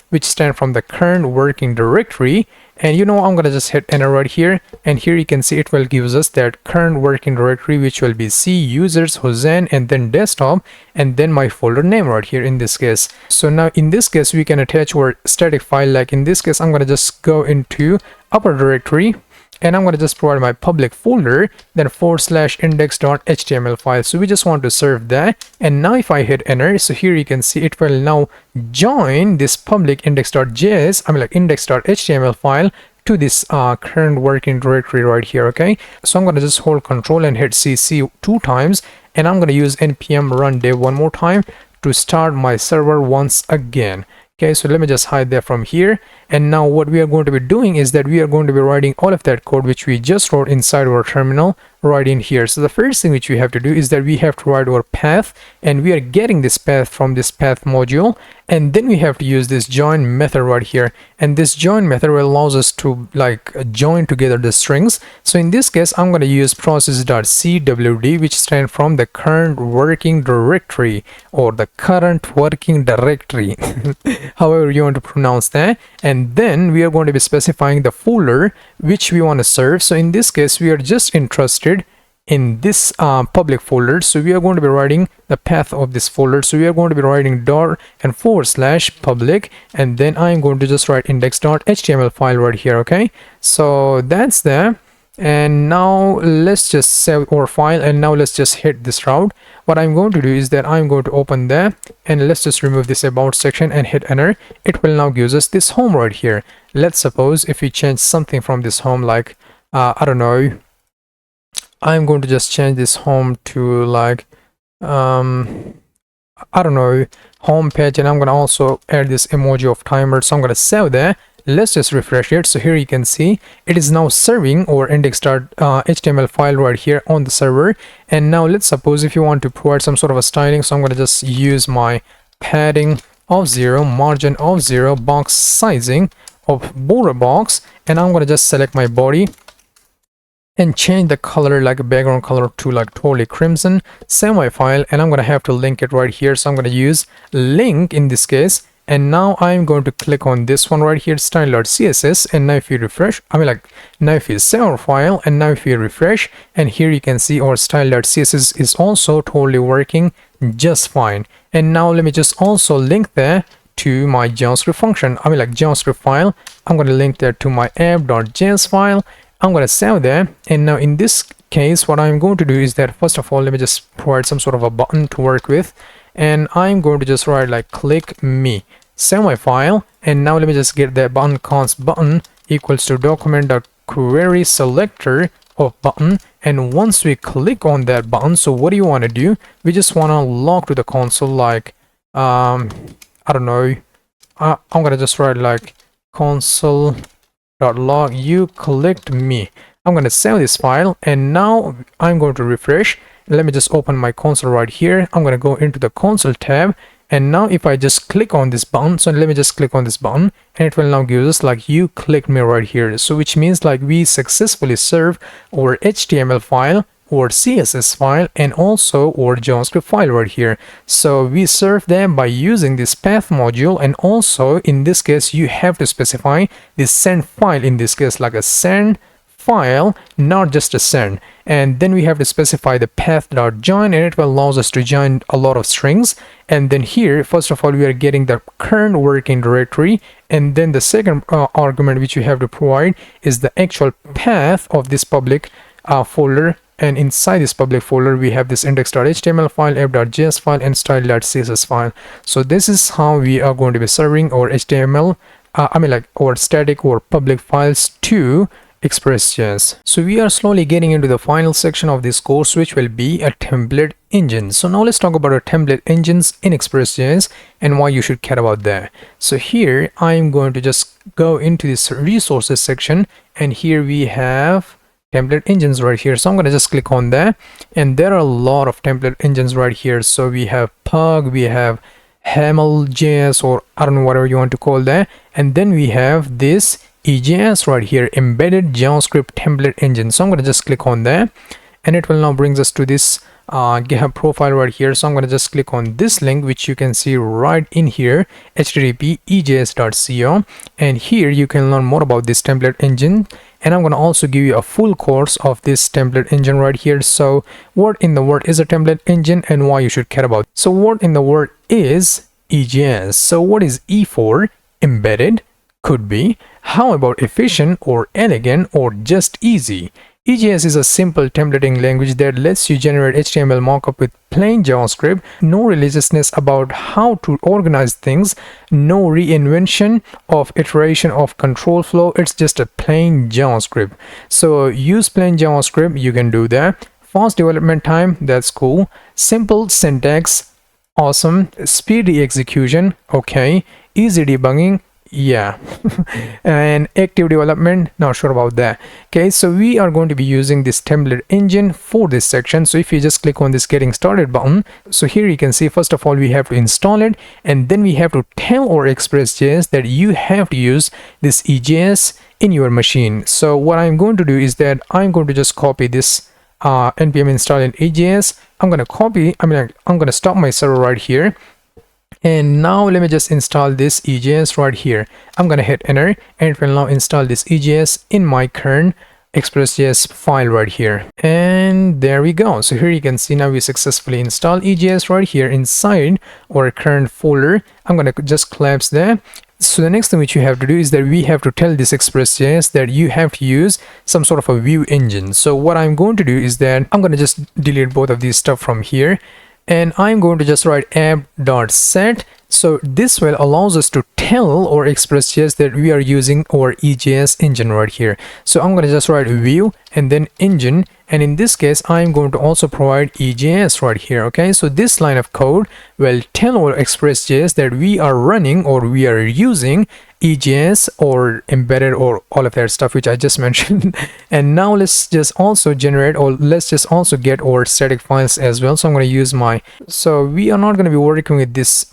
which stand from the current working directory. And you know, I'm going to just hit enter right here, and here you can see it will give us that current working directory, which will be C users Hossein and then desktop and then my folder name right here in this case. So now in this case we can attach our static file. Like in this case I'm going to just go into upper directory, and I'm going to just provide my public folder, then /index.html file. So we just want to serve that. And now if I hit enter, so here you can see it will now join this public index.js, index.html file to this current working directory right here. Okay, so I'm going to just hold control and hit cc 2 times, and I'm going to use npm run dev one more time to start my server once again. Okay, so let me just hide that from here. And now what we are going to be doing is that we are going to be writing all of that code which we just wrote inside our terminal right in here. So the first thing which we have to do is that we have to write our path, and we are getting this path from this path module, and then we have to use this join method right here, and this join method allows us to like join together the strings. So in this case I'm going to use process.cwd, which stands from the current working directory or the current working directory however you want to pronounce that. And then we are going to be specifying the folder which we want to serve. So in this case we are just interested in this public folder, so we are going to be writing the path of this folder. So we are going to be writing dot and / public, and then I'm going to just write index.html file right here. Okay, so that's there. And now let's just save our file, and now let's just hit this route. What I'm going to do is that I'm going to open there, and let's just remove this about section and hit enter. It will now give us this home right here. Let's suppose if we change something from this home, like I don't know, I'm going to just change this home to like I don't know, home page, and I'm going to also add this emoji of timer. So I'm going to save there. Let's just refresh it. So here you can see it is now serving our index.html file right here on the server. And now let's suppose if you want to provide some sort of a styling, so I'm going to just use my padding of 0, margin of 0, box sizing of border box, and I'm going to just select my body and change the color, like a background color, to like totally crimson. Save my file, and I'm going to have to link it right here. So I'm going to use link in this case. And now I'm going to click on this one right here, style.css. And now if you refresh, now if you save our file, and now if you refresh, and here you can see our style.css is also totally working just fine. And now let me just also link there to my JavaScript function, JavaScript file. I'm going to link that to my app.js file. I'm going to save there. And now in this case, what I'm going to do is that first of all, let me just provide some sort of a button to work with, and I'm going to just write like click me, save my file. And now let me just get that button const button equals to document.query selector of button. And once we click on that button, so what do you want to do? We just want to log to the console, like I don't know, I'm going to just write like console.log you clicked me. I'm going to save this file, and now I'm going to refresh. Let me just open my console right here. I'm going to go into the console tab, and now if I just click on this button, so let me just click on this button, and it will now give us like you clicked me right here. So which means like we successfully serve our HTML file or CSS file and also our JavaScript file right here. So we serve them by using this path module, and also in this case you have to specify this send file, in this case like a send file, not just a send. And then we have to specify the path.join, and it will allow us to join a lot of strings. And then here first of all we are getting the current working directory, and then the second argument which we have to provide is the actual path of this public folder. And inside this public folder we have this index.html file, app.js file, and style.css file. So this is how we are going to be serving our HTML our static or public files to Express.js. So we are slowly getting into the final section of this course, which will be a template engine. So now let's talk about our template engines in Express.js and why you should care about that. So here I'm going to just go into this resources section, and here we have template engines right here. So I'm going to just click on that, and there are a lot of template engines right here. So we have Pug, we have Hamel.js, or I don't know, whatever you want to call that, and then we have this EJS right here, embedded JavaScript template engine. So I'm going to just click on that, and it will now brings us to this GitHub profile right here. So I'm going to just click on this link, which you can see right in here, http ejs.co, and here you can learn more about this template engine. And I'm going to also give you a full course of this template engine right here. So what in the world is a template engine and why you should care about it? So what in the world is EJS? So what is E for? Embedded, could be. How about efficient or elegant or just easy? EJS is a simple templating language that lets you generate HTML mockup with plain JavaScript. No religiousness about how to organize things, no reinvention of iteration of control flow. It's just a plain JavaScript. So use plain JavaScript, you can do that. Fast development time, that's cool. Simple syntax, awesome. Speedy execution, okay. Easy debugging, yeah. And active development, not sure about that. Okay, so we are going to be using this template engine for this section. So if you just click on this getting started button, so here you can see, first of all, we have to install it, and then we have to tell our Express.js that you have to use this EJS in your machine. So what I'm going to do is that I'm going to just copy this npm install in EJS. I'm going to stop my server right here. And now let me just install this EJS right here. I'm going to hit enter, and it will now install this EJS in my current Express.js file right here. And there we go. So here you can see now we successfully installed EJS right here inside our current folder. I'm going to just collapse there. So the next thing which you have to do is that we have to tell this Express.js that you have to use some sort of a view engine. So what I'm going to do is that I'm going to just delete both of these stuff from here, and I'm going to just write app.set. So this will allows us to tell our Express.js that we are using our EJS engine right here. So I'm going to just write view and then engine, and in this case I'm going to also provide EJS right here. Okay, so this line of code will tell our Express.js that we are running or we are using EJS or embedded or all of that stuff which I just mentioned. And now let's just also generate, or let's just also get our static files as well. So I'm going to use my, so we are not going to be working with this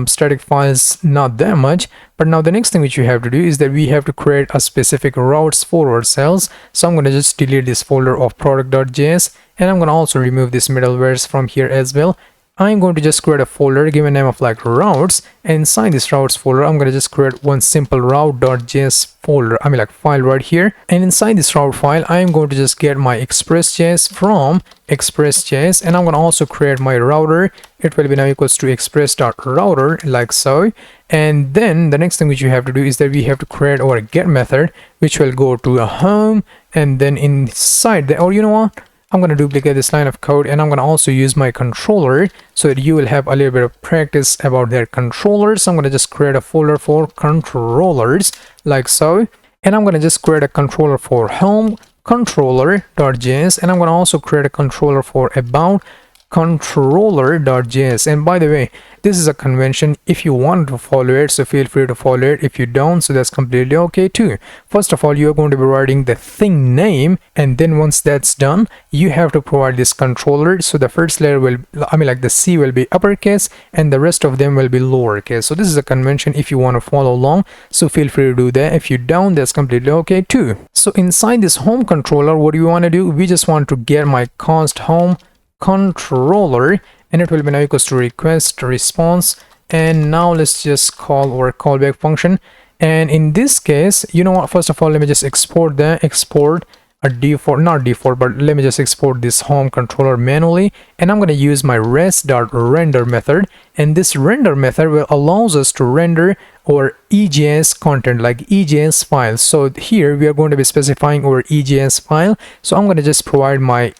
static files not that much, but now the next thing which you have to do is that we have to create a specific routes for ourselves. So I'm going to just delete this folder of product.js, and I'm going to also remove this middlewares from here as well. I'm going to just create a folder, give a name of like routes, and inside this routes folder I'm going to just create one simple route.js folder, file right here. And inside this route file I'm going to just get my Express.js from Express.js, and I'm going to also create my router. It will be now equals to express.router, like so. And then the next thing which you have to do is that we have to create our get method, which will go to a home, and then inside the, or you know what, I'm going to duplicate this line of code, and I'm going to also use my controller so that you will have a little bit of practice about their controllers. So I'm going to just create a folder for controllers, like so. And I'm going to just create a controller for home controller.js, and I'm going to also create a controller for about controller.js. And by the way, this is a convention. If you want to follow it, so feel free to follow it. If you don't, so that's completely okay too. First of all, you're going to be writing the thing name, and then once that's done, you have to provide this controller. So the first letter will, the C will be uppercase, and the rest of them will be lowercase. So this is a convention. If you want to follow along, so feel free to do that. If you don't, that's completely okay too. So inside this home controller, what do you want to do? We just want to get my const home controller, and it will be now equals to request response. And now let's just call our callback function. And in this case, you know what, first of all, let me just export a default, not default, but let me just export this home controller manually. And I'm going to use my res.render method, and this render method will allows us to render our EJS content, like EJS files. So here we are going to be specifying our EJS file. So I'm going to just provide my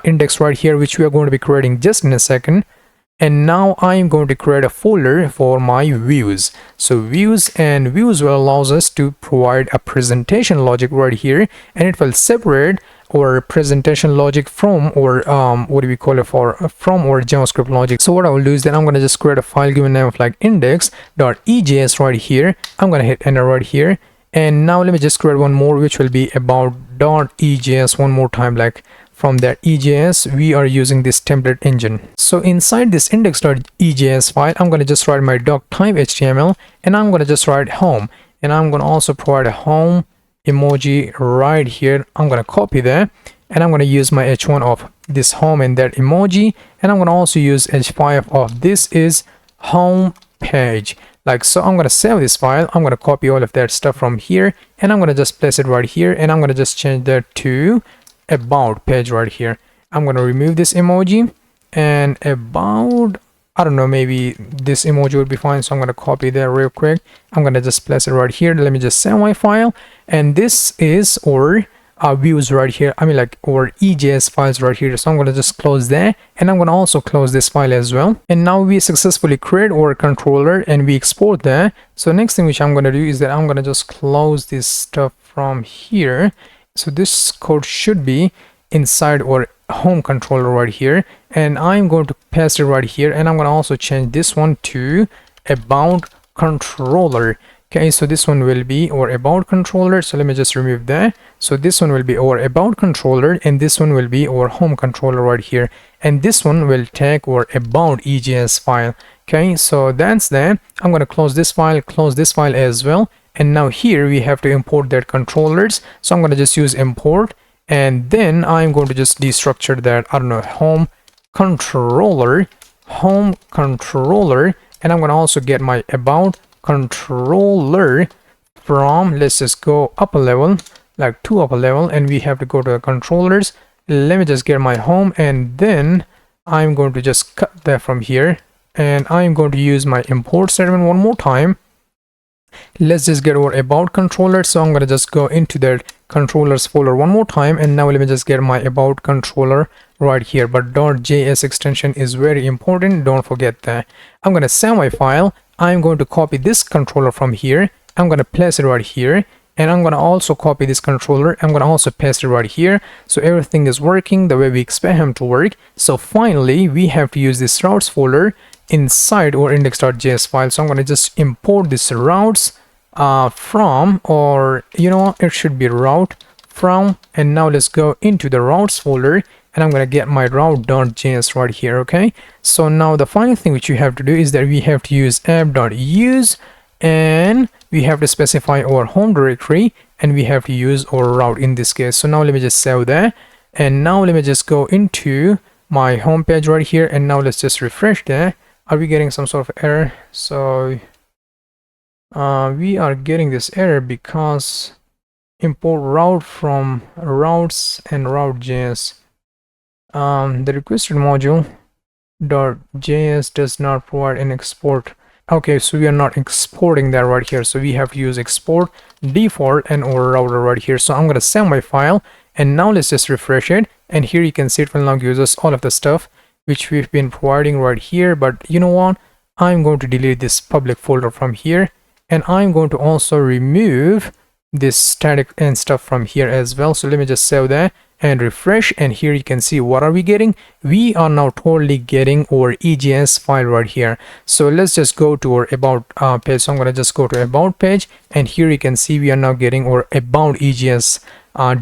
index right here, which we are going to be creating just in a second. And now I am going to create a folder for my views. So views, and views will allows us to provide a presentation logic right here, and it will separate our presentation logic from our from our JavaScript logic. So what I will do is that I'm going to just create a file given name of like index.ejs right here. I'm going to hit enter right here, and now let me just create one more, which will be about.ejs one more time. Like from that EJS, we are using this template engine. So inside this index.ejs file, I'm going to just write my doc type HTML, and I'm going to just write home, and I'm going to also provide a home emoji right here. I'm going to copy that, and I'm going to use my h1 of this home and that emoji, and I'm going to also use h5 of this is home page, like so. I'm going to save this file. I'm going to copy all of that stuff from here, and I'm going to just place it right here, and I'm going to just change that to about page right here. I'm going to remove this emoji, and about, I don't know, maybe this emoji would be fine. So I'm going to copy that real quick. I'm going to just place it right here. Let me just save my file, and this is our views right here, our EJS files right here. So I'm going to just close that, and I'm going to also close this file as well. And now we successfully create our controller, and we export that. So next thing which I'm going to do is that I'm going to just close this stuff from here. So this code should be inside our home controller right here, and I'm going to paste it right here, and I'm going to also change this one to about controller. Okay, so this one will be our about controller. So let me just remove that. So this one will be our about controller, and this one will be our home controller right here, and this one will take our about EJS file. Okay, so that's that. I'm going to close this file as well, and now here we have to import that controllers. So I'm going to just use import, and then I'm going to just destructure that, I don't know, home controller, and I'm going to also get my about controller from, let's just go up a level, like 2 up a level, and we have to go to the controllers. Let me just get my home, and then I'm going to just cut that from here, and I'm going to use my import statement one more time. Let's just get our about controller. So I'm going to just go into that controllers folder one more time, and now let me just get my about controller right here. But .js extension is very important, don't forget that. I'm going to save my file. I'm going to copy this controller from here. I'm going to place it right here, and I'm going to also copy this controller. I'm going to also paste it right here, so everything is working the way we expect him to work. So finally we have to use this routes folder inside our index.js file. So I'm going to just import this routes from, or you know, it should be route from, and now let's go into the routes folder, and I'm going to get my route.js right here. Okay, so now the final thing which you have to do is that we have to use app.use, and we have to specify our home directory, and we have to use our route in this case. So now let me just save that, and now let me just go into my home page right here, and now let's just refresh that. Are we getting some sort of error? So we are getting this error because import route from routes and route.js. The requested module .js does not provide an export. Okay, so we are not exporting that right here, so we have to use export default and our router right here. So I'm going to save my file, and now let's just refresh it, and here you can see it will now give us all of the stuff which we've been providing right here. But you know what, I'm going to delete this public folder from here, and I'm going to also remove this static and stuff from here as well. So let me just save that and refresh, and here you can see what are we getting. We are now totally getting our EJS file right here. So let's just go to our about page. So I'm going to just go to about page, and here you can see we are now getting our about EJS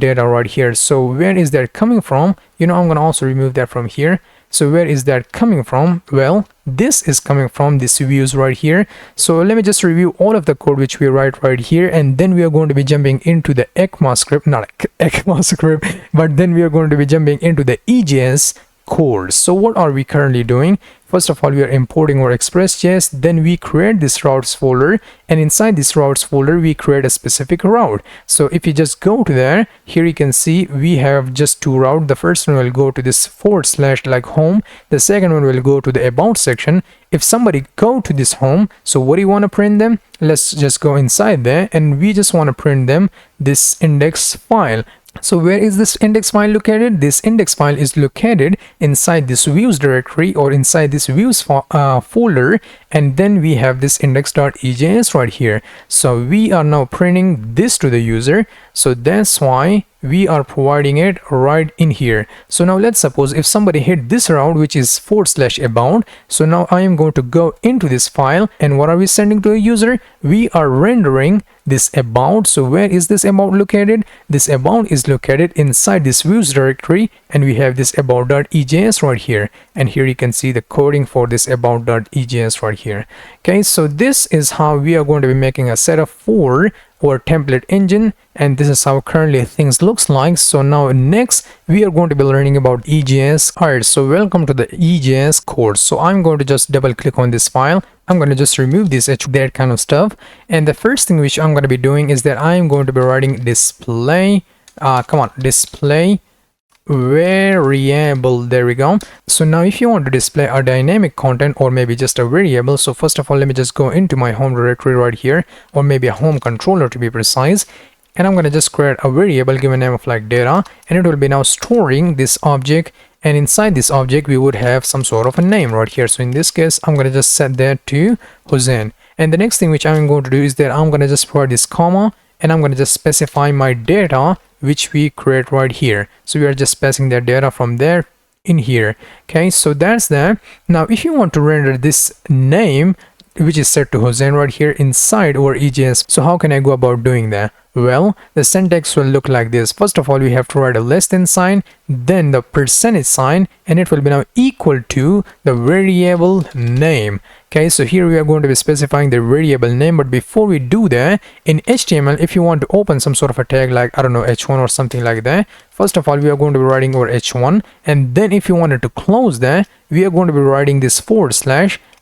data right here. So where is that coming from? You know, I'm going to also remove that from here. So where is that coming from? Well, this is coming from this views right here. So let me just review all of the code which we write right here, and then we are going to be jumping into the ECMAScript, not ECMAScript, but then we are going to be jumping into the EJS course. So what are we currently doing? First of all, we are importing our Express.js, then we create this routes folder, and inside this routes folder we create a specific route. So if you just go to there, here you can see we have just two routes. The first one will go to this / like home, the second one will go to the about section. If somebody go to this home, so what do you want to print them? Let's just go inside there, and we just want to print them this index file. So where is this index file located? This index file is located inside this views directory, or inside this views folder, and then we have this index.ejs right here. So we are now printing this to the user, so that's why we are providing it right in here. So now let's suppose if somebody hit this route, which is / about. So now I am going to go into this file, and what are we sending to a user? We are rendering this about. So where is this about located? This about is located inside this views directory, and we have this about.ejs right here, and here you can see the coding for this about.ejs right here. Okay, so this is how we are going to be making a setup for our template engine, and this is how currently things looks like. So now next we are going to be learning about EJS. Alright, so welcome to the EJS course. So I'm going to just double click on this file. I'm going to just remove this that kind of stuff, and the first thing which I'm going to be doing is that I'm going to be writing display display variable. There we go. So now if you want to display a dynamic content, or maybe just a variable, so first of all let me just go into my home directory right here, or maybe a home controller to be precise, and I'm going to just create a variable given name of like data, and it will be now storing this object, and inside this object we would have some sort of a name right here. So in this case I'm going to just set that to Hussein, and the next thing which I'm going to do is that I'm going to just provide this comma, and I'm going to just specify my data which we create right here. So we are just passing that data from there in here. Okay, so that's that. Now if you want to render this name which is set to Hossein right here inside our EJS. So how can I go about doing that? Well, the syntax will look like this. First of all, we have to write a less than sign, then the percentage sign, and it will be now equal to the variable name. Okay, so here we are going to be specifying the variable name, but before we do that, in HTML, if you want to open some sort of a tag like, I don't know, h1 or something like that, first of all, we are going to be writing our h1, and then if you wanted to close that, we are going to be writing this /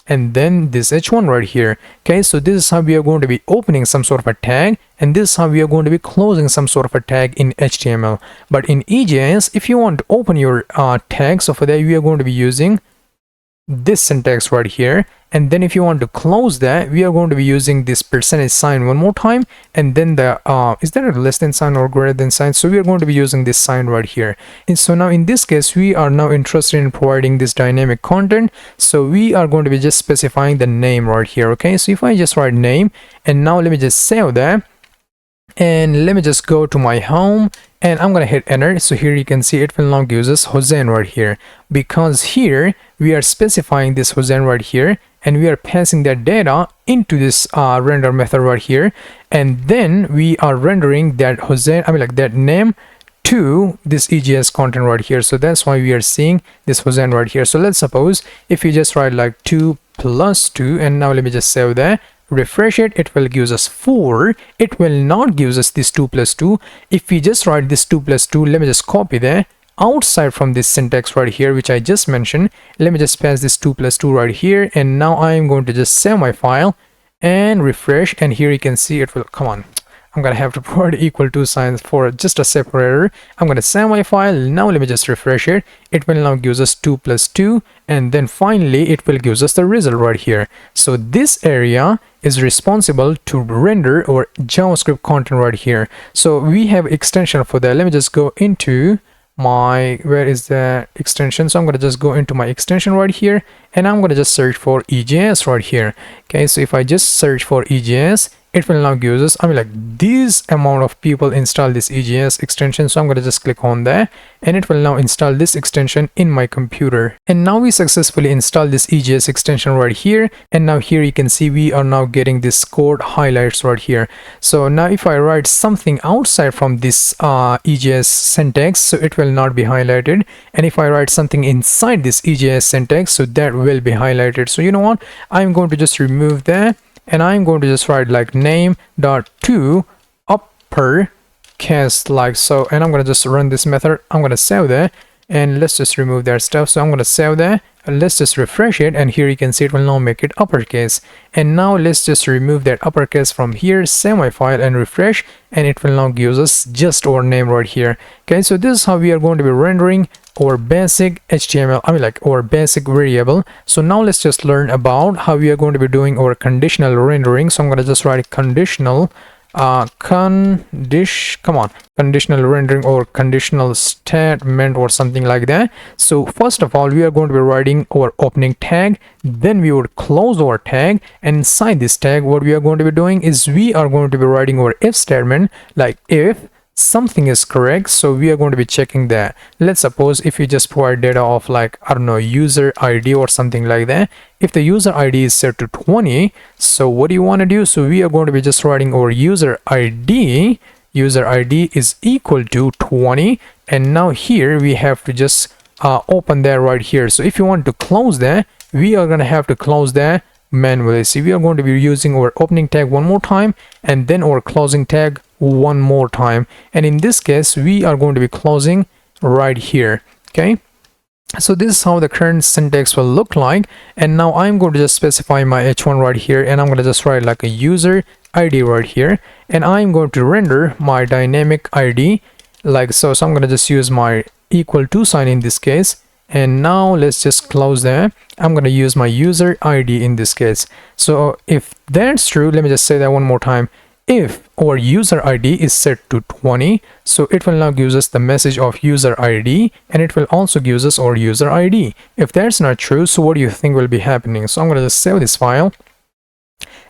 and then this h1 right here. Okay, so this is how we are going to be opening some sort of a tag, and this is how we are going to be closing some sort of a tag in HTML. But in EJS, if you want to open your tag, so for that we are going to be using this syntax right here, and then if you want to close that, we are going to be using this percentage sign one more time, and then the is there a less than sign or greater than sign? So we are going to be using this sign right here. And so now in this case, we are now interested in providing this dynamic content, so we are going to be just specifying the name right here. Okay, so if I just write name, and now let me just save that, and let me just go to my home, and I'm gonna hit enter. So here you can see it will now give us Hossein right here, because here we are specifying this Hossein right here, and we are passing that data into this render method right here, and then we are rendering that Hossein, that name to this EJS content right here. So that's why we are seeing this Hossein right here. So let's suppose if you just write like 2 + 2, and now let me just save that, refresh it, it will give us 4. It will not give us this 2 + 2. If we just write this 2 + 2, let me just copy that outside from this syntax right here, which I just mentioned. Let me just pass this 2 + 2 right here, and now I am going to just save my file and refresh, and here you can see it will come on. I'm gonna have to provide equal to signs for just a separator. I'm gonna save my file. Now let me just refresh it. It will now give us 2 + 2, and then finally it will give us the result right here. So this area is responsible to render our JavaScript content right here. So we have extension for that. Let me just go into my, where is the extension? So I'm going to just go into my extension right here, and I'm going to just search for EJS right here. Okay, so if I just search for EJS, it will now give us, this amount of people install this EJS extension. So I'm going to just click on that, and it will now install this extension in my computer. And now we successfully installed this EJS extension right here, and now here you can see we are now getting this code highlights right here. So now if I write something outside from this EJS syntax, so it will not be highlighted, and if I write something inside this EJS syntax, so that will be highlighted. So you know what, I'm going to just remove that, and I'm going to just write like name.to uppercase like so, and I'm going to just run this method. I'm going to save that, and let's just remove that stuff. So I'm going to save that, and let's just refresh it, and here you can see it will now make it uppercase. And now let's just remove that uppercase from here, save my file and refresh, and it will now give us just our name right here. Okay, so this is how we are going to be rendering our basic HTML, our basic variable. So now let's just learn about how we are going to be doing our conditional rendering. So I'm going to just write conditional conditional rendering or conditional statement or something like that. So first of all, we are going to be writing our opening tag, then we would close our tag, and inside this tag what we are going to be doing is we are going to be writing our if statement, like if something is correct, so we are going to be checking that. Let's suppose if you just provide data of like, I don't know, user ID or something like that, if the user ID is set to 20, so what do you want to do? So we are going to be just writing our user ID is equal to 20, and now here we have to just open that right here. So if you want to close that, we are going to have to close that manually. So we are going to be using our opening tag one more time, and then our closing tag one more time, and in this case we are going to be closing right here. Okay, so this is how the current syntax will look like, and now I'm going to just specify my h1 right here, and I'm going to just write like a user ID right here, and I'm going to render my dynamic ID like so. So I'm going to just use my equal to sign in this case, and now let's just close that. I'm going to use my user ID in this case. So if that's true, let me just say that one more time. If our user ID is set to 20, so it will now give us the message of user ID, and it will also give us our user ID. If that's not true, so what do you think will be happening? So I'm going to just save this file.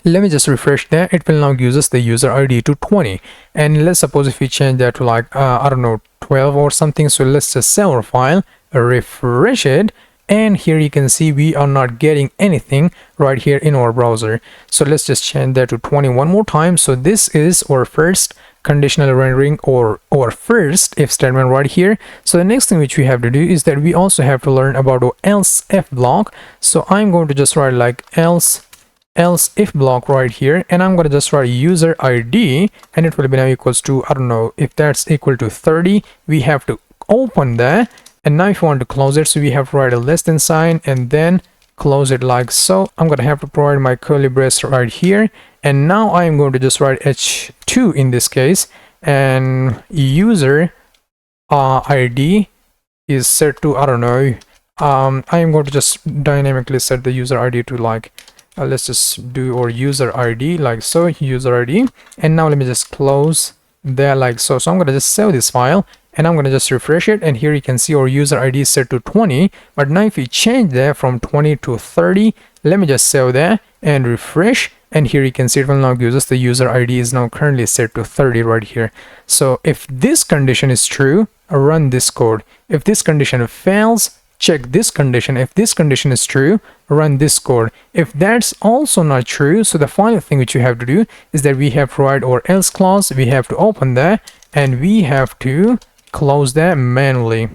Let me just refresh that. It will now give us the user ID to 20, and let's suppose if we change that to like I don't know, 12 or something. So let's just save our file, refresh it, and here you can see we are not getting anything right here in our browser. So let's just change that to 20 one more time. So this is our first conditional rendering or our first if statement right here. So the next thing which we have to do is that we also have to learn about our else if block. So I'm going to just write like else if block right here, and I'm going to just write user ID, and it will be now equals to, I don't know, if that's equal to 30, we have to open that. And now if you want to close it, so we have to write a less than sign and then close it like so. I'm going to have to provide my curly brace right here, and now I'm going to just write h2 in this case, and user ID is set to, I don't know, I am going to just dynamically set the user ID to like let's just do our user ID like so, user ID, and now let me just close there like so. So I'm going to just save this file, and I'm going to just refresh it, and here you can see our user ID is set to 20. But now if we change that from 20 to 30, let me just save that and refresh, and here you can see it will now give us the user ID is now currently set to 30 right here. So if this condition is true, run this code. If this condition fails, check this condition. If this condition is true, run this code. If that's also not true, so the final thing which you have to do is that we have to write our else clause, we have to open that, and we have to close that manually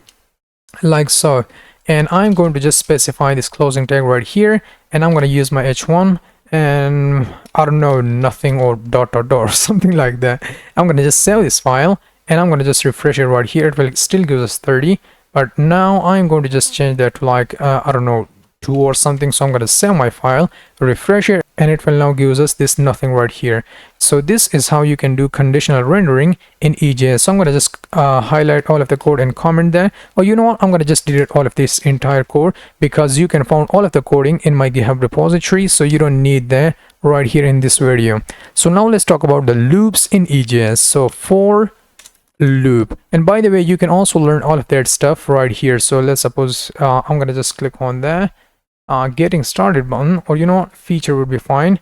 like so. And I'm going to just specify this closing tag right here, and I'm going to use my h1 and I don't know, nothing or dot dot dot or something like that. I'm going to just save this file, and I'm going to just refresh it right here. It will still give us 30, but now I'm going to just change that to like I don't know, 2 or something. So I'm going to save my file, refresh it, and it will now give us this nothing right here. So this is how you can do conditional rendering in EJS. So I'm going to just highlight all of the code and comment there. Or you know what, I'm going to just delete all of this entire code, because you can find all of the coding in my GitHub repository, so you don't need that right here in this video. So now let's talk about the loops in EJS. So for loop, and by the way, you can also learn all of that stuff right here. So let's suppose I'm going to just click on that getting started button, or you know what, feature would be fine.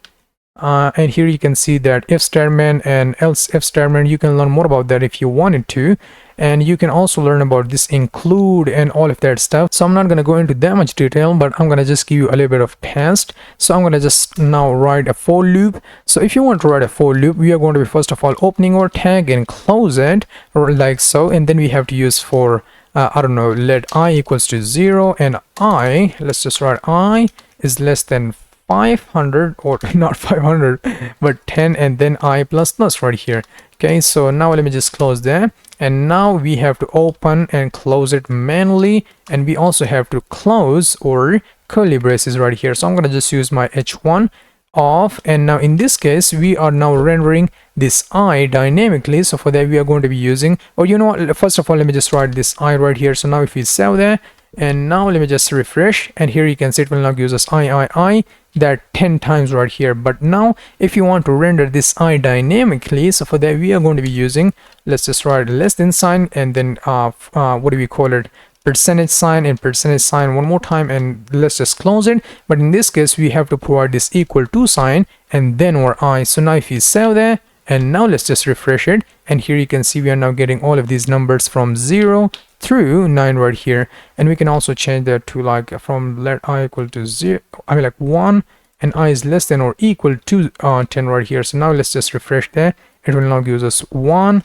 And here you can see that if statement and else if statement, you can learn more about that if you wanted to, and you can also learn about this include and all of that stuff. So I'm not going to go into that much detail, but I'm going to just give you a little bit of taste. So I'm going to just now write a for loop. So if you want to write a for loop, we are going to be first of all opening our tag and close it like so, and then we have to use for I don't know, let I equals to 0, and I, let's just write I is less than 500, or not 500 but 10, and then I plus plus right here. Okay, so now let me just close that, and now we have to open and close it manually, and we also have to close our curly braces right here. So I'm going to just use my h1 off, and now in this case we are now rendering this I dynamically. So for that we are going to be using, or you know what, first of all let me just write this I right here. So now if we save that, and now let me just refresh, and here you can see it will now give us I that 10 times right here. But now if you want to render this I dynamically, so for that we are going to be using, let's just write less than sign, and then what do we call it, percentage sign and percentage sign one more time, and let's just close it. But in this case we have to provide this equal to sign and then our I. So now if you save that, and now let's just refresh it, and here you can see we are now getting all of these numbers from 0 through 9 right here. And we can also change that to like from let I equal to 0, I mean like 1, and I is less than or equal to 10 right here. So now let's just refresh that, it will now give us 1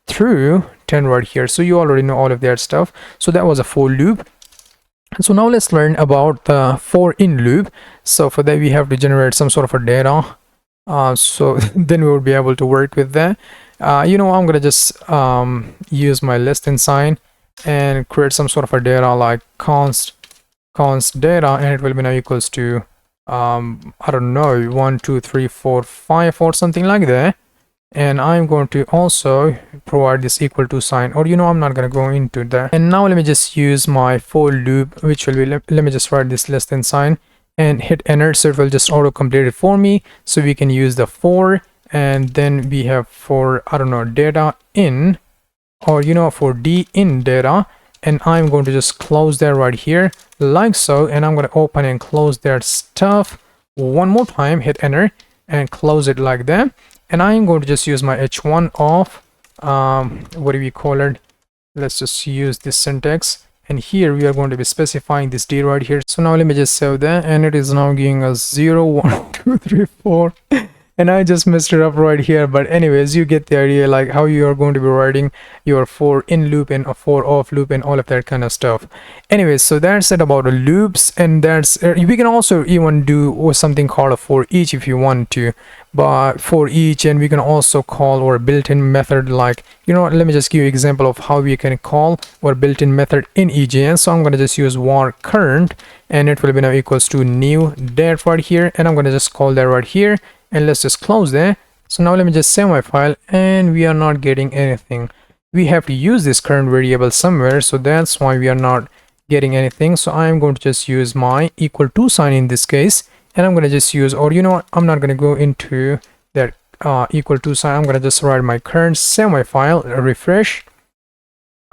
through 10 right here. So you already know all of that stuff. So that was a for loop. So now let's learn about the for in loop. So for that we have to generate some sort of a data, so then we will be able to work with that. You know, I'm gonna just use my less than sign and create some sort of a data like const data, and it will be now equals to I don't know, 1 2 3 4 5 or something like that. And I'm going to also provide this equal to sign, or you know, I'm not going to go into that. And now let me just use my for loop, which will be, let me just write this less than sign and hit enter, so it will just auto complete it for me. So we can use the for, and then we have for, I don't know, data in, or you know, for d in data, and I'm going to just close that right here like so, and I'm going to open and close that stuff one more time, hit enter and close it like that. And I'm going to just use my h1 of what do we call it, let's just use this syntax, and here we are going to be specifying this d right here. So now let me just save that, and it is now giving us 0 1 2 3 4 and I just messed it up right here. But anyways, you get the idea, like how you are going to be writing your for in loop and a for off loop and all of that kind of stuff. Anyways, so that's it about the loops, and that's we can also even do something called a for each if you want to, but for each, and we can also call our built-in method, like, you know, let me just give you an example of how we can call our built-in method in EJS. So I'm going to just use var current, and it will be now equals to new that right here, and I'm going to just call that right here, and let's just close that. So now let me just save my file, and we are not getting anything. We have to use this current variable somewhere, so that's why we are not getting anything. So I'm going to just use my equal to sign in this case, and I'm going to just use, or you know what, I'm not going to go into that equal to sign. I'm going to just write my current, save my file, refresh.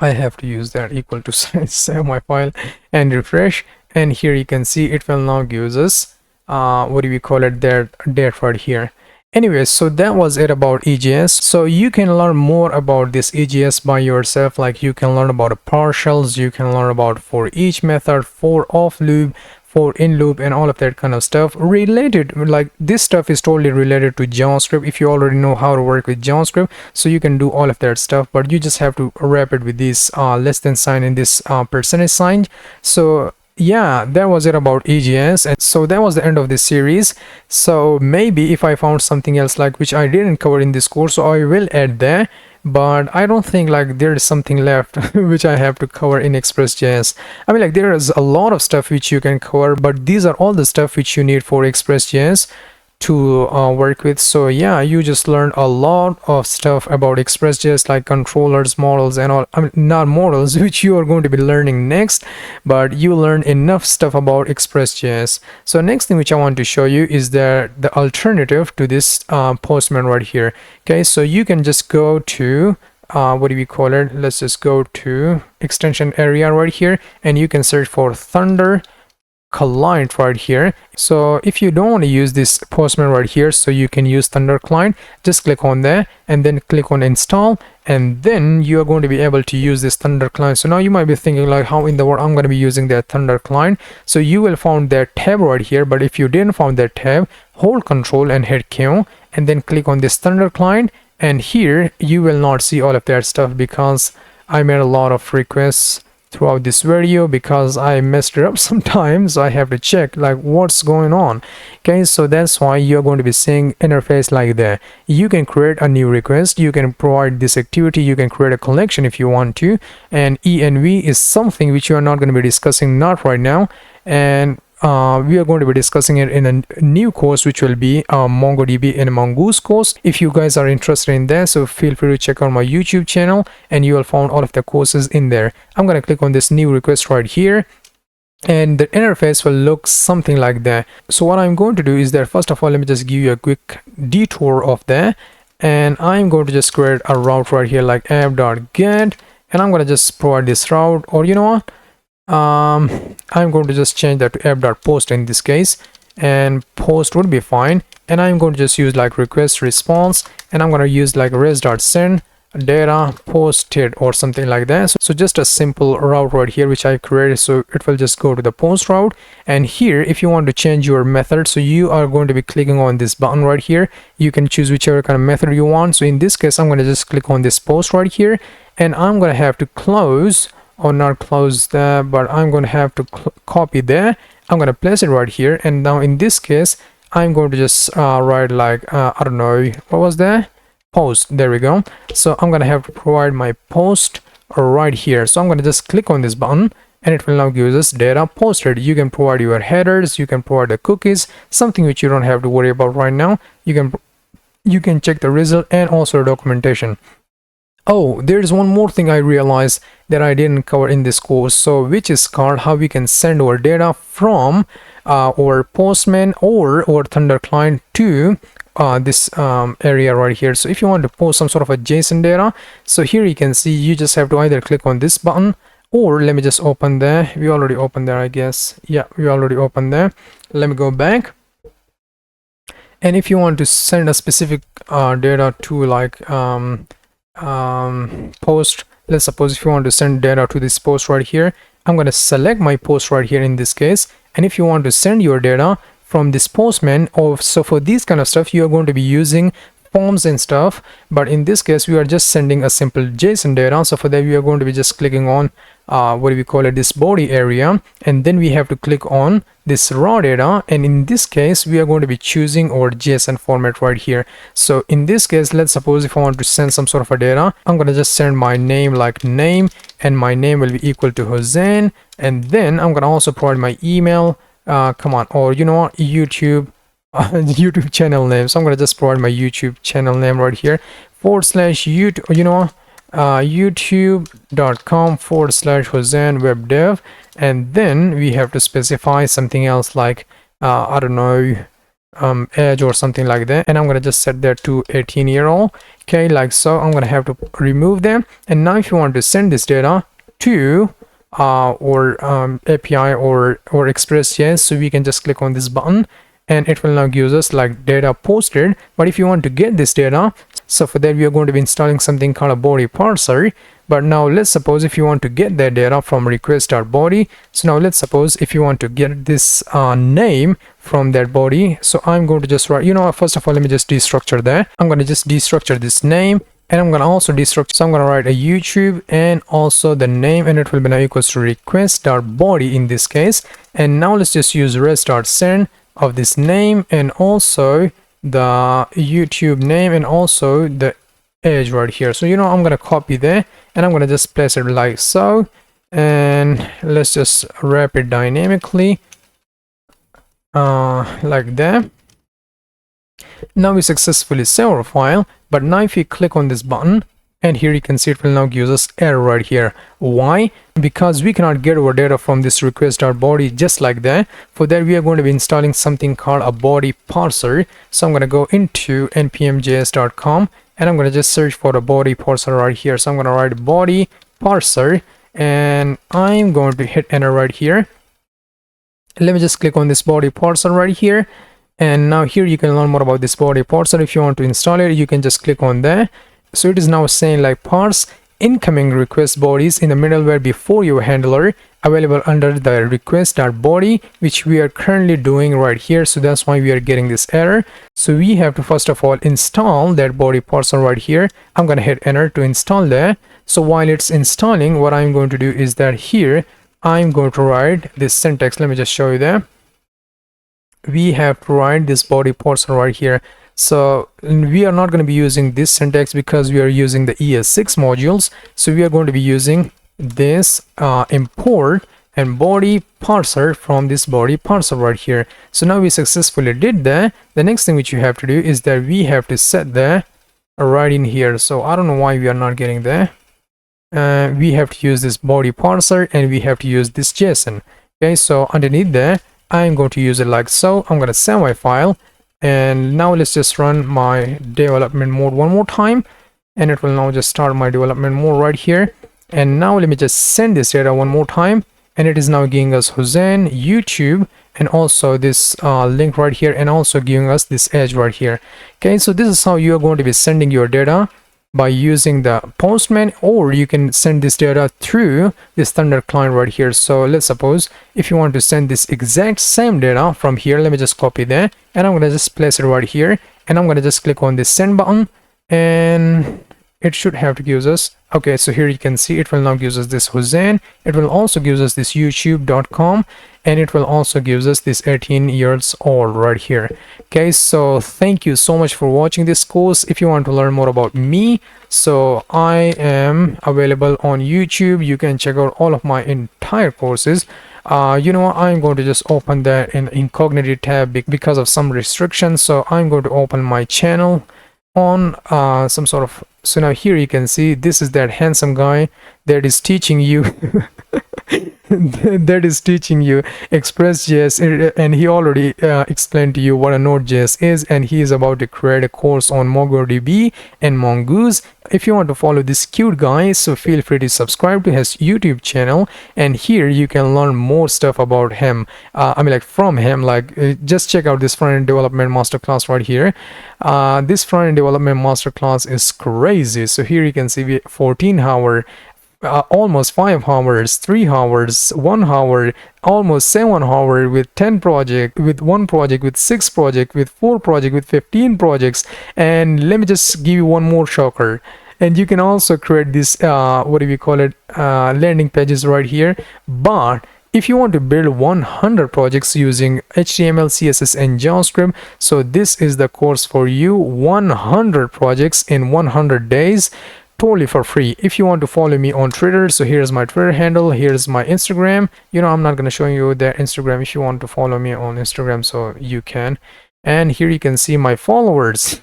I have to use that equal to sign, save my file and refresh, and here you can see it will now give us what do we call it, that right here. Anyways, so that was it about EJS. So you can learn more about this EJS by yourself, like you can learn about partials, you can learn about for each method, for off loop, for in loop, and all of that kind of stuff related. Like this stuff is totally related to JavaScript if you already know how to work with JavaScript, so you can do all of that stuff, but you just have to wrap it with this less than sign and this percentage sign. So yeah, that was it about EJS, and so that was the end of this series. So maybe if I found something else like which I didn't cover in this course, so I will add that, but I don't think like there is something left which I have to cover in Express.js. I mean, like there is a lot of stuff which you can cover, but these are all the stuff which you need for Express.js to work with. So yeah, you just learned a lot of stuff about Express.js, like controllers, models, and all. I mean, not models, which you are going to be learning next, but you learned enough stuff about Express.js. So next thing which I want to show you is the alternative to this Postman right here. Okay, so you can just go to what do we call it, let's just go to extension area right here, and you can search for Thunder client right here. So if you don't want to use this Postman right here, so you can use Thunder client, just click on there and then click on install, and then you are going to be able to use this Thunder client. So now you might be thinking like, how in the world I'm going to be using that Thunder client? So you will find that tab right here, but if you didn't find that tab, hold Control and hit Q and then click on this Thunder client, and here you will not see all of that stuff because I made a lot of requests throughout this video because I messed it up sometimes. So I have to check like what's going on. Okay, so that's why you're going to be seeing interface like that. You can create a new request, you can provide this activity, you can create a collection if you want to, and env is something which you are not going to be discussing not right now, and we are going to be discussing it in a new course which will be MongoDB and Mongoose course. If you guys are interested in that, so feel free to check out my YouTube channel and you will find all of the courses in there. I'm going to click on this new request right here, and the interface will look something like that. So what I'm going to do is that first of all, let me just give you a quick detour of that, and I'm going to just create a route right here like app.get, and I'm going to just provide this route, or you know what, I'm going to just change that to app.post in this case, and post would be fine, and I'm going to just use like request response, and I'm going to use like res.send data posted or something like that. So just a simple route right here which I created, so it will just go to the post route. And here if you want to change your method, so you are going to be clicking on this button right here, you can choose whichever kind of method you want. So in this case I'm going to just click on this post right here, and I'm going to have to close, or not close that, but I'm going to have to copy there. I'm going to place it right here, and now in this case I'm going to just write like I don't know, what was that, post, there we go. So I'm going to have to provide my post right here. So I'm going to just click on this button, and it will now give us data posted. You can provide your headers, you can provide the cookies, something which you don't have to worry about right now. You can check the result and also documentation. Oh, there's one more thing I realized that I didn't cover in this course, so which is called how we can send our data from our Postman or our Thunder client to this area right here. So if you want to post some sort of a JSON data, so here you can see you just have to either click on this button, or let me just open there. We already opened there, I guess. Yeah, we already opened there. Let me go back. And if you want to send a specific data to like post, let's suppose if you want to send data to this post right here, I'm going to select my post right here in this case. And if you want to send your data from this Postman, or so for these kind of stuff, you are going to be using forms and stuff, but in this case we are just sending a simple JSON data. So for that we are going to be just clicking on what do we call it, this body area, and then we have to click on this raw data, and in this case we are going to be choosing our JSON format right here. So in this case, let's suppose if I want to send some sort of a data, I'm going to just send my name like name, and my name will be equal to Hussein, and then I'm going to also provide my email, come on, or you know what, YouTube YouTube channel name. So I'm going to just provide my YouTube channel name right here, /YouTube, you know, youtube.com/Hussein web dev, and then we have to specify something else like I don't know, age or something like that, and I'm going to just set that to 18-year-old. Okay, like so. I'm going to have to remove them, and now if you want to send this data to API or Express.js, so we can just click on this button and it will now give us like data posted. But if you want to get this data, so for that we are going to be installing something called a body parser. But now let's suppose if you want to get that data from request.body, so now let's suppose if you want to get this name from that body, so I'm going to just write, you know, first of all, let me just destructure that. I'm going to just destructure this name, and I'm going to also destructure, so I'm going to write a YouTube and also the name, and it will be now equals to request.body in this case. And now let's just use res.send of this name and also the YouTube name and also the age right here. So you know, I'm gonna copy there and I'm gonna just place it like so, and let's just wrap it dynamically like that. Now we successfully save our file, but now if you click on this button, and here you can see it will now give us error right here. Why? Because we cannot get our data from this request.body just like that. For that we are going to be installing something called a body parser. So I'm going to go into npmjs.com and I'm going to just search for the body parser right here. So I'm going to write body parser and I'm going to hit enter right here. Let me just click on this body parser right here. And now here you can learn more about this body parser. If you want to install it, you can just click on there. So it is now saying like parse incoming request bodies in the middleware before your handler, available under the request.body, which we are currently doing right here. So that's why we are getting this error. So we have to first of all install that body parser right here. I'm going to hit enter to install that. So while it's installing, what I'm going to do is that here I'm going to write this syntax. Let me just show you that. We have to write this body parser right here. So we are not going to be using this syntax because we are using the ES6 modules. So we are going to be using this import and body parser from this body parser right here. So now we successfully did that. The next thing which you have to do is that we have to set that right in here. So I don't know why we are not getting there. We have to use this body parser and we have to use this JSON. Okay, so underneath there, I'm going to use it like so. I'm going to save my file. And now let's just run my development mode one more time, and it will now just start my development mode right here. And now let me just send this data one more time, and it is now giving us Hussein, YouTube, and also this link right here, and also giving us this edge right here. Okay, so this is how you are going to be sending your data by using the Postman, or you can send this data through this Thunder client right here. So let's suppose if you want to send this exact same data from here, let me just copy that and I'm going to just place it right here, and I'm going to just click on this send button, and it should have to give us, okay, so here you can see it will now give us this Hussein, it will also give us this youtube.com, and it will also give us this 18 years old right here. Okay, so thank you so much for watching this course. If you want to learn more about me, so I am available on YouTube. You can check out all of my entire courses. You know, I'm going to just open that in incognito tab because of some restrictions. So I'm going to open my channel on some sort of, so now here you can see this is that handsome guy that is teaching you that is teaching you Express.js, and he already explained to you what a Node.js is, and he is about to create a course on MongoDB and Mongoose. If you want to follow this cute guy, so feel free to subscribe to his YouTube channel, and here you can learn more stuff about him. I mean, like from him, like just check out this front-end development masterclass right here. This front-end development masterclass is crazy. So here you can see 14-hour almost 5 hours, 3 hours, 1 hour, almost 7 hours with 10 project, with 1 project, with 6 project, with 4 project, with 15 projects. And let me just give you one more shocker. And you can also create this what do we call it, landing pages right here. But if you want to build 100 projects using HTML, CSS, and JavaScript, so this is the course for you. 100 projects in 100 days, totally for free. If you want to follow me on Twitter, so here's my Twitter handle, here's my Instagram. I'm not going to show you the Instagram. If you want to follow me on Instagram, so you can. And here you can see my followers.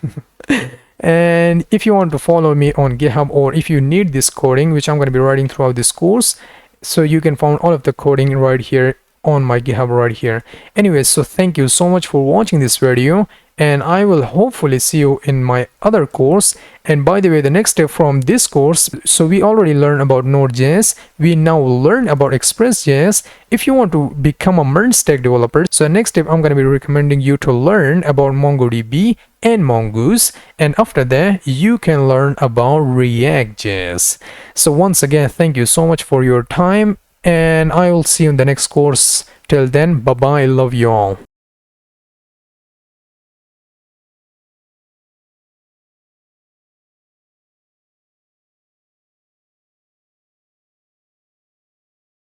And if you want to follow me on GitHub, or if you need this coding, which I'm going to be writing throughout this course, so you can find all of the coding right here on my GitHub right here. Anyways, so thank you so much for watching this video, and I will hopefully see you in my other course. And by the way, the next step from this course, so we already learned about Node.js, we now learn about Express.js. If you want to become a merge stack developer, so next step I'm going to be recommending you to learn about MongoDB and Mongoose, and after that you can learn about React.js. So once again, thank you so much for your time, and I will see you in the next course. Till then, bye bye, love you all.